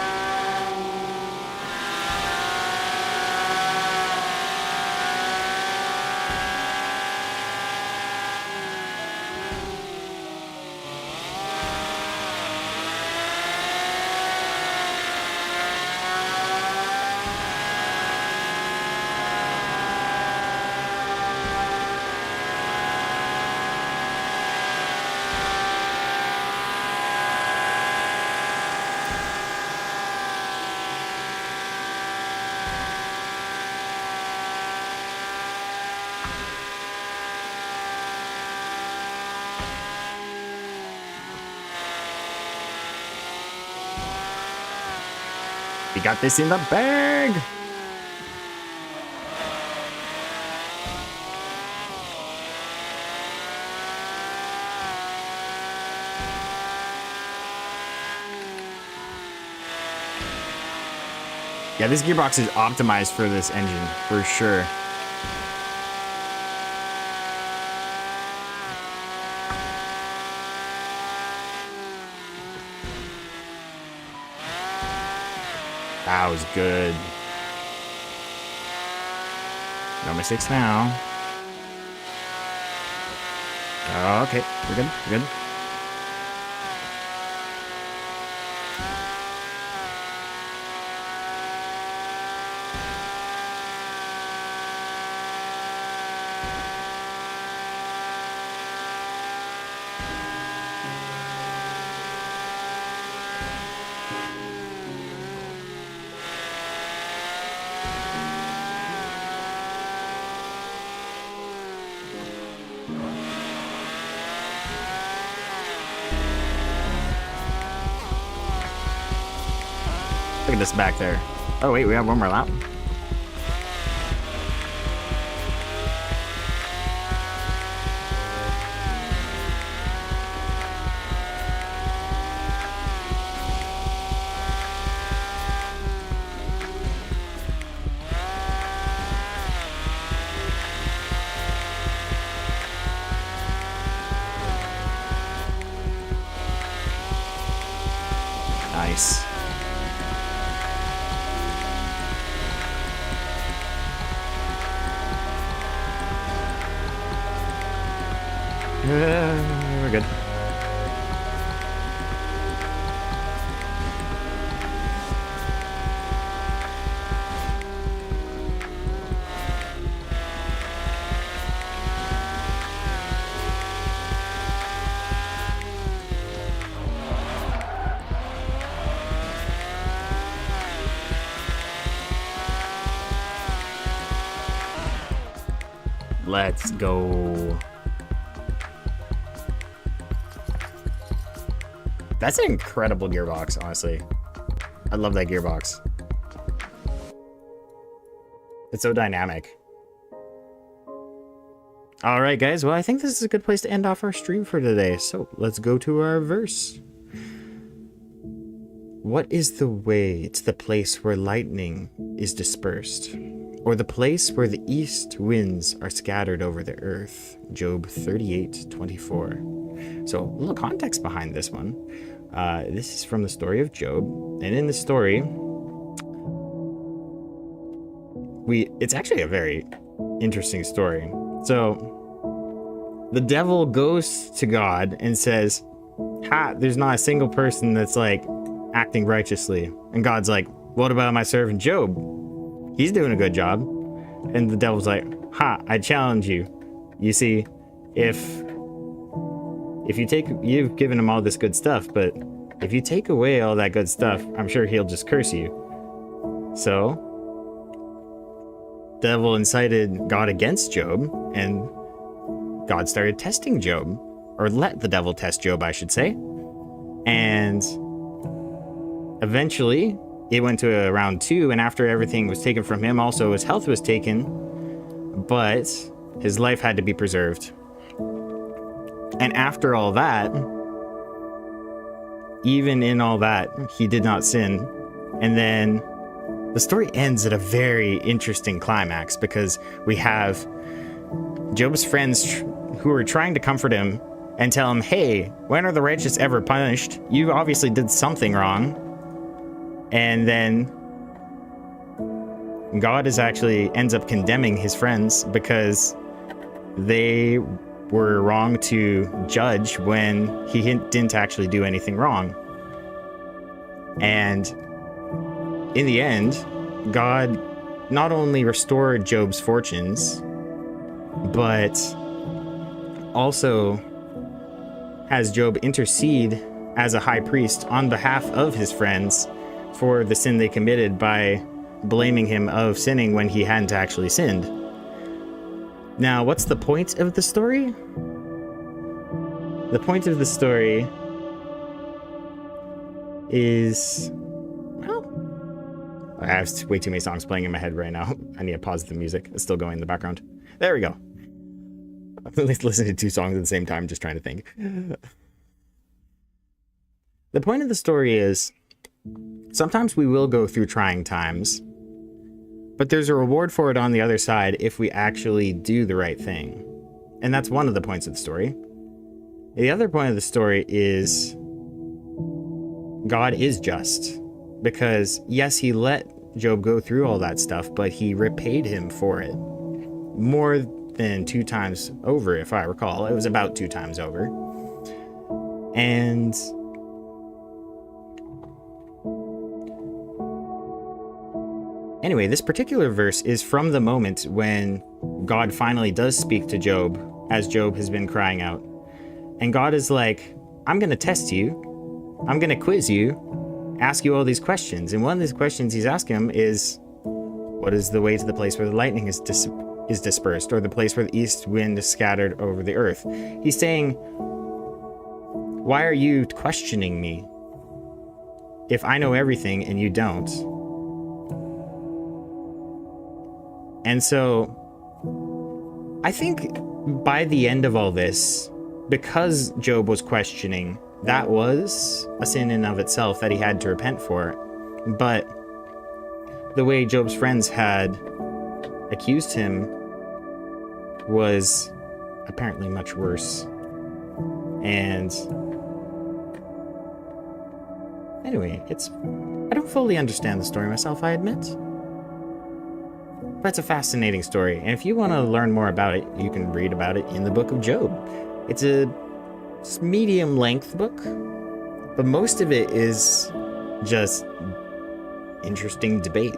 We got this in the bag! Yeah, this gearbox is optimized for this engine, for sure. That was good. No mistakes now. Okay, we're good, we're good. Look at this back there. Oh wait, we have one more lap. Nice. We're good. Let's go. That's an incredible gearbox, honestly. I love that gearbox. It's so dynamic. All right, guys. Well, I think this is a good place to end off our stream for today. So let's go to our verse. What is the way to the place where lightning is dispersed, or the place where the east winds are scattered over the earth? Job 38:24. So a little context behind this one. This is from the story of Job, and in the story, it's actually a very interesting story. So the devil goes to God and says, "Ha, there's not a single person that's like acting righteously." And God's like, "What about my servant Job? He's doing a good job." And the devil's like, "Ha, I challenge you. You see, you've given him all this good stuff, but if you take away all that good stuff, I'm sure he'll just curse you." So the devil incited God against Job, and God started testing Job, or let the devil test Job, I should say. And eventually it went to round 2, and after everything was taken from him, also his health was taken, but his life had to be preserved. And after all that, even in all that, he did not sin. And then the story ends at a very interesting climax, because we have Job's friends who are trying to comfort him and tell him, "Hey, when are the righteous ever punished? You obviously did something wrong." And then God ends up condemning his friends because they were wrong to judge when he didn't actually do anything wrong. And in the end, God not only restored Job's fortunes, but also has Job intercede as a high priest on behalf of his friends for the sin they committed by blaming him of sinning when he hadn't actually sinned. Now, what's the point of the story? The point of the story is, well, I have way too many songs playing in my head right now. I need to pause the music. It's still going in the background. There we go. I'm at least listening to 2 songs at the same time, just trying to think. The point of the story is, sometimes we will go through trying times, but there's a reward for it on the other side if we actually do the right thing. And that's one of the points of the story. The other point of the story is God is just. Because, yes, he let Job go through all that stuff, but he repaid him for it. More than 2 times over, if I recall. It was about 2 times over. And anyway, this particular verse is from the moment when God finally does speak to Job, as Job has been crying out. And God is like, I'm going to test you. I'm going to quiz you, ask you all these questions. And one of these questions he's asking him is, what is the way to the place where the lightning is dispersed, or the place where the east wind is scattered over the earth? He's saying, why are you questioning me if I know everything and you don't? And so I think by the end of all this, because Job was questioning, that was a sin in of itself that he had to repent for. But the way Job's friends had accused him was apparently much worse. And anyway, I don't fully understand the story myself, I admit. But it's a fascinating story, and if you want to learn more about it, you can read about it in the book of Job. It's a medium-length book, but most of it is just interesting debate.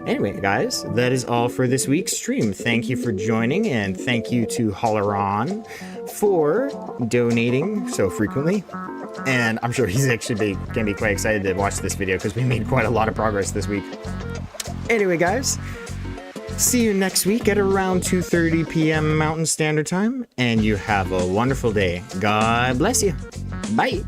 Anyway, guys, that is all for this week's stream. Thank you for joining, and thank you to Holleron for donating so frequently. And I'm sure he's actually going to be quite excited to watch this video because we made quite a lot of progress this week. Anyway, guys, see you next week at around 2:30 p.m. Mountain Standard Time, and you have a wonderful day. God bless you. Bye.